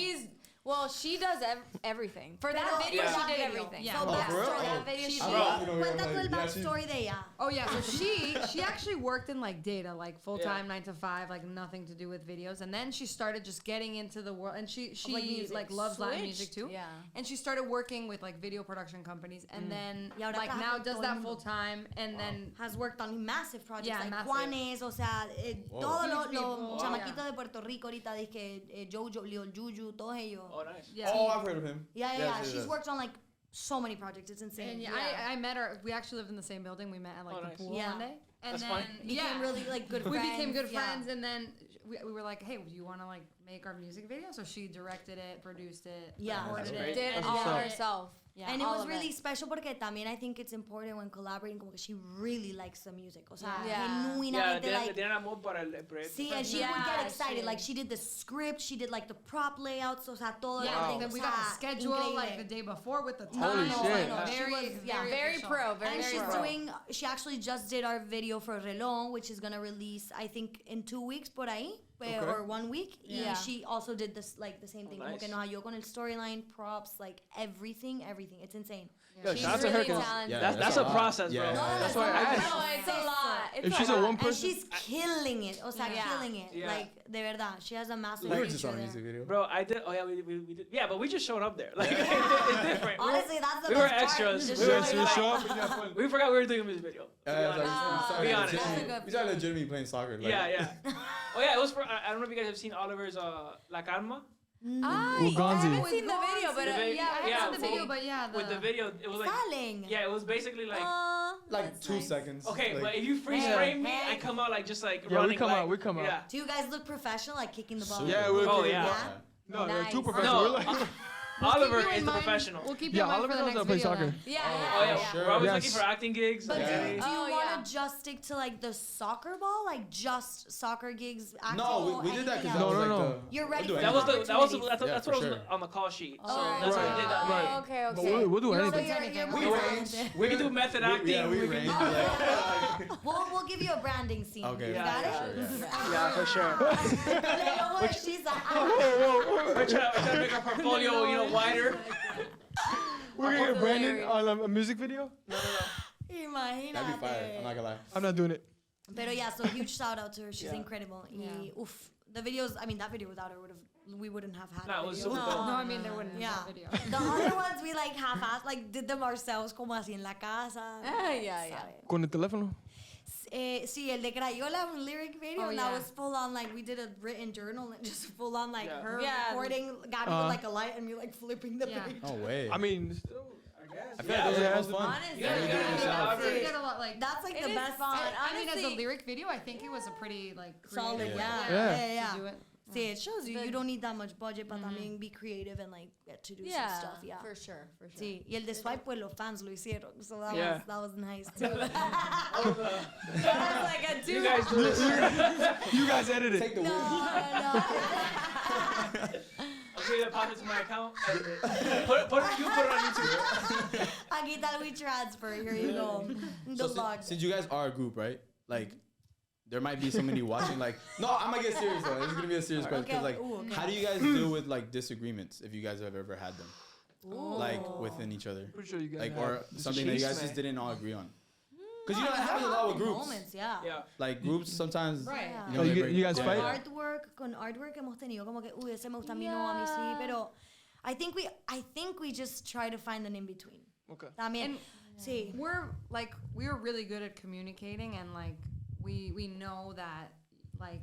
She does everything. For
Pero
that video,
Yeah.
she did
video.
everything.
Yeah.
So
Oh, for real?
backstory.
That video, she
I'm
Bro.
laughing over here,
Cuenta tú el
I'm like, yeah, she-
backstory de ella.
Oh yeah, so she actually worked in like data, like full time, 9 to 5, like nothing to do with videos, and then she started just getting into the world, and she
like, music.
like loves Latin music
Switched,
too.
yeah.
And she started working with like video production companies, and then
Y ahora
like
trabaja
now
con
does
todo el
that
mundo.
full time, and then
Has worked on massive projects
Yeah,
like
massive.
Juanes, o sea,
Wow.
todos los
People,
chamaquitos
yeah.
de Puerto Rico ahorita, dizque Jojo, Lil Juju, todos ellos.
Oh, nice.
yeah.
Oh, I've heard of him.
Yeah.
Yes,
She's
yes.
worked on like so many projects. It's insane.
And yeah, I met her. We actually lived in the same building. We met at like
Oh,
the
nice.
pool
Yeah.
one day, and
That's
then
fun.
Became really like good
we
friends.
became good
yeah.
friends, and then we were like, hey, do you want to like make our music video? So she directed it, produced it,
Yeah.
recorded
That's
it,
great.
Did
and
all
shot it.
herself. Yeah,
And it
all
was
of
really special porque también I think it's important when collaborating como que she really likes the music. O sea,
Yeah.
genuinamente
Yeah,
like
tienen amor para el proyecto.
sí, and she
Yeah,
would get excited.
she-
Like she did the script, she did like the prop layouts, o sea, todo
Yeah,
everything.
then
o
we got the
sea,
schedule
increíble.
like the day before with the time.
Holy shit.
Very,
She was- yeah.
Very
official.
pro, very
And she's
pro.
doing. She actually just did our video for Relon, which is gonna release, I think, in 2 weeks por ahí, or 1 week.
Yeah.
And she also did this like the same thing. Como
nice.
que nos ayudó con el storyline, props, like everything. It's insane.
Yo,
She's
shout out to her,
really
'cause
talented.
Yeah,
that's a
lot.
process,
Yeah.
bro.
No,
That's why I
it's
just.
No, it's a lot. It's
If she's a
lot.
one
And
person,
she's killing it. O sea,
Yeah.
killing it.
Yeah.
Like, de verdad. She has a massive
We were
future
just on a
there.
music video.
Bro, I did. Oh yeah, we did. Yeah, but we just showed up there. Like it's different.
Honestly, that's the
we were
best part.
extras.
Just
We were
showing up.
show up and you have fun.
We forgot we were doing a music video. To be honest. Be honest.
We started legitimately playing soccer. Like,
Yeah. Oh yeah, it was for. I don't know if you guys have seen Oliver's La Calma.
I
Uganzi.
haven't seen the video, but
The video-
yeah, I
I
Yeah,
saw the
haven't
video,
seen.
but yeah,
With the video, it was like.
Salen.
Yeah, it was basically like.
Like
That's
2
nice.
seconds.
Okay,
like,
but if you freeze
Hey,
frame me,
hey.
I come out like just like
Yeah, we
running.
come
like,
out, we come out.
Yeah.
Do you guys look professional, like kicking the ball?
Yeah, we're
Oh,
okay.
yeah.
No,
Nice.
they're too professional.
No,
We're like,
Oliver
Keep you
is
in
the
mind-
professional.
We'll keep you
yeah,
in mind
Oliver
for the
knows how
next
to play
video.
soccer.
then.
Yeah,
Oh yeah,
yeah.
sure.
we're always
Yes.
looking for acting gigs.
But
like,
do
any-
you
Oh,
want
yeah.
to just stick to like the soccer ball, like just soccer gigs? Acting,
No,
or
we did that
anything
because that
else?
was
No,
like
no.
the.
You're ready
we'll do
for
that was
anything.
the that was
opportunities.
that's
Yeah,
what
for
was
sure.
on the call sheet. So
Oh,
that's why we
right.
did that.
Right.
Okay,
But
okay.
we'll do
You're
anything.
like-
You're
We
more
range.
talented.
We can do method acting.
Yeah, we
can
range.
do-
Like,
We'll give you a branding scene.
okay.
You
Yeah,
got
yeah,
it?
Yeah, for sure.
Luego she's like,
We're trying to make our portfolio, wider.
We're gonna get Brandon on a music video.
imagínate.
That'd be fire. I'm not gonna lie.
I'm not doing it.
Pero yeah, so huge shout out to her. She's
Yeah.
incredible. Y,
Yeah.
oof, the videos. I mean, that video without her we wouldn't have had.
No,
a
it was
video.
super dope.
No, I mean there wouldn't
Yeah.
be a video.
The other ones we like half-assed, like did them ourselves, como así en la casa.
Yeah.
¿sabe?
Con el teléfono.
Sí, el de Crayola, un lyric video,
Oh,
and that
yeah.
was full on, like, we did a written journal and just full on, like,
Yeah.
her
Yeah.
recording, Gabby with, like, a light and me, like, flipping the
Yeah.
page.
No way.
I mean, still, I guess.
I feel like those are the most fun.
Honestly.
Yeah,
You do it yourself.
We get a lot like
That's, like,
It
the
is
best
fun.
part.
I mean, as a
honestly-
lyric video, I think it was a pretty like
Solid,
creative
yeah.
Yeah.
Yeah.
to do it.
See, it shows you,
The-
you don't need that much budget, but también be creative and, like, get to do
Yeah,
some stuff, yeah.
for sure.
Sí, y el de Swipe, pues, los fans lo hicieron, so
Yeah.
that was nice, too.
That's like a
You guys do this.
You guys edited it.
Take the
No,
win.
no.
create a deposit to my account. And put it on YouTube.
Aquí está el WeTransfer. Here you go. The
So
log.
since you guys are a group, right? Like, there might be somebody watching. Like, no, I'm gonna get serious though. This is gonna be a serious question.
Okay,
Because like,
okay.
how do you guys deal with like disagreements if you guys have ever had them,
Ooh.
like within each other,
Pretty sure you guys
like
have
or
this
something that you guys
Chisme.
just didn't all agree on? Because you
No,
know that
there
happens a
have
lot with
been
groups.
moments, yeah.
Yeah.
Like groups sometimes.
Right.
Yeah.
You know,
Oh,
they
you-
break-
you guys
yeah,
fight?
yeah.
Con artwork hemos tenido como que, uy, ese me gusta a mí, no, a mí sí, pero I think we just try to find an in between.
Okay.
También,
And
sí.
we're really good at communicating, and like we know that like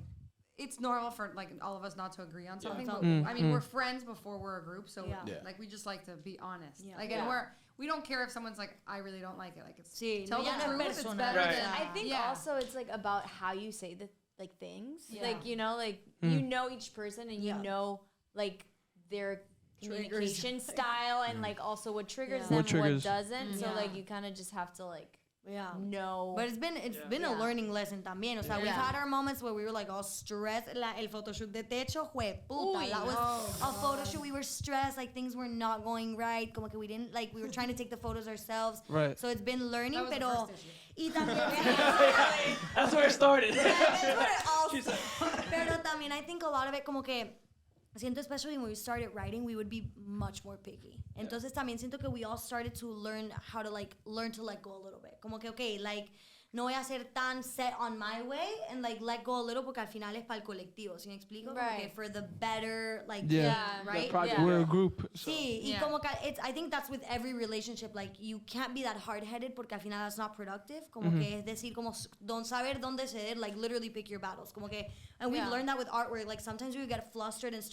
it's normal for like all of us not to agree on something. But I mean, we're friends before we're a group, so
Yeah.
Yeah.
like we just like to be honest.
Yeah.
Like,
Yeah.
and we don't care if someone's like, I really don't like it. Like, it's
Sí,
tell
no,
the
ya no es
truth. It's
personal.
better
Right.
than
I think
yeah.
also it's like about how you say the like things.
Yeah.
Like, you know, like you know each person and you
Yeah.
know like their
Triggers.
communication style and like also what triggers
Yeah.
them
What
and what
triggers.
doesn't. So
Yeah.
like you kind of just have to like
Yeah.
know.
But it's been a
Yeah.
learning lesson también. O sea, we've
Yeah.
had our moments where we were like all stressed. El photoshoot de techo, jue puta.
Uy.
That was
Oh,
a photo shoot. We were stressed. Like things were not going right. Como que we didn't like. We were trying to take the photos ourselves.
Right.
So it's been learning,
That was the
pero
first issue.
y también.
That's where it started.
That's what it all. Pero también I think a lot of it como que siento especially when we started writing we would be much more picky. Entonces también siento que we all started to learn how to like learn to let go a little bit. Como que okay, like no voy a ser tan set on my way and like let go a little porque al final es para el colectivo. ¿Sí me explico? Como que
Right.
for the better like
Yeah.
thing, right?
Project.
Yeah.
We're a group. So.
Sí, y
Yeah.
como que I think that's with every relationship, like you can't be that hard-headed porque al final that's not productive, como que es decir, como don't saber dónde ceder, like literally pick your battles, como que, and we've
Yeah.
learned that with artwork, like sometimes we would get flustered and,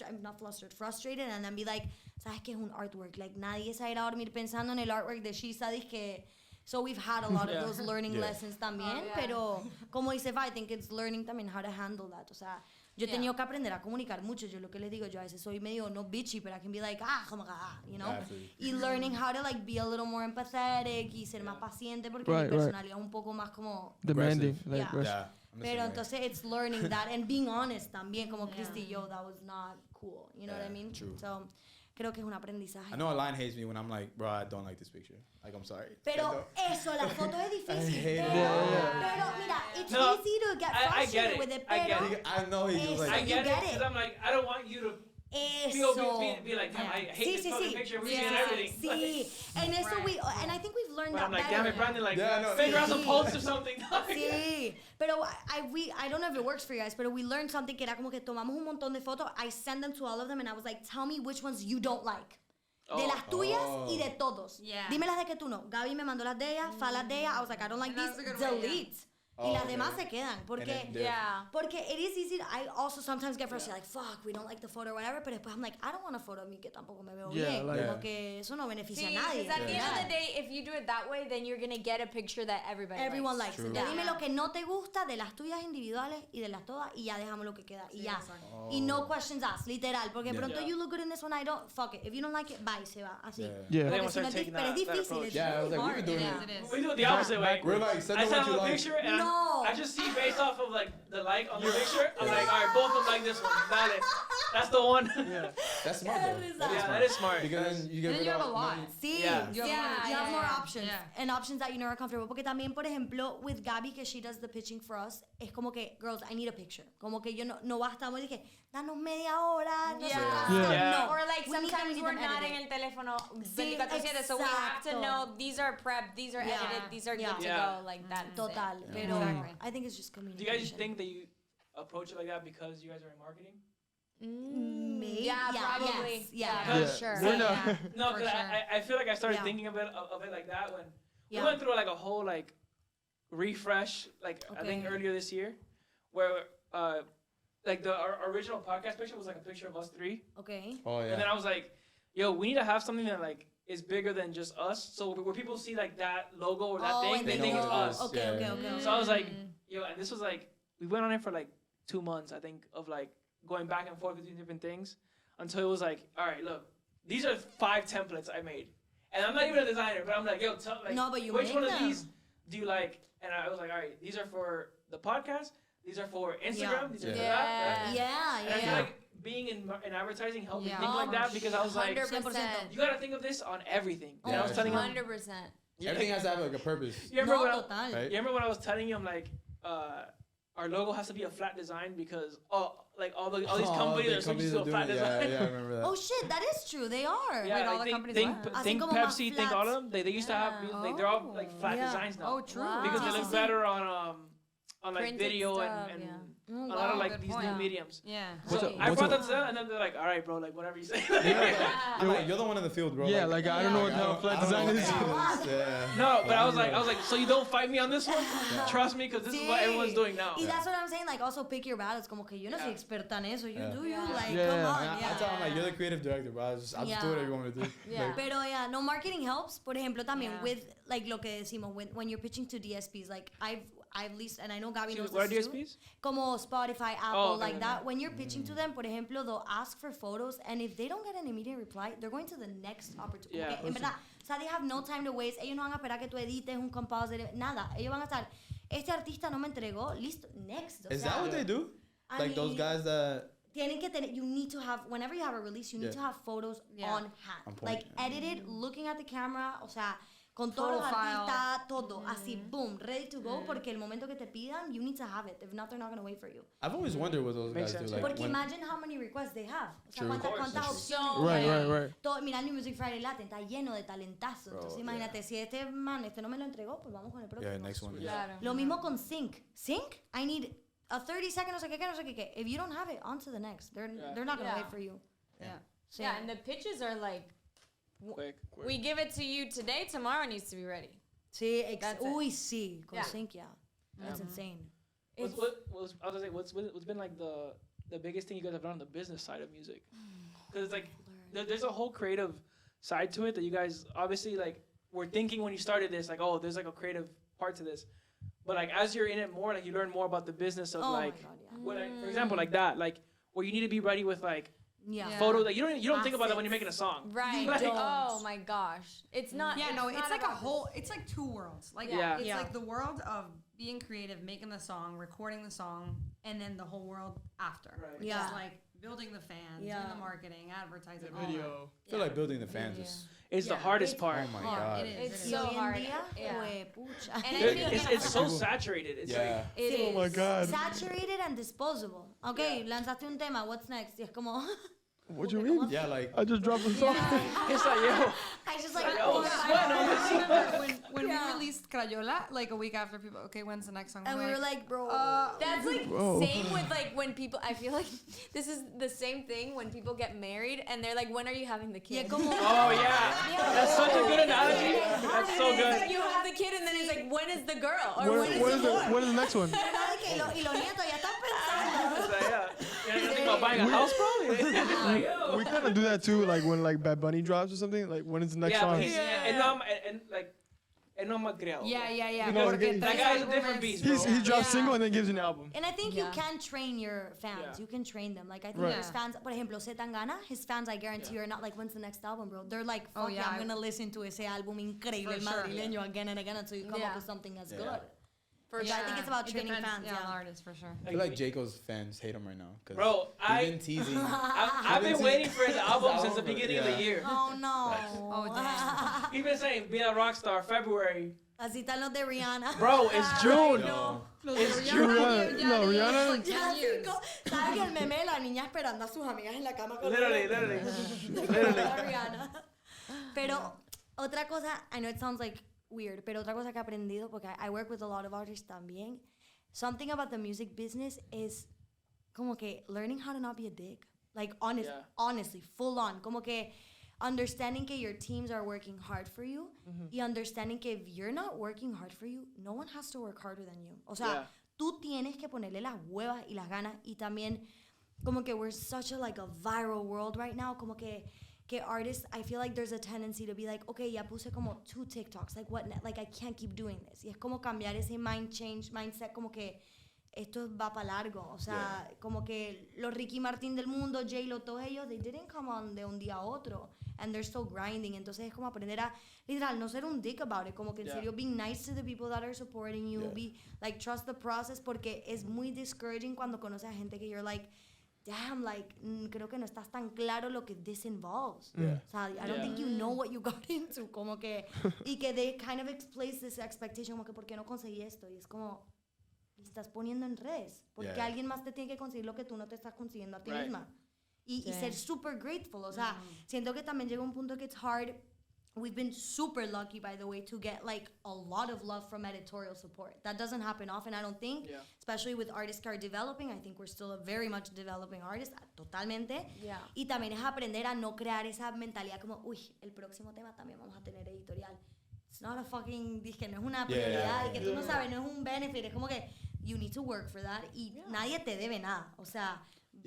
frustrated and then be like, ¿sabes qué es un artwork? Like nadie se va a ir a dormir pensando en el artwork de SHEISA, dizque. So we've had a lot of
Yeah.
those learning
Yeah.
lessons también,
Oh, yeah.
pero como dice Fa, I think it's learning también how to handle that, o sea, yo he
Yeah.
tenido que aprender a comunicar mucho. Yo lo que les digo, yo a veces soy medio no bitchy, but I can be like, como que, you know?
Absolutely.
Y learning how to like be a little more empathetic y ser más paciente porque
Right,
mi
right.
personalidad es un poco más como...
Demanding.
Aggressive.
Like,
Yeah.
aggressive.
Yeah. I'm the
Pero
same way.
entonces it's learning that and being honest también, como
Yeah.
Christy, yo, that was not cool. You know what I
Yeah,
mean?
true.
So, creo que es un aprendizaje.
I know a line hates me when I'm like, bro, I don't like this picture. Like, I'm sorry.
Pero eso, la foto es difícil.
hate it.
Pero, pero mira, it's
No,
easy to get
I get
frustrated
it.
with it,
I get
pero
it.
I know he just
Eso.
like.
I
You
get it
get
because
it.
I'm like, I don't want you to
eso.
be like, damn, I hate
Sí,
this
sí,
fucking
sí.
picture. We're
Sí,
seeing everything.
sí. And eso
Right.
and I think we've learned
But
that
I'm like,
better.
damn it, Brandon, like,
Yeah, no,
figure out some
sí.
posts or something.
Sí, pero I don't know if it works for you guys, pero we learned something que era como que tomamos un montón de fotos. I sent them to all of them and I was like, tell me which ones you don't like. De las tuyas y de todos.
Yeah.
Dime las de que tú no. Gaby me mandó las de ella, Fa las de ella. I was like, I don't like
And that's
these.
a good way, yeah.
Delete.
Oh,
Y las
okay.
demás se quedan. Porque,
And then
Yeah.
porque it is easy. I also sometimes get frustrated, like, fuck, we don't like the photo or whatever. Pero después I'm like, I don't want a photo of me que tampoco me veo
Yeah,
bien.
like-
Como que eso no beneficia
See,
a nadie.
because at the end of
Yeah.
the day, if you do it that way, then you're gonna get a picture that
Everyone likes
True.
it. Ya
Yeah.
dime lo que no te gusta de las tuyas individuales y de las todas y ya dejamos lo que queda. Y ya.
exacto.
Y no questions asked, literal. Porque
Yeah.
pronto
Yeah.
you look good in this one, I don't. Fuck it. If you don't like it, bye, se va. Así.
Yeah.
Yeah.
They
Porque
will
si no
start
es
taking
pero es
that
difícil.
approach.
It's
Yeah, I was
really
like, we've
hard.
been doing
Yes,
it.
it is.
We do it the opposite way.
We're like, send
I
them
send
what you
them a
like.
picture and
No.
I just see based off of like the like on the picture. I'm like, all right, both of them like this one. Dale. That's the one.
Yeah.
That's smart though.
That is
That is
Yeah,
smart.
that is smart.
Because then you get
And then
rid
you have
of
a lot.
money.
Sí,
Yeah.
you have,
Yeah,
you have more
yeah.
options.
Yeah.
And options that you know are comfortable. Porque también, por ejemplo, with Gaby, que she does the pitching for us, es como que, girls, I need a picture. Como que yo no bastamos y dije, danos media hora. No sé
Yeah.
cuánto.
Yeah.
No.
Or like
We need them,
sometimes
we need
we're
them
not in
edited.
el teléfono
Sí,
24/7, so we have to
exacto.
know these are prepped, these are
Yeah.
edited, these are
Yeah.
good to
Yeah.
go, like that.
Total. Pero
Exactly.
I think it's just
Do
communication.
you guys think that you approach it like that because you guys are in marketing?
Maybe.
Yeah, probably.
Yes. Yeah.
Yeah.
Yeah.
For sure.
We're not.
Yeah.
No,
For
because
sure.
I feel like I started
Yeah.
thinking of it like that when
Yeah.
we went through like a whole like refresh, like I think
Okay.
earlier this year, where like our original podcast picture was like a picture of us three,
Okay.
Oh
and then
yeah.
I was like, yo, we need to have something that like is bigger than just us, so where people see like that logo or that thing,
and
they
then
think
know
it's
what it
us.
is.
Okay,
Yeah,
okay,
yeah.
okay.
So I was like, yo, and this was like we went on it for like 2 months, I think, of like going back and forth between different things until it was like, all right, look, these are 5 templates I made, and I'm not even a designer, but I'm like, yo,
No, but you
which
make
one
them.
of these do you like? And I was like, all right, these are for the podcast, these are for Instagram, these are for
Yeah.
that.
Yeah,
And I feel
yeah.
like being in advertising helped me
Yeah.
think like that because I was like,
100%.
you gotta think of this on everything. And I
Yeah,
was telling him,
100%.
Everything has to have like a purpose.
you remember,
No,
when
total.
Right?
you remember when I was telling you, I'm like, our logo has to be a flat design because all these companies are switching to a flat design.
Yeah, I remember that.
Oh shit, that is true. They are.
Yeah,
Wait, all
like
the companies
think
what?
think
Así como más
Pepsi, think all of them. They used to have
Yeah.
like they're all like flat
Yeah.
designs now
Oh, true.
Wow.
because they
Sí,
look
sí, sí.
better on like
Printed
video
stuff,
and
yeah.
Oh,
a lot
wow.
of like
Good
these
point.
new mediums.
Yeah.
So
What's up-
I
what's
brought
up-
that to them, and then they're like, "All right, bro, like whatever you say."
I'm like, you're the one in the field, bro.
Yeah, like I don't know what
I
the flat
I
design
don't know
is.
what it is. Yeah.
No, but I was like, so you don't fight me on this one? Trust me, because this is what
Sí.
everyone's doing now.
Y that's what I'm saying. Like, also pick your battles. Como que yo no soy
Yeah.
experta en eso. You
Yeah.
do you.
Yeah.
Like,
Yeah.
come on.
I
Yeah.
tell him like, you're the creative director, bro. I'll just do whatever you want me to do.
Yeah.
Like,
Pero yeah, no, marketing helps. Por ejemplo, también
Yeah.
with like lo que decimos when you're pitching to DSPs. Like I've least, and I know Gabi knows
What are
this too.
DSPs?
Como Spotify, Apple,
okay,
like
okay.
that. When you're pitching to them, por ejemplo, they'll ask for photos, and if they don't get an immediate reply, they're going to the next opportunity.
Yeah.
En verdad, o sea, they have no time to waste. Ellos no van a esperar que tú edites un composite, nada. Ellos van a estar, este artista no me entregó, listo, next. O
is
sea,
that what they do?
I
Like those
mean,
guys that.
Tienen que tener, you need to have, whenever you have a release, you need
Yeah.
to have photos
Yeah.
on hand.
On point,
Like
yeah.
edited, looking at the camera, o sea, con todos los
Profile.
artistas, todo, así, boom, ready to go, porque el momento que te pidan, you need to have it. If not, they're not going to wait for you.
I've always wondered what those
Makes
guys do.
sense.
Like,
Porque
when,
imagine how many requests they have. O sea,
True.
cuántas,
Of course,
cuántas
that's true.
opciones.
Right.
Todo, mira, New Music Friday Latin está lleno de talentazos.
Bro,
Entonces, imagínate, si este man, no me lo entregó, pues vamos con el próximo.
yeah, next one.
Claro.
Lo mismo con Sync. Sync, I need a 30-second, no sé qué. If you don't have it, on to the next. They're not going to
Yeah.
wait for you.
Yeah.
So,
Yeah, and the pitches are like,
Quick.
we give it to you today, tomorrow it needs to be ready.
sí,
That's it.
uy, sí, con
Yeah.
Sync, yeah. That's insane.
I
It's,
was gonna say, what's been like the biggest thing you guys have done on the business side of music? Because it's like there's a whole creative side to it that you guys obviously like were thinking when you started this, like, oh, there's like a creative part to this. But like as you're in it more, like you learn more about the business of
Oh
like,
my God, yeah.
what, like, for example, like that, like where you need to be ready with like
Yeah.
Yeah.
photo that you don't think about that when you're making a song.
right.
Like-
Oh my gosh. It's not.
Yeah, no, it's
not
like a
about
whole, it's like two worlds. Like,
Yeah.
it's
Yeah.
like the world of being creative, making the song, recording the song, and then the whole world after.
Right.
Which
Yeah.
is like building the fans, doing
Yeah.
the marketing, advertising,
The
all that.
video.
I feel like building the fans is.
It's the
Yeah.
hardest
It's
part.
Oh my
Hard.
god.
It is.
It's
it is.
Y
so
hoy en
hard.
día,
Yeah.
huepucha.
And I
It-
think
it's so
People-
saturated. It's
Yeah.
It
Oh my
is.
god.
Saturated and disposable. Okay, lanzaste un tema, what's next? Y es como,
What you mean?
Yeah, like.
I just dropped a song.
it's like yo.
I just like,
Yo,
oh,
sweat on this.
I remember when
Yeah.
we released Crayola, like a week after people, okay, when's the next song?
and we were like, bro.
That's like
Whoa.
same with like when people. I feel like this is the same thing when people get married and they're like, "When are you having the
yeah,
kid?"
como,
Oh yeah. That's such a good analogy. That's so
It's
good.
like you have the kid and then it's like, "When is the girl?" Or
When,
when is
when
the
is
boy?
when is the next one?
¿verdad? Y los nietos ya están pensando.
It's like, yeah. You know, think about buying a house, probably. Like, yo.
We kind of do that too, like when like Bad Bunny drops or something. Like when is the next
Yeah,
song?
but he's and no, and like, and no criado.
Yeah.
No,
porque
that
tres
guy's a
álbumes-
different beast, bro.
He drops
Yeah.
single and then gives an album.
And I think
Yeah.
you can train your fans.
Yeah.
You can train them. Like I think
Right.
his fans, por ejemplo, Zetangana, his fans, I guarantee are not like, when's the next album, bro? They're like, fuck
Oh,
yeah,
yeah,
I'm
I-
gonna listen to ese álbum increíble,
For sure.
madrileño, again and again until you come
Yeah.
up with something that's
Yeah.
good.
For
Yeah, I think it's about
It
training
depends,
fans.
Yeah, on the
Yeah.
artist for sure.
I feel like Jaco's fans hate him right now. Cause
Bro,
he's been teasing.
I've been waiting for his album since the beginning of the
Yeah.
year.
Oh no.
Oh, damn.
He's been saying, be a rock star, February.
Así están los de Rihanna.
Bro, it's June.
No.
It's
Rihanna, no, Rihanna.
Like 10
Ya
years.
cinco. ¿Sabes que el meme de la niña esperando a sus amigas en la cama con
Literally.
Rihanna. Pero otra cosa, I know it sounds like weird, pero otra cosa que he aprendido, porque I work with a lot of artists también, something about the music business is como que learning how to not be a dick. Like
Yeah.
honestly, full on. Como que understanding que your teams are working hard for you y understanding que if you're not working hard for you, no one has to work harder than you. O sea,
Yeah.
tú tienes que ponerle las huevas y las ganas y también como que we're such a like a viral world right now, como que artists, I feel like there's a tendency to be like, okay, ya puse como 2 TikToks, like what, like I can't keep doing this. Y es como cambiar ese mindset, como que esto va para largo. O sea, como que los Ricky Martin del mundo, J-Lo, todos ellos, they didn't come on de un día a otro. And they're still grinding. Entonces es como aprender a, literal, no ser un dick about it. Como que en
Yeah.
serio, being nice to the people that are supporting you.
Yeah.
Be, like, trust the process. Porque es muy discouraging cuando conoces a gente que you're like, damn, like, creo que no estás tan claro lo que this involves.
Yeah.
O sea, I don't think you know what you got into. Como que, y que they kind of place this expectation, como que, ¿por qué no conseguí esto? Y es como, y estás poniendo en redes. Porque
Yeah.
alguien más te tiene que conseguir lo que tú no te estás consiguiendo a ti
Right.
misma. Y
Sí.
ser super grateful. O sea, siento que también llega un punto que it's hard. We've been super lucky, by the way, to get like a lot of love from editorial support. That doesn't happen often, I don't think.
Yeah.
Especially with artists que are developing. I think we're still a very much developing artist, totalmente.
Yeah.
Y también es aprender a no crear esa mentalidad como, uy, el próximo tema también vamos a tener editorial. It's not a fucking, dije, no es una prioridad y que tú no sabes, no es un benefit. Es como que you need to work for that y nadie te debe nada. O sea,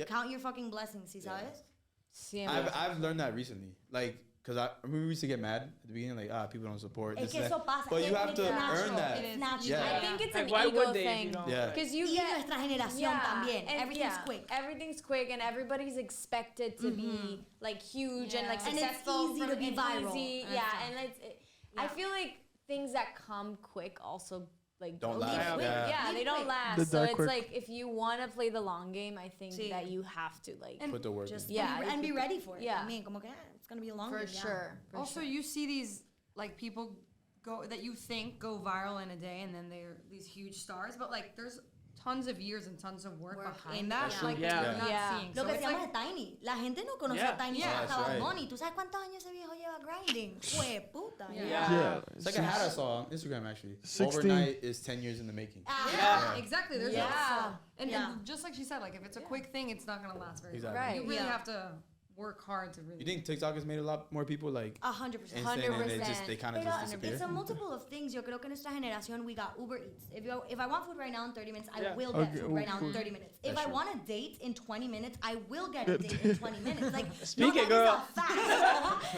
count your fucking blessings, ¿sí sabes?
Siempre.
I've learned that recently. Like, because I remember we used to get mad at the beginning, like, people don't support
Es
this
que
and
eso
that.
pasa.
But you
It's
have to
natural.
earn that.
It's natural.
Yeah.
I think it's
Like,
an
why
ego
would they if you
thing.
don't?
Yeah.
Because you
Y
get
nuestra generación también.
and
Everything's quick.
Everything's quick, and everybody's expected to be like huge and like
Yeah.
And it's
successful.
easy to be
and
viral.
easy,
And
yeah,
stuff.
and I feel like things that come quick also like
Don't
go
last,
quick.
yeah.
Yeah,
Leave
they don't
quick.
last.
The
So
dark
it's
quick.
like if you want to play the long game, I think
Sí.
that you have to like
And
Put the work
just
in.
Yeah,
and be
you-
ready for it.
yeah.
I mean, como que it's gonna be a long
for
game, yeah.
sure. For
Also,
sure.
you see these like people go that you think go viral in a day, and then they're these huge stars. But like, there's tons of years and tons of work behind that.
That's
Like
true.
that
Yeah.
you're not
Yeah.
seeing.
Lo
So
que
it's
decíamos
like,
de Tiny. La gente no conoce
Yeah.
a Tiny
Yeah.
hasta
That's
Bad
right.
Bunny. ¿Tú sabes cuántos años ese viejo lleva grinding? Fue puta.
Yeah.
Yeah.
It's like I had a song on Instagram actually.
16.
Overnight is 10 years in the making.
yeah, exactly. There's
Yeah.
also, and
Yeah.
just like she said, like if it's a quick thing, it's not gonna last very long.
Exactly.
Right.
You really
Yeah.
have to work hard to really.
You think TikTok has made a lot more people like
100%.
instant and they
100%.
kind of
Pero
just disappear?
it's a multiple of things. Yo creo que nuestra generación, we got Uber Eats. If I want food right now in 30 minutes, I
Yeah.
will get
Okay,
food right now in
food.
30 minutes. If
That's
I
true.
want a date in 20 minutes, I will get a date in 20 minutes. Like,
Speak
no,
it,
that
girl.
is a fact.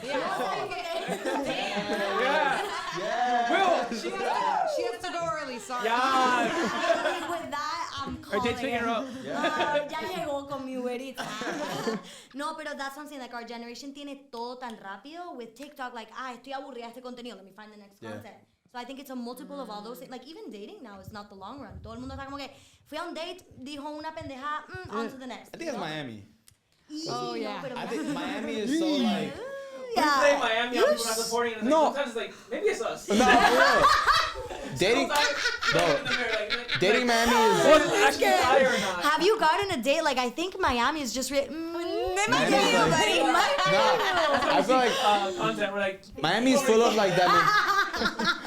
Yeah. Will,
She has to go early. Sorry.
yeah.
With that, I'm
Her
calling
date's picking her up.
Ya llegó con mi Uber Eats. No, pero that's what I'm saying. Like, our generation tiene todo tan rápido. With TikTok, like, estoy aburrida de este contenido. Let me find the next
Yeah.
content. So I think it's a multiple of all those things. Like, even dating now is not the long run. Todo el mundo está como que, fui a un date, dijo una pendeja, on to the next.
I think it's
¿no?
Miami.
Oh, yeah.
pero
I think Miami is so like.
We play Miami, people not supporting it. Like,
No.
Sometimes it's like, maybe it's us.
No, for real. Dating, bro, dating Miami is.
Was it actually fire or not?
Have you gotten a date? Like, I think Miami is just. They might
Miami
get
is
you,
like-
buddy.
Nah, I feel like
Content, we're like,
Miami is full of like that.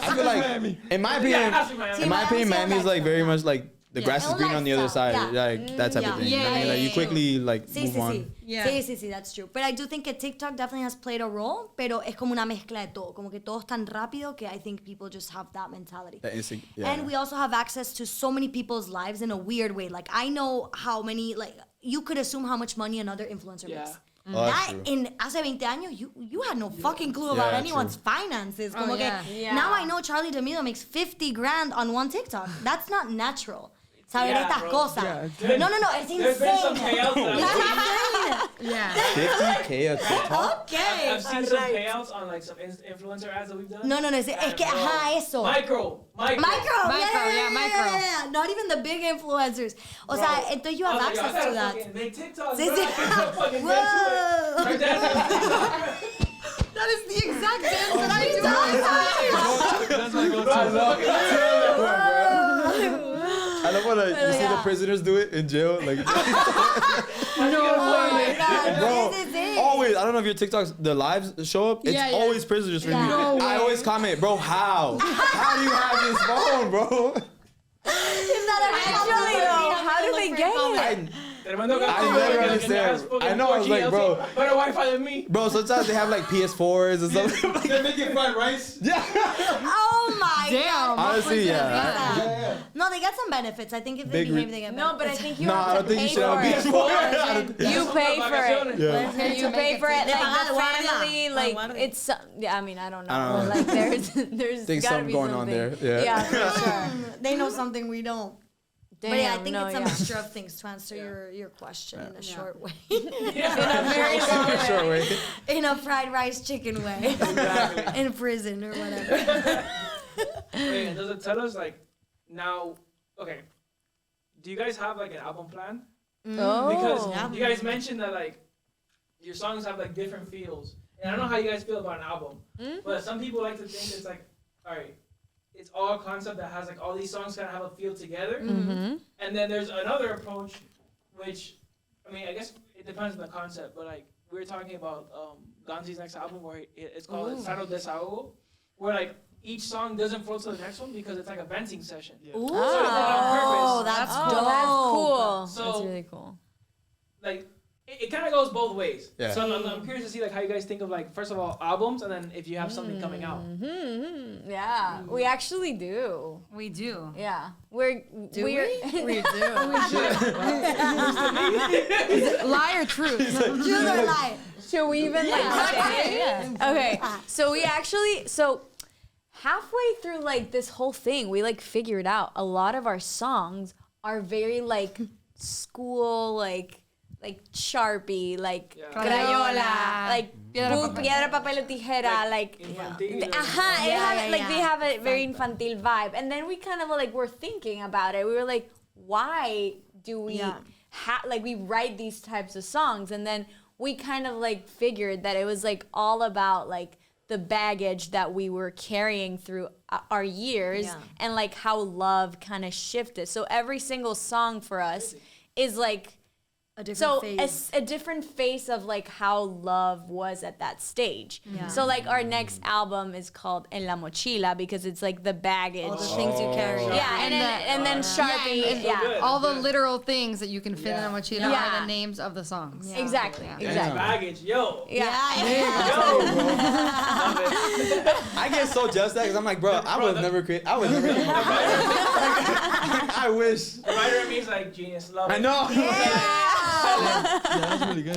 I feel like, in my
yeah,
opinion,
it has to be Miami.
in my opinion,
Miami's
Miami is like very
lifestyle.
much like the grass is
El
green on the other
lifestyle,
side,
yeah.
like that type
Yeah.
of thing. You know what I mean?
Yeah,
Like you
yeah,
quickly like
Sí,
move
sí,
on.
sí.
Yeah.
Sí, sí, sí, that's true. But I do think that TikTok definitely has played a role, pero es como una mezcla de todo. Como que todo es tan rápido que I think people just have that mentality.
That instinct, yeah.
And we also have access to so many people's lives in a weird way. Like, I know how many, like, you could assume how much money another influencer
Yeah.
makes.
Oh, that's
That
true.
in hace 20 años, you had no fucking clue about
Yeah,
anyone's
true.
finances. Como que
yeah.
Yeah.
now I know Charlie D'Amelio makes 50 grand on one TikTok. That's not natural. Saber
Yeah,
estas
bro.
cosas.
Yeah,
No, it's
There's been some
insane.
payouts that
Yeah.
50K a TikTok?
Okay.
I've seen some payouts on like some influencer ads that we've done.
No, es que, ajá, eso.
Micro.
Micro,
Micro.
Not even the big influencers. O sea, entonces you have access to that.
Make TikToks,
Sí,
bro.
sí.
I fucking
Whoa.
My dad has TikTok.
That is the exact dance that I do.
That's what goes to.
I love when you see the
yeah.
prisoners do it in jail. Like,
Oh my God,
bro,
this is it.
always. I don't know if your TikToks, the lives show up. It's
Yeah, yeah.
always prisoners for
Yeah.
me.
No
I always comment, bro, how? How do you have this phone, bro?
Is that
Actually, though, how do they get it?
I never understand. I know, I was like, bro.
Better Wi-Fi than me.
Bro, sometimes they have like PS4s and stuff.
They're making fried rice.
Yeah.
Oh my
Damn.
God.
Honestly, yeah.
Yeah. No, they get some benefits. I think if they
Big
behave,
re-
they get
No, but I
benefits.
think you
No, I
have
don't
to
think you
pay
should
for
have
it.
PS4.
You pay for it.
Yeah.
You pay for it,
Le
like
paga
the
al guardia.
family,
Al
like
guardia.
it's. Yeah, I mean, I don't know.
I don't know.
Like there's
Think
gotta
something
be
going on
something.
there. Yeah.
for sure.
They know something we don't.
Damn,
But yeah, I think
no,
it's a
yeah.
mixture of things to answer your question in a short way.
In a very
For sure, wait.
In a fried rice chicken way. In prison or whatever.
Wait, and does it tell us like now? Okay, do you guys have like an album plan?
Oh.
Because you guys mentioned that like your songs have like different feels, and I don't know how you guys feel about an album, but some people like to think it's like, all right, it's all concept that has like all these songs kind of have a feel together, and then there's another approach, which I mean I guess it depends on the concept, but like we were talking about Ganzi's next album where it's called Sano Desahogo, where like each song doesn't flow to the next one because it's like a venting session.
Yeah.
Ooh.
So it's done on purpose.
That's
Oh,
dope.
that's cool.
So-
That's really cool.
Like it kind of goes both ways.
Yeah.
So I'm curious to see like how you guys think of like first of all albums and then if you have something coming out.
Yeah, we actually do.
We do.
Yeah,
Do
we're
we do.
Lie or truth?
Truth or lie?
Should we even like say it? Okay, so we actually halfway through like this whole thing, we like figured out a lot of our songs are very like school like Sharpie, like Crayola, like piedra, papel o tijera, like
Infantil.
they have a very infantil vibe. And then we kind of like were thinking about it. We were like, why do we we write these types of songs? And then we kind of like figured that it was like all about like the baggage that we were carrying through our years and like how love kind of shifted. So every single song for us is like
A different phase.
a different face of like how love was at that stage. So like our next album is called En la Mochila because it's like the baggage.
All the things you carry.
Yeah, and then Sharpie.
good.
All the literal things that you can fit in a mochila are
Yeah.
the names of the songs.
Exactly.
Yeah.
Exactly.
Baggage, yo.
Yeah.
I get so jealous because I'm like, bro, I would never create. I would never. I wish.
Writer means like genius, love it.
I know.
Yeah, that's really good.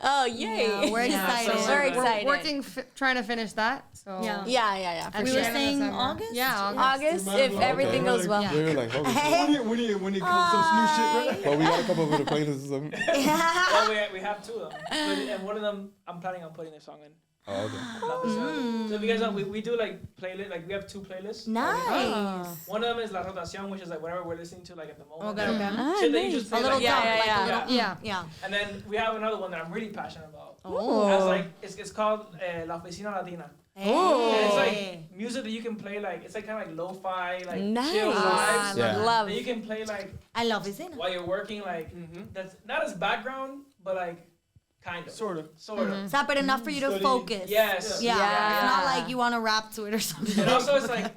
Oh, yay.
Yeah, we're excited.
We're
We're
excited.
working, trying to finish that. So
Yeah.
Yeah. For
We
sure.
were saying August?
Yeah, August.
August, if everything goes well.
Yeah.
We were like, holy shit.
When he comes some new shit, right?
Well, we gotta come up with a playlist or something.
Well, we have two of them. And one of them, I'm planning on putting their song in.
Oh, okay.
Love the song. So if you guys know, we do like playlist, like we have two playlists.
Nice.
One of them is La Rotación, which is like whatever we're listening to like at the moment.
Okay, okay.
Shit that you just
A
play,
little
like,
dump,
yeah,
like
yeah.
a little.
Yeah.
Yeah.
And then we have another one that I'm really passionate about.
Oh.
That's like it's called La Oficina Latina.
Hey.
And it's like music that you can play like it's like kind of like lo-fi, like chill vibes.
Yeah.
Love.
That you can play like
I love it.
while you're working, like that's not as background, but like kind of,
Sort of.
sort of.
Stop it enough for you to
Study.
focus.
Yes.
Yeah.
Yeah.
It's not like you want to rap to it or something.
And also, it's like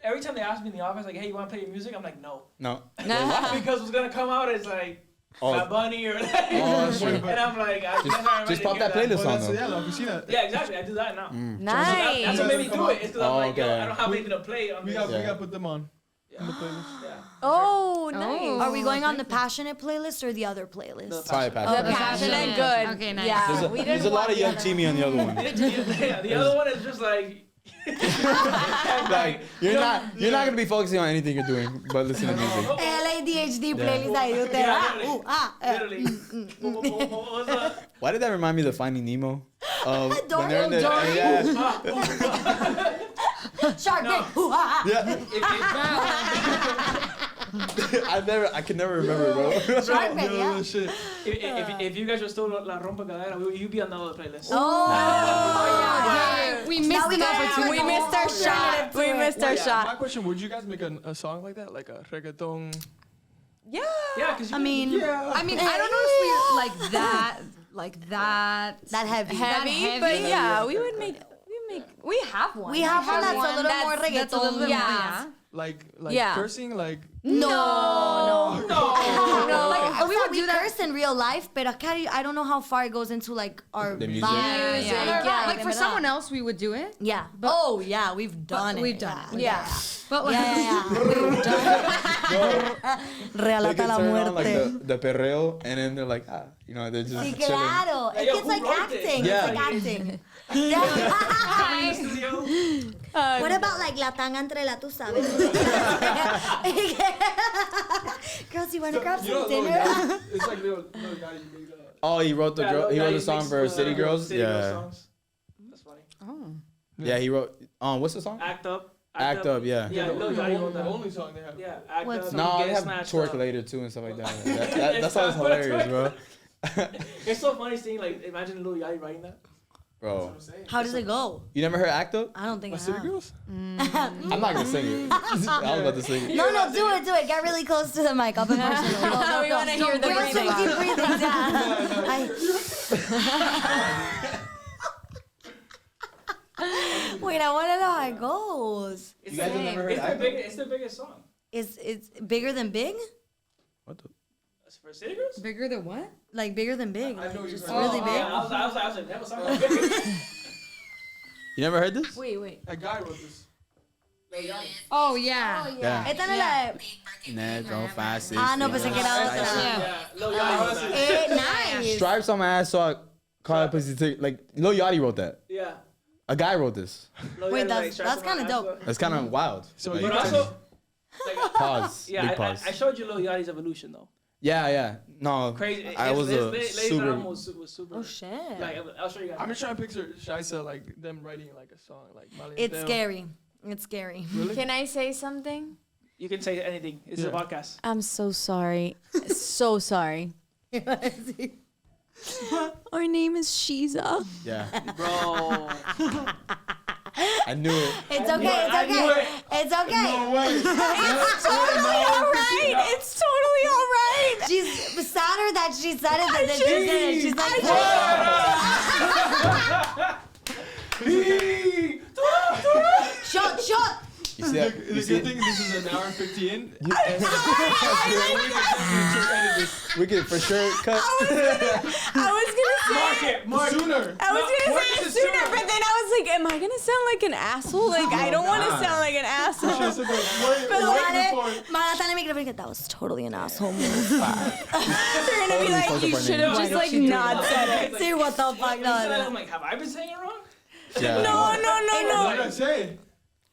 every time they ask me in the office, like, "Hey, you want to play your music?" I'm like, "No,"
No.
because what's gonna come out is like
Oh.
Bad Bunny or like,
Oh, shit.
and I'm like, I
Just-
guess I'm ready
just
to
pop
hear
that playlist
Well,
on
that's,
though.
yeah, la oficina.
Yeah, exactly. I do that now.
Nice.
That's what made me do it. It's because I'm
Oh,
like, yo,
okay.
I don't have anything to play on
We
this.
got
Yeah.
we got to put them on the playlist.
Yeah.
Oh, nice.
Are we going on the passionate playlist or the other playlist?
Sorry,
The
Pastor.
passionate good.
Okay, nice.
Yeah,
There's
we
a,
didn't
there's a lot
want
of
the
young
other
Timmy on the other one.
Yeah, the other one is just like.
Like you're not gonna be focusing on anything you're doing, but listen to music.
LADHD playlist ahí de usted.
Literally. What was that?
Why did that remind me of the Finding Nemo? When they're in the
Dory.
yeah,
Shark Day. Ooh, ah, ah.
yeah. I can never remember, bro.
Shark Day,
Yeah,
yeah.
shit.
If you guys were still La Rompa Cadera, you'd be on the other playlist.
Oh,
Yeah, we missed
Now we
an
gotta have
opportunity.
We missed our shot. We missed our
My
shot.
question: would you guys make a song like that, like a reggaeton?
Yeah.
Yeah, because
I mean,
I mean, I don't know if we like that
that heavy.
Heavy, but yeah, we have one.
We have one that's a little more
That's a little
reggaeton.
bit
Yeah.
more, yeah.
Like
Yeah.
cursing, like
No.
No.
Like,
we
we
would
would
do that.
curse in real life, but I don't know how far it goes into like our
The music.
vibes.
Yeah. Like for someone else, we would do it.
Yeah. Oh yeah, we've done it.
we've done it.
Yeah.
But like,
Yeah. We've done it.
They
Relata
can
la
turn on like
muerte.
the perreo, and then they're like, they're just
Sí,
chilling.
claro.
Hey, yo,
It's
who
like
wrote this?
acting.
Yeah.
It's like acting.
Coming to the studio.
What about like la tanga entre la, tú sabes? Girls, you want to grab
you
some
know,
dinner?
it's like little guy you made
Oh, he wrote the
Yeah,
girl. He
yeah,
wrote the
makes
song for City Girls.
City Girls
Yeah,
songs. That's funny.
yeah. He wrote. What's the song?
Act Up.
Act Up, yeah.
Yeah, Lil
the
Yachty wrote that.
only song they have.
Yeah, Act
What's
Up.
No,
Get
they have
Snatched
Twerk
Up.
Later too and stuff like that. That's always hilarious, bro.
It's so funny seeing like imagine Lil Yachty writing that.
Bro,
How does it go?
you never heard Act Up?
I don't think I
City
have.
Girls?
I'm not gonna sing it. I was about to sing it.
No, do it. Get really close to the mic. I'll be personal. Go,
We wanna hear the
Girls
breathing.
take deep breathings. Yeah. Wait, I want to know how it goes.
It's,
You guys have never heard
it's, the
Act Up?
it's the biggest song.
It's bigger than big?
What the?
For City Girls?
Bigger than what?
Like bigger than big.
I know
Like,
you've
just
heard
really
it.
big.
Yeah, I was like, that was something big.
You never heard this?
Wait.
That guy wrote this.
Oh yeah.
Yeah.
Esta no es la de...
Natural 5, 6.
Ah, no, pensé que era otra.
Yeah, Lil Yachty wrote that.
Nice.
Stripes on my ass, so I call it pussy tick. Like Lil Yachty wrote that.
Yeah.
A guy wrote this.
Lil
Wait,
Yachty,
that's
strapped
kinda
on my
dope.
ass,
That's kind of wild.
So
Like,
you
But
guys-
also, like,
pause.
yeah,
Big
I
pause.
showed you Lil Yachty's evolution though.
Yeah. No,
Crazy.
I was a
Laser
super.
album was super.
Oh, shit.
Like, I'll show you guys.
I'm just trying to picture Shaisa like them writing like a song like Miley and
It's
Dale.
scary. It's scary.
Really?
Can I say something?
You can say anything. It's a
Yeah.
podcast.
I'm so sorry. So sorry. Our name is SHEISA.
Yeah,
Bro.
I knew it.
It's
I
okay.
knew it.
It's
I knew
okay.
it.
It's okay.
No way.
It's totally alright. It's totally alright.
She's sadder that she said it than that she said it. She's like, shot.
You see
The
that? You see
good
it?
thing this is an hour and 50 in.
We could for sure cut.
I was gonna say.
Mark it.
Sooner.
I was gonna
Mark
say
it
it sooner,
sooner.
but then I was like, am I gonna sound like an asshole? Like, I don't want to sound like an asshole.
Shaisa goes way before.
Manatana microphone que that was totally an asshole move.
They're gonna be like,
fucked
you
up our
should
name.
have just
Why
like
don't you do
not
that?
said it.
See what the fuck?
I'm
No.
like, have I been saying it wrong?
Yeah.
No.
What did I say?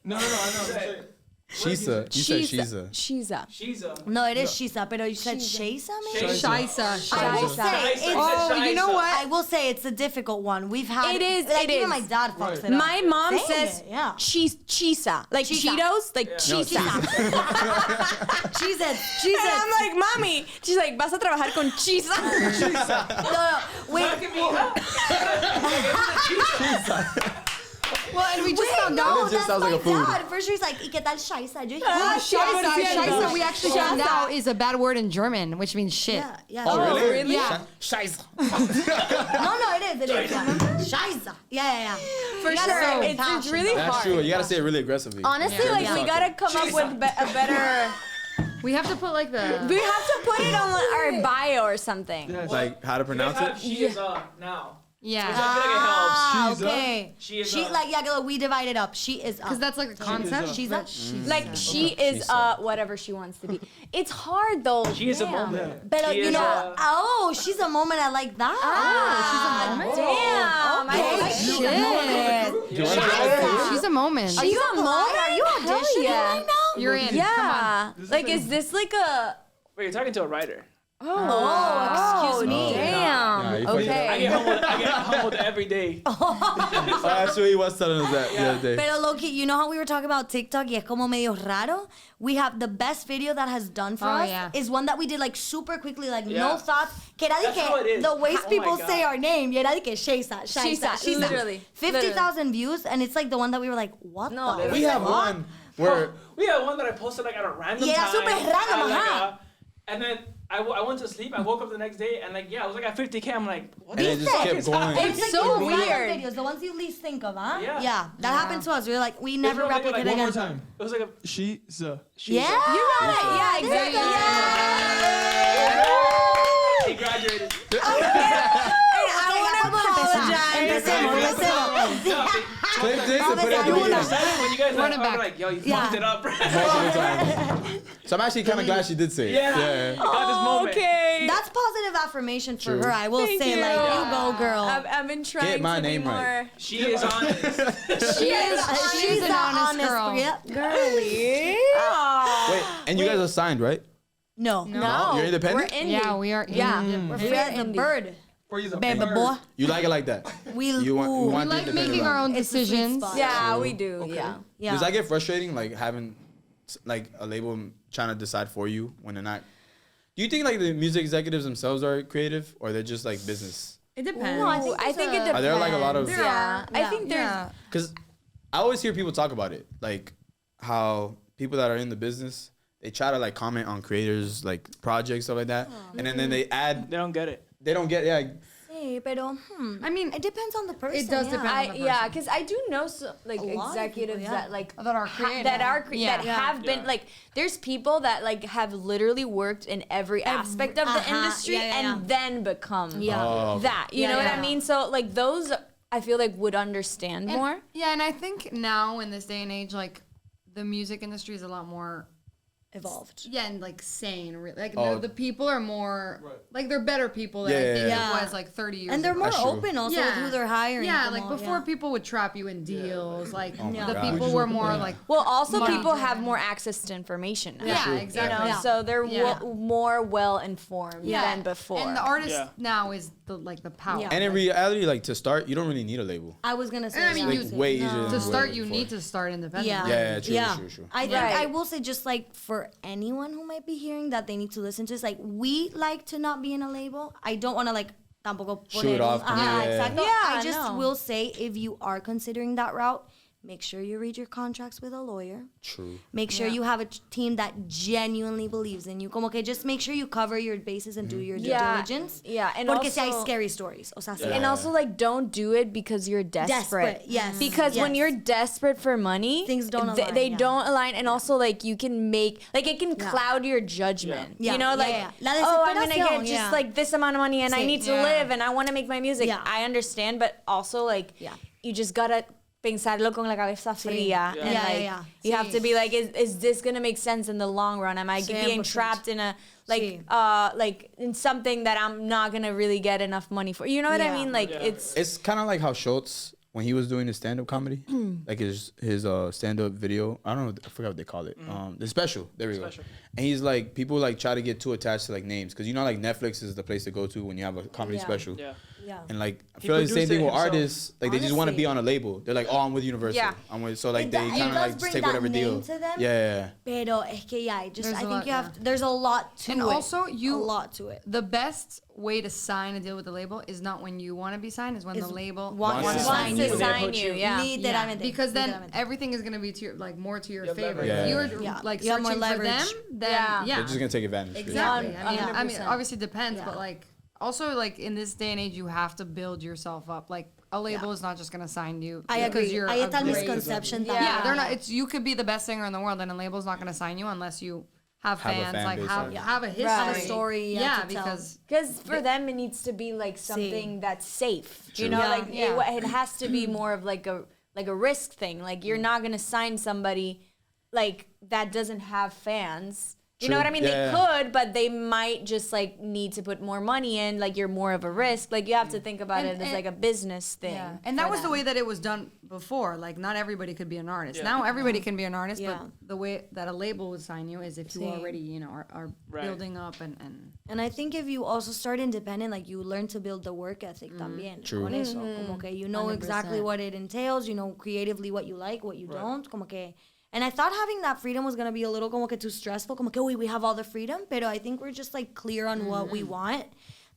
No, I know. Say it.
SHEISA. You said SHEISA.
SHEISA.
She's a.
No, it is SHEISA, pero you said
SHEISA.
SHEISA, maybe?
Shaisa.
I will
Shaisa.
say,
Oh, you know what?
I will say it's a difficult one. We've had
It is,
Like,
it
even
is.
my dad fucks
Right.
it up.
My mom
Saying
says
it, yeah.
Chisa. Like
Chisa.
Cheetos, like
Yeah.
Chisa.
She said.
And I'm like, mommy. She's like, vas a trabajar con Chisa.
No, wait.
That could be.
Well, and we just
Wait,
found
no,
out.
It just
that's
sounds
my
like a food.
dad. First she's like, ¿y qué tal Shaisa? Yo dije,
Ah,
Shaisa, we actually found
Shaisa.
out is a bad word in German, which means shit.
yeah.
Oh, really?
Yeah.
SHEISA.
No, it is. Shaisa. Yeah.
For
You gotta
sure.
say it with
It's
passion,
really
though.
That's
hard.
true. You gotta say it really aggressively.
Honestly,
Yeah.
like,
Yeah.
we gotta come up with a better.
We have to put like
We
the.
have to put it on our bio or something.
Yes.
Like how to pronounce it?
She is now.
Yeah.
I feel like it helps.
Ah,
She's
okay.
She is
She
up.
like we divide it up. She is up.
Because that's like a concept.
She's
but
up.
she's
Like she is whatever she wants to be. It's hard though.
She is a
Damn.
moment.
But
She
you
is
know,
a-
she's a moment. I like that.
Ah,
moment?
damn. I
Oh,
like
shit.
Do you want to
She's a moment.
Are you
a
applying?
moment?
Are you
Hell
auditioning
yeah.
right now?
You're in. Come on.
Yeah.
This is
Like,
like-
is this like a?
Wait, you're talking to a writer.
Oh, excuse me.
Yeah,
Damn.
you fucked it up.
I
Okay.
get humbled every day.
Oh, actually, he was telling us that the other day.
Pero Loki, you know how we were talking about TikTok y es como medio raro? We have the best video that has done for
Oh,
us
yeah.
is one that we did like super quickly, like no
Yeah.
thoughts. Que era de
That's how it is.
the ways
Oh my
people
God.
say our name, y era de que Sheisa.
Sheisa, literally.
50,000 views, and it's like the one that we were like, what
No,
the
We have
fuck?
one where
We had one that I posted like at a random
Yeah,
time.
super random,
at,
huh?
and then I went to sleep. I woke up the next day and like I was like at 50K. I'm like, what
and
the
it just
fuck
kept
is
going.
happening?
It's
like
so
the viral
weird.
videos, the ones you least think of, huh?
Yeah.
That happened to us. We were like, we never
no video,
replicate
like,
it
One more
again.
time.
It was like a
Sheisa.
Yeah,
You got it. Yeah, exactly.
He graduated.
I want to apologize.
Empecemos.
clip this and put it at the
Vamos a
beginning.
hacer
When you guys
Run it
were
back.
like, yo, you
Yeah.
fucked it up, bro.
Most of the time. So I'm actually kind of glad she did say it.
Yeah. Got this moment.
Okay.
That's positive affirmation for
True.
her. I will
Thank
say,
you.
like, you go, girl.
I've been trying
my
to be
name right.
more.
She is honest.
She's an honest girl.
Yep, girly.
Wait, and you guys are signed, right?
No.
No,
You're independent?
We're indie.
Yeah, we are.
Yeah,
We're
we're
free as a
indie.
bird.
Freeze a
Baby
bird.
boy.
You like it like that?
We
You want,
ooh.
you
We
want the
like
independent
making
route.
our own
It's a sweet
decisions.
spot.
Yeah, we do.
Okay.
Yeah.
Yeah.
Does that get frustrating, like having like a label trying to decide for you when they're not? Do you think like the music executives themselves are creative, or they're just like business?
It depends.
No,
I think it depends.
Are there like a lot of?
There
Yeah,
are.
I
Yeah.
think there's.
Yeah.
Because I always hear people talk about it, like how people that are in the business, they try to like comment on creators like projects, stuff like that, and then they add.
They don't get it.
They don't get
Sí, pero
I mean,
it depends on the person.
it does
yeah.
depend. on the
Yeah,
person.
because I do know like
A lot of
executives
people, yeah.
that like
That are creative. Yeah.
that have been
Yeah.
like there's people that like have literally worked in every aspect of the industry and then become
Oh,
that. You
Yeah,
know what
yeah.
I mean? So like those I feel like would understand
And-
more.
Yeah, and I think now in this day and age, like the music industry is a lot more
evolved.
yeah, and like sane. Like
Oh.
the people are more like they're better people than
Yeah,
I
yeah,
think
yeah.
it was like 30 years
And they're
ago.
more
That's true.
open also with who they're hiring.
Yeah,
como,
like before people would trap you in deals. Like
Oh my
the
God.
people were more like
Well, also
Money
people
driven.
have more access to information now.
yeah,
true.
You
exactly.
know,
Yeah.
so they're
Yeah.
more well informed
Yeah.
than before.
And the artist
Yeah.
now is the power.
Yeah.
And in reality, like to start, you don't really need a label.
I was gonna say.
I mean,
that.
you-
Like way easier. than
To
it
start,
was
you
before.
need to start independently.
Yeah.
Yeah, true.
I think
Right.
I will say just like for anyone who might be hearing that they need to listen to this, like we like to not be in a label. I don't want to like tampoco
Shoot
poner
it off
un-
to
Ajá,
me, yeah.
exacto.
Yeah,
I just
no.
will say if you are considering that route, make sure you read your contracts with a lawyer.
True.
Make sure you have a team that genuinely believes in you. Como que just make sure you cover your bases and do your due
Yeah.
diligence.
Yeah, and
Porque si hay
also-
scary stories. O sea, sí.
And also, like, don't do it because you're desperate.
Yes.
Because when
yes.
you're desperate for money,
Things don't
they
align, yeah.
don't align. And also, like, you can make, like, it can
Yeah.
cloud your judgment.
Yeah.
You know,
Yeah,
like,
yeah. La
oh, I'm going to get
desesperación,
just,
yeah.
like, this amount of money and I
Sí.
need to
Yeah.
live and I want to make my music.
Yeah.
I understand, but also, like,
Yeah.
you just got to pensarlo con la cabeza fría.
Yeah.
And,
Yeah,
like,
yeah.
you have
Sí.
to be like, is this going to make sense in the long run? Am I being
100%.
trapped in a,
Sí.
like in something that I'm not going to really get enough money for? You know what I
Yeah.
mean? Like,
Yeah.
It's kind of like how Schultz, when he was doing his stand-up comedy, like his stand-up video. I don't know. I forgot what they call it. The special. There we
Special.
go. And he's like, people like try to get too attached to like names because you know like Netflix is the place to go to when you have a comedy
Yeah.
special.
Yeah.
Yeah.
And like I
He
feel like the same
produced
thing
it
with
himself.
artists. Like they just want to be
Honestly.
on a label. They're like, oh, I'm with Universal.
Yeah.
I'm with. So like
It
they
do- it
kind of
does
like just
bring
take
that
whatever deal.
name to them.
Yeah.
Pero es que yeah, I
There's a
think
lot,
you have
yeah.
there's a lot to
And
it.
also,
a
you
lot to it.
the best way to sign a deal with the label is not when you want to be signed, is when
Is
the label
wants
to
wants
sign
to
you.
sign you. Yeah.
Literalmente.
Because then
Literalmente.
everything is gonna be to your, like more to your
You have
favor.
leverage.
If
Yeah.
you're
Yeah.
like
You have more
searching for them,
leverage.
then
Yeah.
yeah,
They're just gonna take advantage.
exactly.
Yeah,
I mean,
100%.
obviously depends,
Yeah.
but like also like in this day and age, you have to build yourself up. Like a label is not just gonna sign you.
I
because
agree.
You're
Hay
a
tal
great-
misconception
Yeah.
Yeah, they're not. It's you could be the best singer in the world, and a label's not gonna sign you unless you have
Have a
fans,
fan
like
base,
have
yeah.
have a history,
Right.
Have a story, yeah,
Yeah,
to tell.
because
Because for them, it needs to be like something that's safe. You
True.
know,
Yeah.
like
Yeah.
it has to be more of like a risk thing. Like you're not gonna sign somebody like that doesn't have fans. You know
True.
what I mean?
Yeah.
They could, but they might just like need to put more money in. Like you're more of a risk. Like you have to think about
And-
it as like a business thing.
yeah, and that
for
was the
them.
way that it was done before. Like not everybody could be an artist.
Yeah.
Now everybody can be an artist,
Yeah.
but the way that a label would sign you is if you
Sí.
already are
Right.
building up and
And I think if you also start independent, like you learn to build the work ethic también.
True.
Con eso. Como que you know exactly
100%.
what it entails, you know creatively what you like, what you don't. Como que, and I thought having that freedom was going to be a little como que too stressful. Como que, we have all the freedom, but I think we're just like clear on what we want.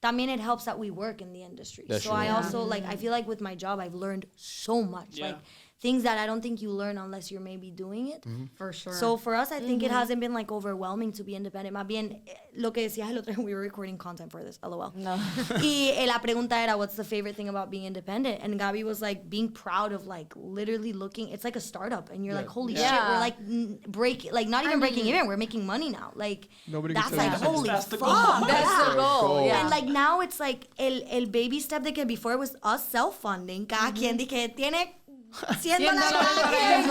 También it helps that we work in the industry.
That's
so
true.
I
Yeah.
also like, I feel like with my job, I've learned so much.
Yeah.
Like things that I don't think you learn unless you're maybe doing it.
for sure.
So for us, I think it hasn't been like overwhelming to be independent. Más bien, lo que decías el otro, we were recording content for this, lol.
No.
Y la pregunta era, what's the favorite thing about being independent? And Gabi was like, being proud of like literally looking, it's like a startup. And you're like, holy shit,
Yeah.
we're like like not even breaking even, we're making money now. Like,
Nobody can
that's
tell
like,
you.
holy
That's the goal.
fuck.
That's
yeah.
the goal. Yeah.
And like now it's like el baby step de que before it was us self-funding. Cada quien de que tiene $100 cada quien.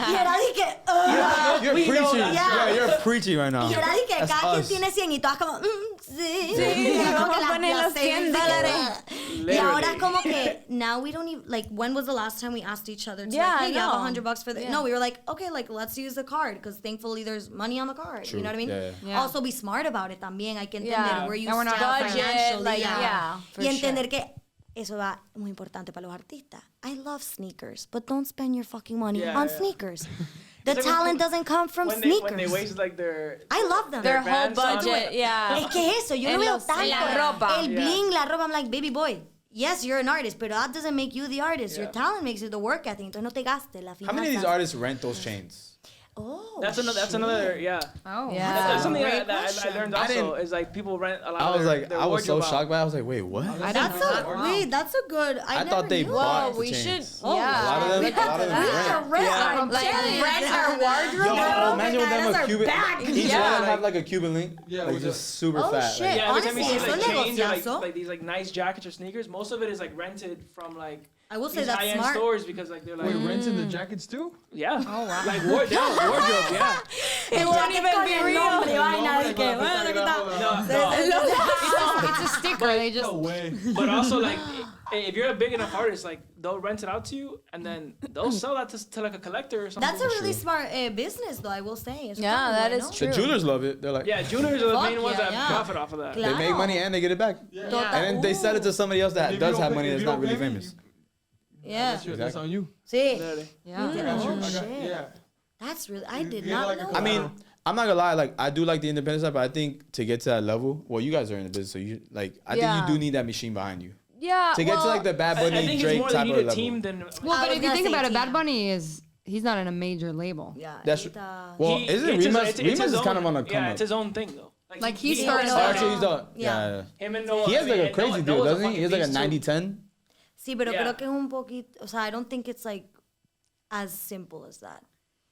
Y era de que,
You're preaching.
Yeah.
Yeah, you're preaching right now.
y era de que
That's
cada quien
us.
tiene 100 y todas como, sí.
Sí,
Y como que
vamos a poner los
savings de que,
$100.
Y ahora como que, now we don't even, like, when was the last time we asked each other to
Yeah,
like, hey, you have
no.
$100 for the, no, we were like, okay, like, let's use the card, because thankfully there's money on the card,
True.
you know what I mean?
Yeah,
yeah.
Also be smart about it también, hay que entender
Yeah.
where you
And we're not
stand
budget,
financially,
like,
yeah.
yeah, for
Y entender que eso va muy importante para los artistas. I love sneakers, but don't spend your fucking money
Yeah,
on
yeah.
sneakers. The
It's like
talent doesn't come from
when
sneakers.
they waste like their
I love them.
Their whole
bands on
budget, yeah.
Es que eso, yo no
En
veo
los-
tanto.
en la ropa.
El
Yeah.
bling, la ropa, I'm like, baby boy. Yes, you're an artist, but that doesn't make you the artist. Your
Yeah.
talent makes you the work ethic. Entonces no te gastes la
How many of these
finanzas.
artists rent those chains?
Oh,
that's
shit.
another yeah.
Oh.
Yeah.
That's something
Great
that I
question.
learned
I
also
didn't-
is like people rent a lot.
I
of
was
their,
like,
their
I was so
wardrobe out.
shocked by it. I was like, wait, what?
That's a wait. That's a good. I
I thought
never
they
knew.
bought
Whoa, we
the
should,
chains.
Oh,
yeah.
A lot of them,
We
a lot of them
we
rent.
are rent.
Yeah.
I'm
Like,
telling you,
rent
this
our
is-
wardrobe?
Yo,
Yo,
imagine with them
that's
a
our
Cuban.
bag.
Each
Yeah.
one have like a Cuban link,
Yeah,
like
with
just super
Oh,
fat.
shit.
Like,
Yeah, every time you
Honestly,
see like
eso
chains or
negociazo.
like these like nice jackets or sneakers, most of it is like rented from like
I will say
these
that's
high-end
smart.
stores because like they're like
Wait, renting the jackets too?
yeah,
Oh, wow.
like wardrobe, yeah.
It won't even be real. Vaina de que,
No,
bueno,
no,
¿qué tal?
no,
No,
It's a sticker. They just.
No way.
but also like if you're a big enough artist, like they'll rent it out to you and then they'll sell that to like a collector or something.
That's a really
True.
smart business, though. I will say. Eso
Yeah,
está
that
bueno.
is
the
true.
jewelers love it. They're like,
yeah, juniors are the
Fuck
main ones
yeah,
that
yeah.
profit off of that.
they make
Claro.
money and they get it back.
Total.
And then they sell it to somebody else that
If you
does
don't
have
pay-
money
if
that's
you
not
don't
really
pay me,
famous.
Yeah.
That's
Exactly.
on you.
Sí.
Literally.
Yeah.
I got you.
Oh,
I got,
shit.
yeah.
That's really. I
You
did
get
not
like a
know.
I mean,
Wow.
I'm not gonna lie. Like, I do like the independent side, but I think to get to that level, well, you guys are in the business, so you like. I
Yeah.
think you do need that machine behind you
Yeah.
to get to
well,
like the Bad
I
Bunny,
think it's
Drake
more
type
that you
of
need a
level.
team than
Well,
I
but
was
if you
gonna
think
say
about it, Bad
team.
Bunny he's not in a major label.
Yeah.
That's
ahorita-
Well,
He-
isn't
it's his-
Remus?
it's
Remus
his
is kind
own-
of on a come
yeah,
up.
it's his own thing though.
Like, he
he
started.
knows
Oh,
how
actually,
to-
he's the
Yeah.
yeah.
Him and Noah.
He has like a
and
crazy
Noah-
dude,
Noah's a
doesn't he? He has like a
fucking beast, too.
90-10.
Sí, pero
Yeah.
creo que es un poquito. O sea, I don't think it's like as simple as that.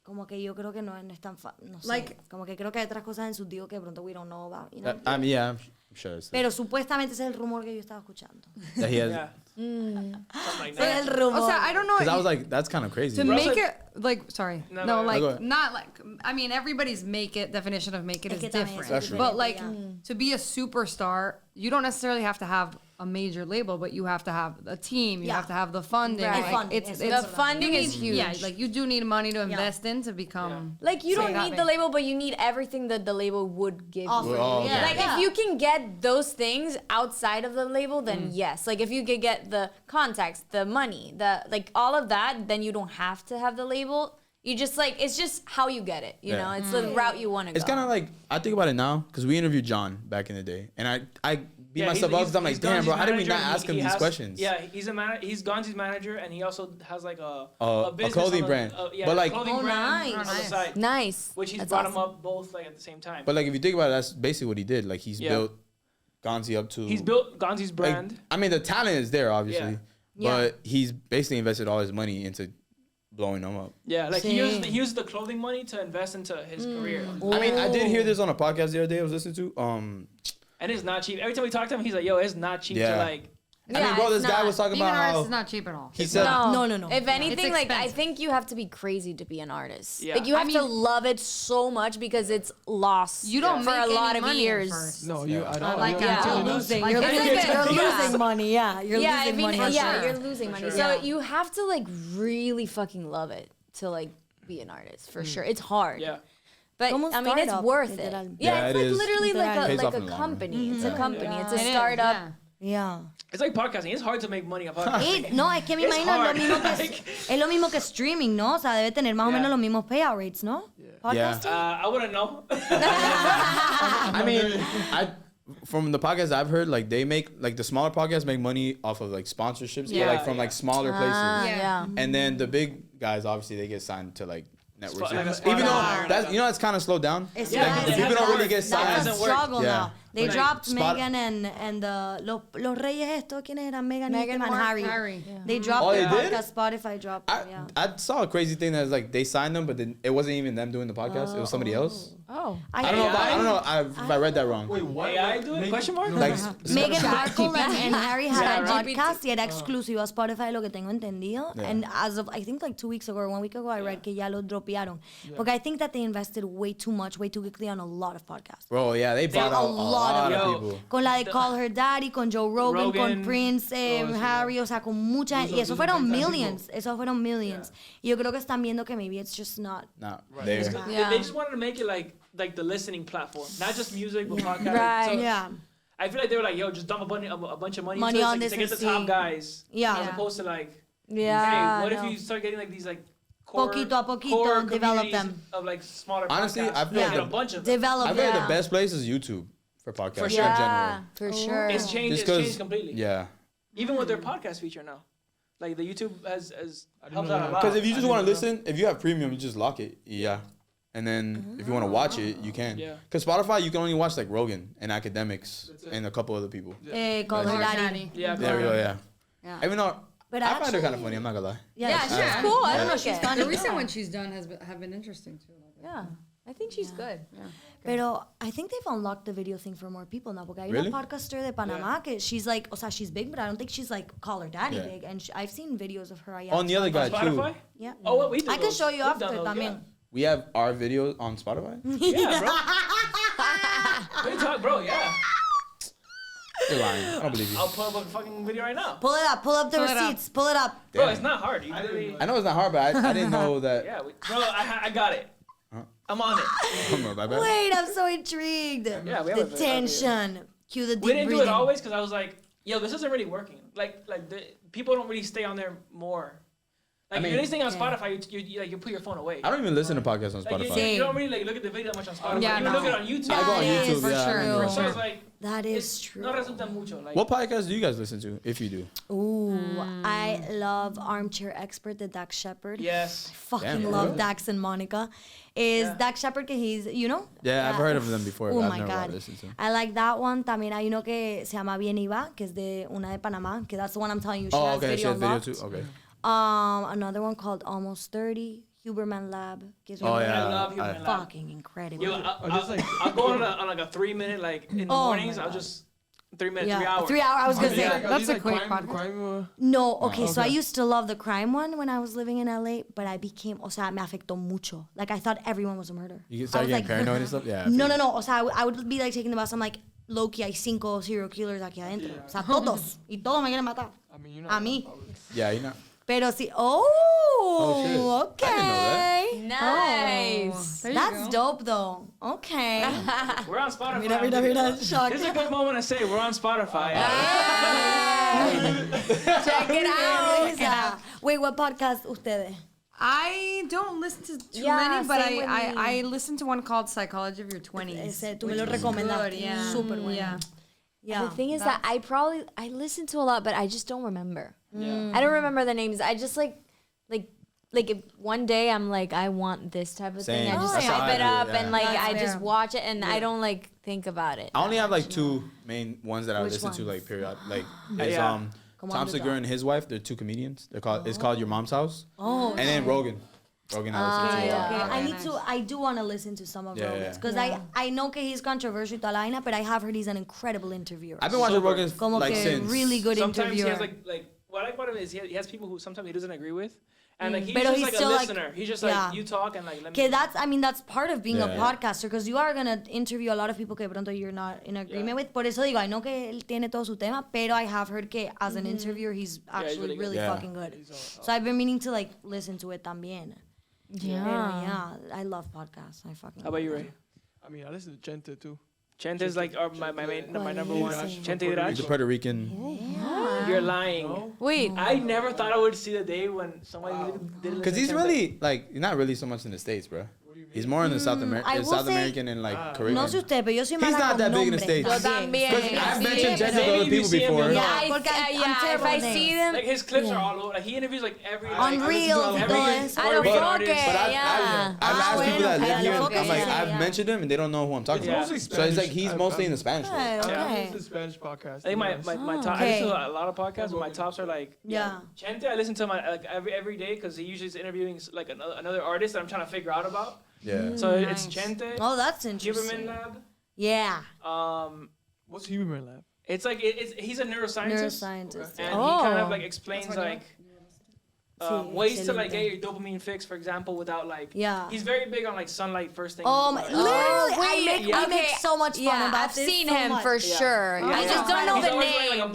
Como que yo creo que no es tan fácil. No sé.
Like-
como que creo que hay otras cosas en sus digo que de pronto we don't know about. You know?
I mean, yeah, I'm sure. It's
Pero supuestamente ese es el rumor que yo estaba escuchando.
that he has.
Yeah, something like
Ese
that.
es el rumor.
O sea, I don't know.
Because I was like, that's kind of crazy.
to
dude.
make
Russell-
it like sorry
No,
no,
no, no.
like
Go ahead.
not like I mean everybody's make it definition of make it
Es
is
que también
different
That's true.
but like
Yeah.
to be a superstar you don't necessarily have to have a major label but you have to have a team you
Yeah.
have to have the funding
Right.
like,
Funding,
it's,
yes,
it's
the funding
you
is
need-
huge.
yeah like you do need money to invest in to become
Like you
So
don't
you got
need
me.
the label, but you need everything that the label would give
Offer
you.
you,
Oh, okay.
yeah.
Like if you can get those things outside of the label, then yes. Like if you could get the contacts, the money, the like all of that, then you don't have to have the label. You just like it's just how you get it. You
Yeah.
know, it's the route you want to go.
It's kind of like I think about it now because we interviewed John back in the day, and I beat myself up because I'm like, damn, bro, how did we not ask him these questions?
Yeah, he's he's Gonzi's manager, and he also has like
A
business
clothing
on the-
brand.
yeah,
But, like-
a clothing
Oh,
brand
nice.
on the side,
nice.
which he's
That's
brought
awesome.
him up both like at the same time.
But like if you think about it, that's basically what he did. Like he's
Yeah.
built Gonzi up to.
He's built Gonzi's
like,
brand.
I mean, the talent is there, obviously,
Yeah.
but he's basically invested all his money into blowing them up.
Yeah, like
Same.
he used the clothing money to invest into his career,
I mean, I did hear this on a podcast the other day I was listening to.
and it's not cheap. Every time we talk to him, he's like, "Yo, it's not cheap
Yeah.
to like."
I mean, bro,
it's
this guy
not.
was talking
being an
about
artist
how
is not cheap at all
he said.
No.
If anything, like I
expensive.
think you have to be crazy to be an artist.
Yeah.
Like you
I
have to
mean-
love it so much because it's lost.
you don't
for
make
a lot
any
of
money
years.
at first.
No, you. I don't.
like
you
that.
until
You're
it does.
losing.
Like,
You're,
it's
losing,
like a-
you're
yeah.
losing money. Yeah, you're
yeah,
losing money.
yeah,
sure.
you're losing money.
sure.
So you have to like really fucking love it to like be an artist for sure. It's hard.
Yeah,
But
Como
I mean, it's
startup,
worth it.
literal.
Yeah,
Yeah,
it's
it
like
is.
literally
Literal.
Pays
like
off
a
in the long run.
company. It's a company. It's a
It is,
startup.
yeah.
Yeah.
it's like podcasting. It's hard to make money on podcasting.
No, es que me
It's
imagino lo
hard.
mismo que es lo mismo que streaming, ¿no? O sea, debe tener más o
Yeah.
menos los mismos payout rates, ¿no? Podcasting.
I wouldn't know.
I mean, from the podcasts I've heard, like they make like the smaller podcasts make money off of like sponsorships,
Yeah.
but like from
Yeah.
like smaller places.
Yeah.
Yeah.
And then the big guys, obviously, they get signed to like networks.
Like a
Even though
Spotify.
that's it's kind of slowed down.
It's
Yeah,
not-
because
people don't really get
that's
signed.
a
Doesn't work.
struggle
Yeah.
now. They
Like,
dropped
Spot-
Megan and los reyes estos, ¿quiénes eran? Megan
Meghan
and
Markle.
Harry.
Harry.
They dropped
Oh,
their
they did?
podcast. Spotify dropped
I,
them, yeah.
I saw a crazy thing that was like they signed them, but then it wasn't even them doing the podcast. It was somebody else.
Oh.
I don't know. If I don't know if I read that wrong.
Wait, what?
AI do it? Question mark?
Like
Meghan Markle and Harry had a
ChatGPT.
podcast y era exclusivo a Spotify, lo que tengo entendido.
Yeah.
And as of, I think like 2 weeks ago or 1 week ago, I read que ya lo dropearon. Porque I think that they invested way too much, way too quickly on a lot of podcasts.
bro, yeah, they bought
a
out a
lot
lot
of
of
Yo.
people.
Con la de Call Her Daddy, con Joe Rogan, con
Rogan.
Prince,
Oh, sí,
Harry, o sea, con mucha
Those
y
are-
eso
those are
fueron
big time
millions, eso fueron millions. Y yo creo que están viendo que maybe it's just not.
Not
It's
there.
good.
Yeah.
They just wanted to make it like the listening platform, not just music but podcast.
Right.
So
Yeah.
I feel like they were like, yo, just dump a bunch of money
Money
into
on
this
this
to get the
and
top
see.
guys.
Yeah.
As opposed to like,
Yeah.
hey, what
no.
if you start getting like these like core,
Poquito a poquito,
core
develop
communities
them.
of like smaller
Honestly,
podcasts?
I feel
Yeah.
like
Get a
the-
bunch of them.
Develop
I feel like
them.
the best place is YouTube for podcasts
For
in
sure.
general.
Yeah, for sure.
It's changed.
Just
It's
'cause-
changed completely.
Yeah.
Even with their podcast feature now, like the YouTube has
I didn't
helped
know
out a
that.
lot.
Because if you just
I
want to
didn't know.
listen, if you have premium, you just lock it. Yeah. And then if you want to watch it, you can.
Yeah.
Because Spotify, you can only watch like Rogan and academics
That's it.
and a couple other people.
Call her
That's it.
daddy.
Daddy.
Yeah,
There we go. Yeah.
Yeah.
Even though
But
I find her kind of
actually-
funny. I'm not gonna lie.
Yeah, she's
Yeah.
cool. I
Yeah.
like
She's
it.
funny.
The recent ones she's done have been interesting too.
Yeah, I think she's good.
Pero I think they've unlocked the video thing for more people now. Porque hay
Really?
una podcaster de Panamá que she's like, o sea, she's big, but I don't think she's like call her daddy
Yeah.
big. And I've seen videos of her. allá
On the other
on
guy too.
Spotify.
Yeah.
Oh, what we do?
I can show you
We've
after
done those,
también.
We have our videos on Spotify.
Yeah, bro. What you talk, bro? Yeah.
You're lying. I don't believe you.
I'll pull up a fucking video right now.
Pull it up. Pull up the
Pull it up.
receipts. Pull it up.
Bro,
Damn.
it's not hard. You literally.
I know it's not hard, but I didn't know that.
Yeah, bro, I got it.
Huh?
I'm on it.
Come on, my bad.
Wait, I'm so intrigued.
Yeah, we have
the
a video.
tension. Cue the deep
We didn't do
breathing.
it always because I was like, yo, this isn't really working. Like the people don't really stay on there more. Like
I mean-
if you're listening on Spotify, you put your phone away.
I don't even listen to podcasts on
Like,
Spotify.
you don't really like look at the video that much on Spotify.
Yeah,
you
no.
look at it on YouTube.
I go on
That
YouTube.
is
for
Yeah,
sure.
I mean,
So it's like
That is
it's
true.
no resulta mucho. Like
What podcast do you guys listen to, if you do?
Ooh, I love Armchair Expert, the Dax Shepard.
yes.
I fucking
Damn,
love
really?
Dax and Monica. Is
Yeah.
Dax Shepard, he's, you know?
Yeah, I've heard of them before,
Oh
but I've
my
never
God.
listened to them.
I like that one. También hay uno que se llama Bien Iba, que es de una de Panamá, que that's the one I'm telling you. She
Oh,
has
okay. She
video
has video
unlocked.
too. Okay.
Another one called Almost 30, Huberman Lab. Que es
Oh,
una
yeah.
I love Human
I-
Lab.
fucking incredible.
Yo, I'll go on like a 3 minute like in the
Oh
mornings.
my
I'll
God.
just 3 minutes,
yeah,
3 hours.
3 hours. I was
Are
gonna
these
say.
like- are
That's
these
a
like
quick
crime-
podcast.
crime,
No, okay, so I
okay.
used to love the crime one when I was living in LA, but I became, o sea, me afectó mucho. Like, I thought everyone was a murderer.
You
I
start
was
getting paranoid and stuff? Yeah. I
No,
feel
no, no. O sea, I would be like taking the bus. I'm like, Loki, hay 5 serial killers aquí adentro. O sea, todos. Y todos me quieren matar.
I mean, you know.
A mí.
you. Yeah, you know.
Pero sí.
shit.
Oh,
I didn't know that.
okay.
Nice.
There you
That's
go.
dope, though. Okay.
We're on Spotify.
Mira, mira, mira. Shock.
This is a good moment to say we're on Spotify.
Check it out.
SHEISA. Wait, what podcast ustedes?
I don't listen to too
Yeah,
many, but
same with me.
I listen to one called Psychology of Your 20s.
Ese, tú me
which
lo
was
recomendaste.
good, Yeah.
Súper bueno.
Yeah.
Yeah.
The thing is that I listen to a lot, but I just don't remember.
Yeah.
I don't remember the names. I just like if one day I'm like I want this type of thing.
Same.
I just
Oh, yeah.
type it
That's how I
up
do it,
and
yeah.
like
That's
I just
fair.
watch it and I don't like think about it.
I only have like 2 main ones that I
Which
listen to
ones?
like period. Like it's
Yeah.
Come
Tom
on,
Segura and his wife. They're 2 comedians. They're called. It's called Your Mom's House.
Oh,
And then Rogan. Rogan I listen
Okay,
to. a lot.
okay. I
Okay,
need
nice.
to. I do want to listen to some of
Yeah,
Rogan's
yeah.
because I know that he's controversial, y toda la vaina, but I have heard he's an incredible interviewer.
I've been watching
Super.
Rogan's
Como
like
que
since.
really good
Sometimes
interviewer.
he has like what I like about him is he has people who sometimes he doesn't agree with, and like he's
Pero
just
he's
like a
still, like-
listener. He's just like
yeah.
you talk and like let me.
Okay, that's part of being a
Yeah.
podcaster because you are gonna interview a lot of people que de pronto you're not in agreement with. Por eso digo, I know que él tiene todo su tema, pero I have heard que as an interviewer he's actually
really good.
really
Yeah.
fucking good. So I've been meaning to like listen to it también.
Yeah.
Pero yeah, I love podcasts. I fucking.
How about you, Ray?
I mean, I listen to Chente too.
Chente is like my number
Cuál
one.
es?
Chente
He's a
Irach.
Puerto Rican.
You're lying.
No?
Wait.
I never thought I would see the day when somebody did
Because he's really like not really so much in the States, bro. He's more in the South,
I will
South
say-
American and like Caribbean.
No sé usted, pero yo soy
He's
mala
not
con
that big in the
nombres
States.
Yo
también.
también.
Because I've
Sí.
mentioned Chente to
Maybe
other
you
people
see him,
before.
you'll know.
Yeah, porque I'm
yeah. If
terrible
I
with
see
names.
them,
Like his clips
Yeah.
are all over. Like he interviews like every
Unreal,
every
todo eso.
I don't
But-
fuck it.
But I've
Yeah.
asked people that live here.
okay,
I'm like,
yeah,
I've
yeah.
mentioned him and they don't know who I'm talking
It's
about.
mostly
So it's like he's mostly in the Spanish world.
Okay,
Yeah.
okay.
It's a Spanish podcast.
I think my top. I
Okay.
listen to a lot of podcasts, but my tops are like
Yeah.
Chente. I listen to my like every day because he usually is interviewing like another artist that I'm trying to figure out about.
Yeah.
So it's
Nice.
Chente,
Oh, that's
Huberman
interesting.
Lab.
Yeah.
What's Huberman Lab?
It's like he's a neuroscientist,
Neuroscientist.
and
Yeah.
he kind
Oh.
of like explains
That's what
like
Sí,
ways to like
excelente.
get your dopamine fix, for example, without like.
Yeah.
He's very big on like sunlight first thing.
Oh my! Literally, I
wait,
make
okay,
we make so much fun
Yeah,
about
I've
this.
seen
so
him
much.
for
Yeah.
sure.
Yeah.
I
Yeah.
just don't know
He's
the
always wearing
name.
like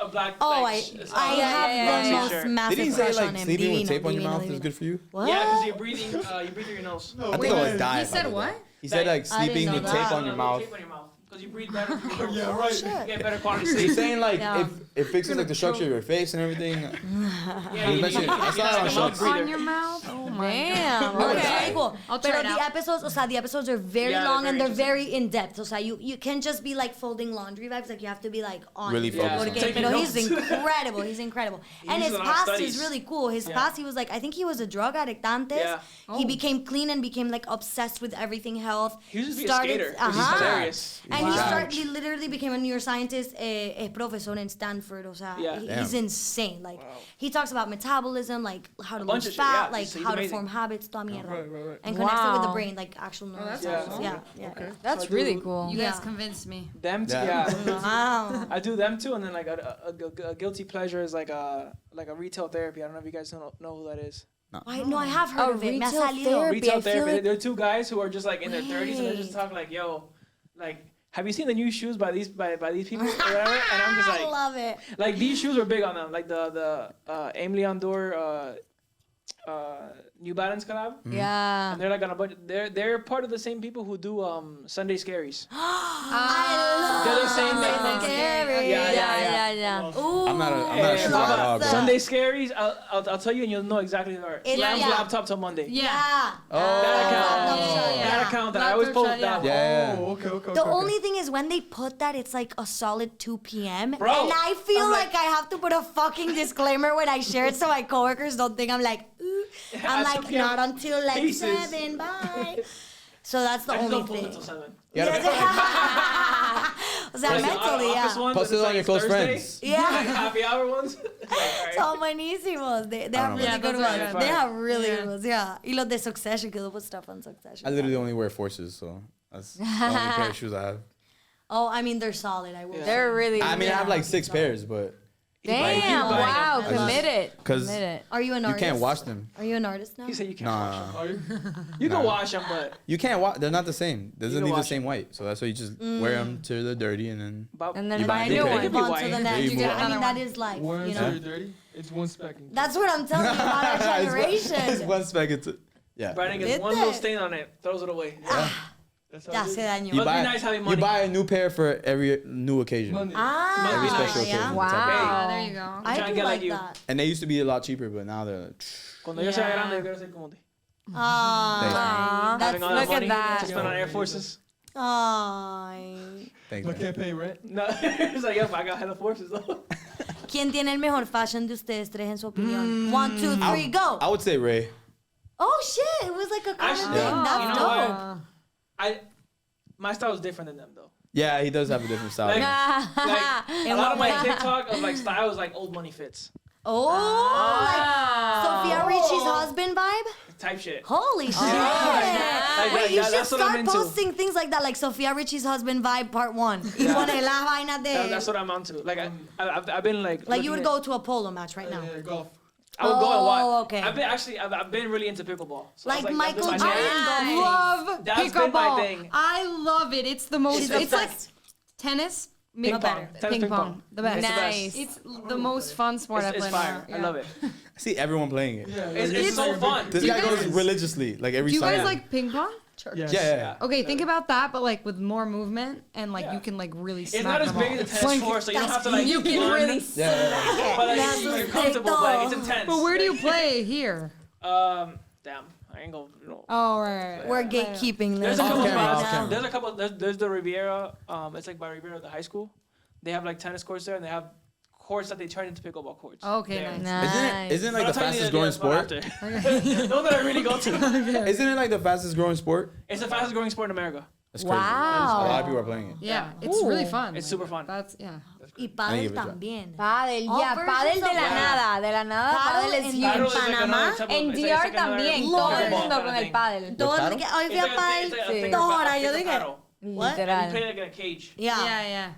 a black.
Oh,
like,
I
yeah,
have
yeah,
the
yeah.
most
T-shirt.
massive
Did he say
crush on
like
him.
sleeping with
Divino,
tape on your
divino,
mouth is
divino.
good for you?
What?
Yeah, because you're breathing through your nose.
I think I would die.
He
if I
said
did
what?
that. He said like
I didn't
sleeping
know
with
that.
tape on your mouth.
Tape on your mouth. because you breathe better.
Yeah, right.
You get better quality
So
sleep.
you're saying like
Yeah.
if it fixes like the structure of your face and everything.
Yeah,
You
you
mentioned- I saw it on
mouth
Shorts.
breather.
On your mouth. Oh my.
Damn.
Oh, it's
Okay.
very cool.
I'll try
Pero
it
the
out.
episodes, o sea, the episodes are very
Yeah, they're
long
very
and they're
interesting.
very in depth. O sea, you can't just be like folding laundry vibes. Like you have to be like on.
Really
it.
focused on
Porque-
it.
Pero
Taking
he's
notes.
incredible. He's incredible. And
uses
his
a lot of
past
studies.
is really cool. His
Yeah.
past, he was like, I think he was a drug addict antes.
Yeah.
He
Oh.
became clean and became like obsessed with everything health.
He used to be a skater. Which is
Uh-huh.
hilarious.
And
Wow.
he literally became a neuroscientist, a professor in Stanford. O sea,
Yeah.
he's insane. Like he talks about metabolism, like how to
bunch
lose
of shit,
fat,
yeah.
like
He's
how to
amazing.
form habits, toda mierda.
Right.
And connects it with the
Wow.
brain, like actual
that's
neuroscience.
awesome.
Yeah.
That's
So I
really
do-
cool.
You
Yeah.
guys convinced me.
Them too.
Yeah.
Yeah.
Wow.
I do them too, and then like a guilty pleasure is like a retail therapy. I don't know if you guys know who that is.
No, I have heard
A
of it. Me ha
retail
salido.
therapy.
Retail
I feel
therapy.
like-
They're two guys who are just like in their 30s, and they're just
Right.
talking like, yo, like, have you seen the new shoes by these people or whatever? And I'm just
I
like,
love it.
like these shoes were big on them, like the Aime Leon Dore New Balance collab.
Yeah.
And they're like on a bunch. They're part of the same people who do Sunday Scaries.
I
They're the
love
same
Sunday
thing.
Scary.
Yeah.
Ooh,
I'm not a
Yeah,
shoe
yeah.
at all, bro.
Sunday Scaries. I'll tell you, and you'll know exactly who they are.
It-
Slam's
yeah.
laptop till Monday.
Yeah.
Oh.
That account.
Yeah.
That account. That I always post that.
Yeah.
Oh, okay.
The only thing is when they put that, it's like a solid 2 p.m.
Bro,
and I feel
I'm
like,
like-
I have to put a fucking disclaimer when I share it so my coworkers don't think I'm like, ooh. I'm
At 2
like,
p.m.
not until like
Pieces.
7, bye. So that's the
I just
only
don't post
thing.
it till 7.
You gotta
O sea,
Like,
mentally,
office
yeah.
ones,
post
and
it
it's
on your close
Thursday.
friends.
Yeah.
Like happy hour ones. Like, all
Son buenísimos. They
I
have
don't
really
know.
Yeah,
good
those are
ones.
good.
They have really
Yeah.
good ones, yeah. Y los de Succession, que they'll put stuff on Succession.
I literally only wear forces, so that's the only pair of shoes I have.
Oh, I mean, they're solid. I will.
Yeah.
They're really.
I mean, I have like 6
Yeah.
pairs, but
Damn!
Like,
Wow,
I just-
committed.
'cause
Committed.
Are you an
you
artist?
can't wash them.
Are you an artist now?
He said you can't wash them.
Nah,
Are you?
You can
Nah.
wash them, but
you can't wash. They're not the same. Doesn't
can
need the
wash
same white, so that's why you just wear them till they're dirty and then.
about
And then
You
buy
buy
a
new
new
pair.
one.
It could be
Move on
white.
to the
There
next.
you
You
go.
get, I mean,
Another
that
one.
is life.
One
You
until
know?
you're dirty. It's one speck.
That's what I'm telling you about our
It's
generation.
one speck. Yeah.
Brandon gets
Did
one little
they?
stain on it, throws it away.
That's how
Ya
it is.
se dañó.
You
Must be
buy,
nice having
you
money.
buy a new pair for every new occasion.
Monday.
Ah,
Every special
yeah.
occasion.
Wow.
Ah, there you go.
I
trying to
do
get
like
like you.
that.
And they used to be a lot cheaper, but now they're like,
Cuando yo sea
Yeah.
grande, yo quiero ser como te.
Ah,
Aw.
Having all that
Look at
money
that.
to spend on Air Forces.
Ay.
thanks.
I
man.
can't pay rent.
No, it's like, yo, I got hella forces though.
¿Quién tiene el mejor fashion de ustedes tres en su opinión? 1, 2, 3, go.
I would say Ray.
Oh shit! It was like a common
Actually,
thing. That's
you know
dope.
what? My style is different than them though.
Yeah, he does have a different style.
Like-
Ah.
Like a lot of my TikTok of like style is like old money fits
Oh, like Sophia Richie's husband vibe.
type shit.
Holy shit!
Like,
Wait, you
that-
should
that's what I'm
start
into.
posting things like that, like Sophia Richie's husband vibe part 1. Y pone las vainas
That's
de.
what I'm onto. Like I've been like.
Like you would
looking
go to a polo match right
Yeah,
now.
golf.
I would go and watch.
Oh, okay.
I've been really into pickleball. So I was
Like
that's
Michael
my
Jordan.
jam.
I love
That's been my
pickleball.
thing.
I love it. It's the most.
She's
It's like
obsessed.
tennis.
Ping
mixed
pong.
better.
Tennis,
Ping pong. The best.
It's the best.
Nice.
It's the most fun sport I
It's
play.
fire.
now.
I love it.
I see everyone playing it.
Yeah,
It's so fun.
This
Do you
guy goes
guys-
religiously, like every
Do you guys
Sunday.
like ping pong?
Yes.
Yeah.
Okay, think about that, but like with more movement and like
Yeah.
you can like really
It's
smack
not as
them
big
all.
as a tennis court, so you don't have to like.
You can
run,
really
Yeah.
But like,
That's
you're
what's
comfortable, but like, it's intense.
But where do you play here?
Damn, I ain't gonna. No.
Oh, right.
We're gatekeeping
There's
this.
a couple
camera, off
spots.
camera.
There's a couple. There's the Riviera. It's like by Riviera, the high school. They have like tennis courts there, and they have courts that they turn into pickleball courts.
Okay,
there.
nice.
Nice.
Isn't it like
But
the
I'll tell you
fastest growing
spot
sport?
after. Those that I really go to.
Isn't it like the fastest growing sport?
It's the fastest growing sport in America.
That's crazy.
Wow.
A lot of people are playing it.
Yeah, it's really
Ooh.
fun.
It's super fun.
That's yeah.
Y
I
pádel
give it a try.
también.
Pádel,
All
yeah,
versions
pádel de
of
la
that.
nada, de la nada,
Pádel
pádel es
en
huge.
Paddle is like
Panamá,
another type of-
En
it's like-
DR
it's like another
también,
Lord.
todo el
pickleball
mundo
kind
con
of
el
thing.
pádel.
Todo el
paddle?
que hoy
It's
fui a
like a
pádel.
thing
Sí.
of
Ahora,
a
yo
paddle.
dije. What?
You
Literal.
play like in a cage.
Yeah.
Yeah, yeah.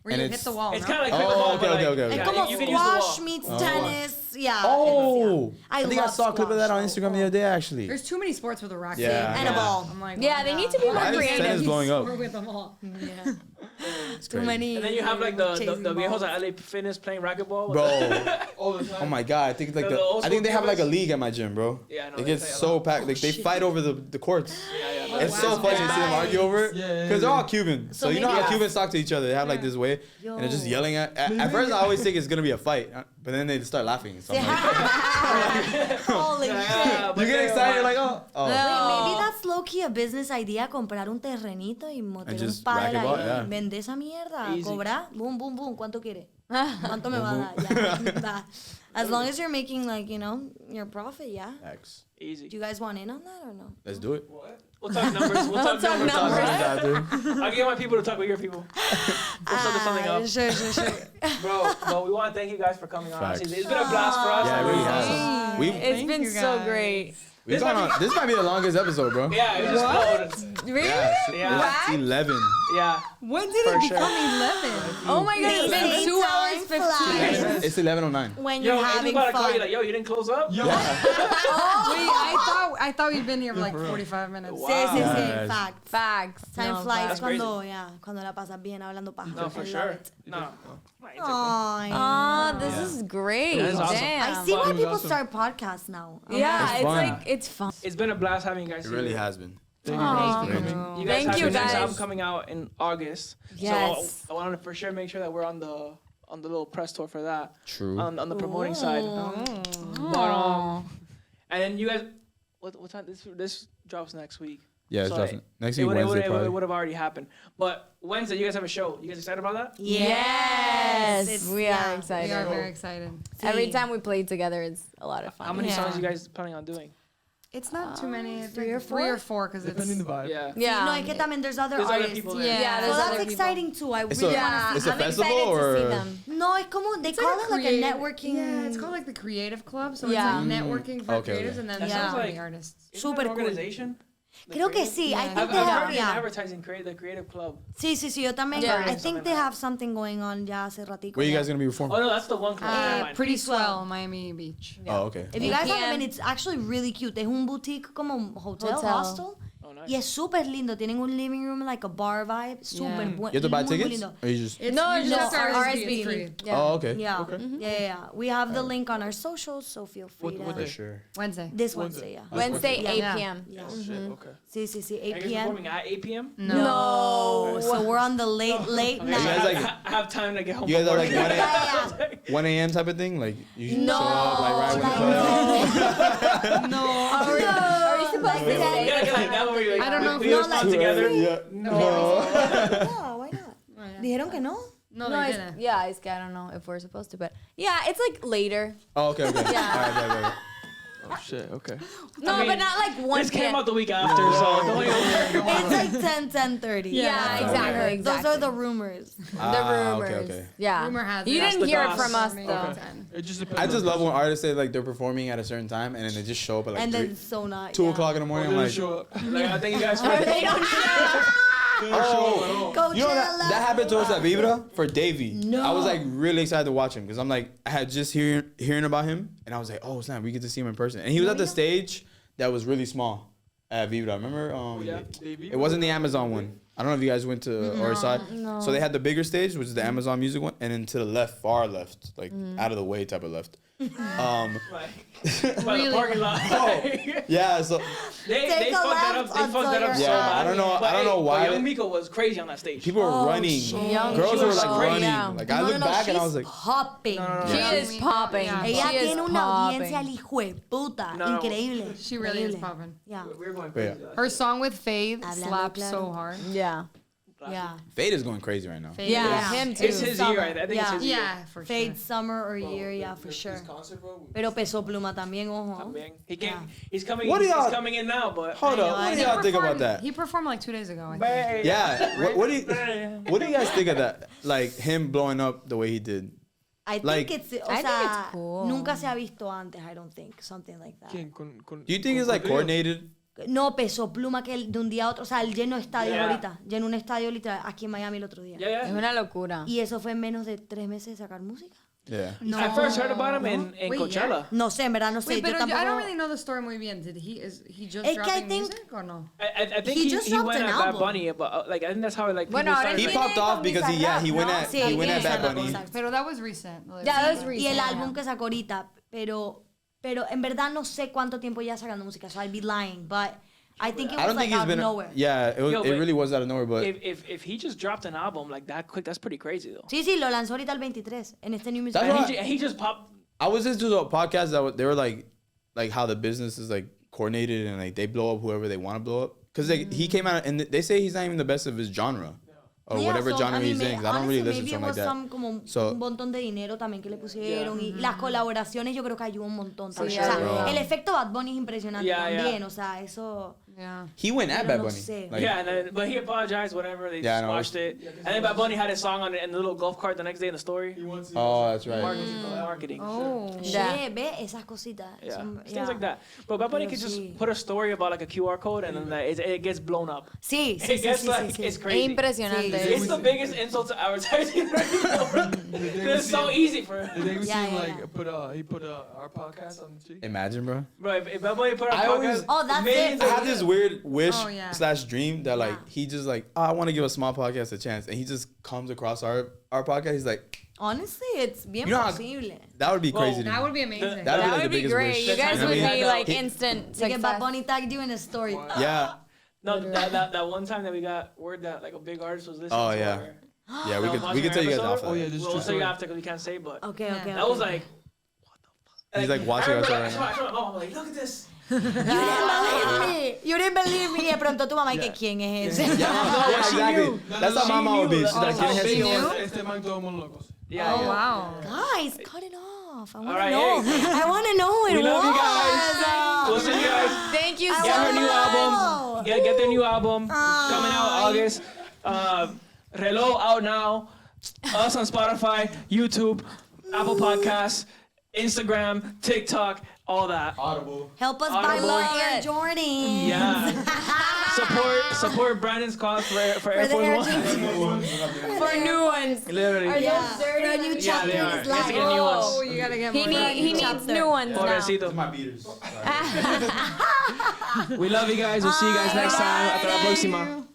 Where
And
you
it's-
hit the wall.
It's
no?
kind of like
Oh,
pickleball,
okay,
but like,
okay, okay.
Es
yeah,
como
you can use the
squash
wall.
meets
Oh.
tennis. Yeah.
Oh,
I
I think I
love
saw a clip of that on
squash,
Instagram the other day, actually.
There's too many sports with a racket.
Yeah,
And a ball.
I'm like,
Yeah,
why
they need
not?
to be more
Why is
creative.
tennis blowing up?
With them all.
Yeah.
It's
Too
crazy.
many.
And then you have like the
chasing
viejos
balls.
at LA Fitness playing racquetball.
Bro,
All the time.
oh my god, I think like
The old
I think they
school
have like a
gamers?
league at my gym, bro.
Yeah, I know.
It
they
gets
play a
so
lot.
packed. Like they fight over the courts.
Yeah, yeah.
It's so funny to see them argue over it.
Yeah,
Because they're all Cuban. So you know how
maybe-
Cubans talk to each other. They have like this way. And they're just yelling at first I always think it's going to be a fight. But then they start laughing. So I'm like,
Holy shit.
you get excited. You're like, oh.
Wait, maybe that's low-key a business idea, comprar un terrenito y meter un
just
pile
rack it
ahí.
out, yeah.
Vende esa mierda,
Easy.
cobra, boom, boom, boom. ¿Cuánto quiere? ¿Cuánto me va a dar? Ya, da. As long as you're making, like, you know, your profit, yeah.
X.
Easy.
Do you guys want in on that or no?
Let's do it.
We'll talk numbers. We'll talk
talk
numbers.
numbers.
I'll get my people to talk with your people. We'll set something up.
Sure.
Bro, we want to thank you guys for coming on.
Facts.
Honestly, it's been a blast for us.
Yeah, it really
Awesome.
has. We've
It's been
you
so
guys.
great.
gone on. This might be the longest episode, bro.
Yeah, it just flowed.
Really?
Yeah.
It's 11.
Yeah.
When did
For
it
sure.
become 11?
Oh my god, it's been
Amazing
2 hours
time
15 minutes.
It's 11:09.
When
Yo,
you're
Angel's
having
about to call
fun.
you like, yo, you didn't close up?
Yo.
Wait, I thought we'd been here for like 45 minutes.
Wow.
Sí,
Yes.
Facts.
Facts.
Time
No,
flies
That's
cuando, yeah, cuando la pasas bien hablando paja.
No, for
I love
sure.
it.
No.
Aw,
Oh, this is great.
That is awesome.
Damn.
I see why
It was
people
awesome.
start podcasts now.
Yeah,
It's
it's
fun.
like it's fun.
It's been a blast having you guys
It
here.
really has been.
Thank you guys for
Aw.
coming.
You guys
Thank
have
you,
your next
guys.
album coming out in August.
Yes.
So I wanted to for sure make sure that we're on the little press tour for that.
True.
On the promoting side. But and then you guys what time this drops next week.
Yeah, it's
So
dropping. Next
It
week,
would,
Wednesday,
it
probably.
would have already happened. But Wednesday you guys have a show. You guys excited about that?
Yes,
It's-
we
yeah.
are excited.
We are very excited.
Every
Sí.
time we play together, it's a lot of fun.
How many
Yeah.
songs you guys planning on doing?
It's not too many. It's
three
like
or
three or
four?
four because it's
Depending the vibe.
Yeah.
Yeah.
No, I get that. And there's other
There's other
artists.
people there.
Yeah,
Yeah,
So
there's
that's
other people.
exciting too. I
It's
really
a-
want to
it's
see.
a
I'm
festival
excited to see
or-
them.
No, it's como they
It's
call
like
it like a
creative-
networking.
Yeah, it's called like the Creative Club. So
Yeah.
it's like networking for
Okay,
creatives
okay.
and then
That
yeah,
sounds like-
the artists.
Isn't
Super
that an
cool.
organization? The
Creo que
Creative?
sí. I
Yeah.
think
I've
they have.
already
Yeah.
advertising the Creative Club.
Sí, yo también.
Yeah.
I think they have something going on ya hace ratico.
Where you
ya.
guys going to be
Oh
performing?
no, that's the one club. Never mind.
Pretty swell, Miami Beach.
Oh, okay.
If you guys
8
haven't
p.m.
been, it's actually really cute. Es un boutique como hotel,
Hotel.
hostel.
Oh, nice.
Y es súper lindo. Tienen un living room, like a bar vibe. Súper
Yeah.
bueno.
You have to buy
muy, muy
tickets?
lindo.
Or you just...
No,
you
just
just
RSVP.
RSVP. It's free.
Yeah.
Oh, okay.
Yeah.
Okay.
Yeah. We have the link on our socials, so feel free
What
to.
day?
For sure.
Wednesday.
This Wednesday, yeah.
Wednesday,
Yeah.
8
Yeah.
p.m.
Yeah.
Oh, shit, okay.
Sí, 8
Are you guys
p.m.
performing at 8 p.m.?
No. So we're on the late
Okay,
night.
You guys like-
I have time to get home.
You guys
from
are
work.
like 1
Yeah,
a.m. 1 a.m. type of thing? Like, you should
No,
show up like right when
like,
it's like...
No.
Are we supposed to
Yeah,
say?
get like that where you like,
I don't know if
we
no,
just
like-
not together.
Yeah.
No, why not? Dijeron que no.
No,
No,
they
it's,
didn't.
yeah, it's, I don't know if we're supposed to, but yeah, it's like later.
Oh, okay, okay.
Yeah.
All right, right, right.
Oh shit, okay.
No,
mean,
but not like 1
This came
p.m.
out the week after, so don't even worry.
It's like 10:30.
Yeah, exactly.
Those are the rumors.
The
Ah,
rumors.
okay, okay.
Yeah.
Rumor has
You
it.
didn't
the
hear it
goss.
from us
Okay.
though.
It just depends.
I
on
just
the
love when
person.
artists say like they're performing at a certain time and then they just show up at like
And
3,
then so not.
2
yeah.
o'clock in the morning.
They
I'm
don't
like,
show up.
Like, I thank you guys for
They don't show.
oh,
Coachella.
you know that happened to us at Vibra for Davey. I was like really excited to watch him because I'm like I had just hearing about him and I was like, oh snap, we get to see him in person. And he was at the stage that was really small at Vibra. Remember?
Yeah.
It wasn't the Amazon one. I don't know if you guys went to our side.
No.
So they had the bigger stage, which is the Amazon Music one, and then to the left, far left, like out of the way type of left.
By the parking lot.
Yeah, so
They
Take a
fucked that
left
up. They fucked that up
until
so
you're
bad.
I don't know.
But
I don't
hey,
know why.
but Young Miko was crazy on that stage.
People were running.
Young
Girls were
Miko.
like running.
Yeah.
Like I looked back and I was like,
Popping.
She
Yeah.
is popping.
Yeah.
Ella
She is
tiene una audiencia al
popping.
hijo de puta.
No, no.
Increíble.
She really is
Increíble.
popping.
Yeah.
We're going
Yeah.
crazy.
Her song with Faith
Hablando
slaps
claro.
so hard.
Yeah.
Yeah.
Fade is going crazy right now.
Faith
Yeah,
is-
him too.
It's his
Summer.
year. I think it's
Yeah.
his year.
Yeah, for
Fade
sure.
summer or year, yeah, for sure.
Concert, bro.
Pero Peso Pluma también, ojo.
También. He came.
Yeah.
He's coming.
What do
He's
y'all-
coming in now, but.
Hold up, what do y'all think about that?
He performed like 2 days ago. I think.
Yeah, what do you guys think of that? Like him blowing up the way he did.
I think
Like-
it's, o
I think
sea,
it's cool.
nunca se ha visto antes, I don't think, something like that.
¿Quién?
Do you think it's like coordinated?
No, Peso Pluma que de un día a otro, o sea, él llenó estadios
Yeah.
ahorita, llenó un estadio literal aquí en Miami el otro día.
Yeah,
Es
yeah.
una locura.
Y eso fue en menos de 3 meses de sacar música.
Yeah.
No.
I first heard about him in
Wait,
Coachella.
No sé, en verdad no sé.
Wait,
yo
but
tampoco...
I don't really know the story muy bien. Did he just
Es que I
dropping
think-
music or no?
I think
He
he,
just
he
dropped
went
an
at Bad
album.
Bunny, but like I think that's how like people
Bueno, ahora
started.
He
Viene
popped off
con
because he
Bizarrap,
he went
¿no?
at
Sí,
he went at
exacto,
Bad Bunny.
exacto.
Pero that was recent. Like,
Yeah, that was
Y
recent.
el
yeah.
álbum que sacó ahorita, pero en verdad no sé cuánto tiempo ya sacando música, so I'd be lying, but I think it
I
was
don't
like
think he's
out
been.
of nowhere.
Yeah, it
Yo, but
really was out of nowhere. But
If he just dropped an album like that quick, that's pretty crazy though.
Sí, sí, lo lanzó ahorita el 23 en este new music.
That's
video.
what
And he just popped.
I was into the podcast they were like how the business is like coordinated and like they blow up whoever they want to blow up. Cause like he came out and they say he's not even the best of his genre. Or
Yeah,
whatever
so,
genre
I mean,
he's in. 'Cause I don't really
honestly,
listen to
maybe
him
it
like
was
that.
some como
So-
un montón de dinero también que le pusieron y las colaboraciones yo creo que ayudó un montón también.
sure.
O sea,
Bro.
el efecto Bad Bunny es impresionante
Yeah, yeah.
también, o sea, eso.
Yeah.
He went at
Pero
Bad
no
Bunny.
sé.
Like,
Yeah, and then, but he apologized, whatever. They
Yeah, I know.
squashed it. And then Bad Bunny had his song on it in the little golf cart the next day in the story.
Oh, that's right.
Marketing.
Oh.
Yeah.
Ve esas cositas.
Yeah,
son-
things like that. But Bad Bunny
Pero
could just
sí.
put a story about like a QR code and then it gets blown up.
Sí, sí,
It
sí,
gets
sí,
like,
sí, sí.
it's crazy.
Impresionante.
Sí.
It's the biggest insult to advertising right now, bro. It's so easy for him.
Did they ever see
Yeah,
him
yeah,
like
yeah.
he put our podcast on the cheek?
Imagine, bro.
Bro, if Bad Bunny put out
I
a
always-
podcast,
Oh, that's
millions
it.
I
of-
have this weird wish
Oh, yeah.
/ dream that like
Yeah.
he just like I want to give a small podcast a chance and he just comes across our podcast. He's like
Honestly, it's bien
You know how-
posible.
that would be
Well,
crazy. to
That
me.
would be amazing.
That'd be
That
like
would
the
be
biggest
great.
wish.
You guys
I
would
mean,
be
that-
like
he-
instant
Like
success.
Bad Bunny tagged you in a story.
Yeah,
No, that one time that we got word that like a big artist was listening
Oh,
to
yeah.
our
yeah.
No,
We could
watching
tell you guys
our
off.
episode?
Oh
of
yeah,
that.
this is
We'll
true
tell you
story.
after because we can't say, but
Okay,
Yeah.
okay.
that was
okay.
like,
He's like
I
watching us
remember-
right now.
I showed my mom, I'm like, look at this.
You didn't believe me. You didn't believe me. Y de pronto tu mamá, ¿y que quién es ese?
Yeah,
No, she
exactly.
knew.
That's how my mom would be. She's
Oh,
like,
how
"Quién es
big
ese?"
it was.
Este man todo mundo locos.
Yeah,
Oh,
yeah.
wow.
Guys, cut it off. I want
right,
to know.
hey.
I want to know who it
We love you
was.
guys. We'll see you guys.
Thank you
I
so
Get her
wanna
new
much.
know.
album. Get their new album coming out August. Reloj out now. Us on Spotify, YouTube, Apple Podcasts, Instagram, TikTok, all that.
Audible.
Help us buy
Audible.
more Air Jordans.
Yeah. support Brandon's cause for Air
For the
Force
Air
One.
Jordans.
For new ones.
Literally.
Are
Yeah.
those dirty?
For a new
ones?
Yeah,
chapter
they
in
are.
his
He has to
life.
get new ones.
Oh, you gotta get
He,
more.
he needs
Chapter.
new ones now.
Pobrecito.
My beaters.
We love you guys. We'll see you guys next time. Hasta la próxima.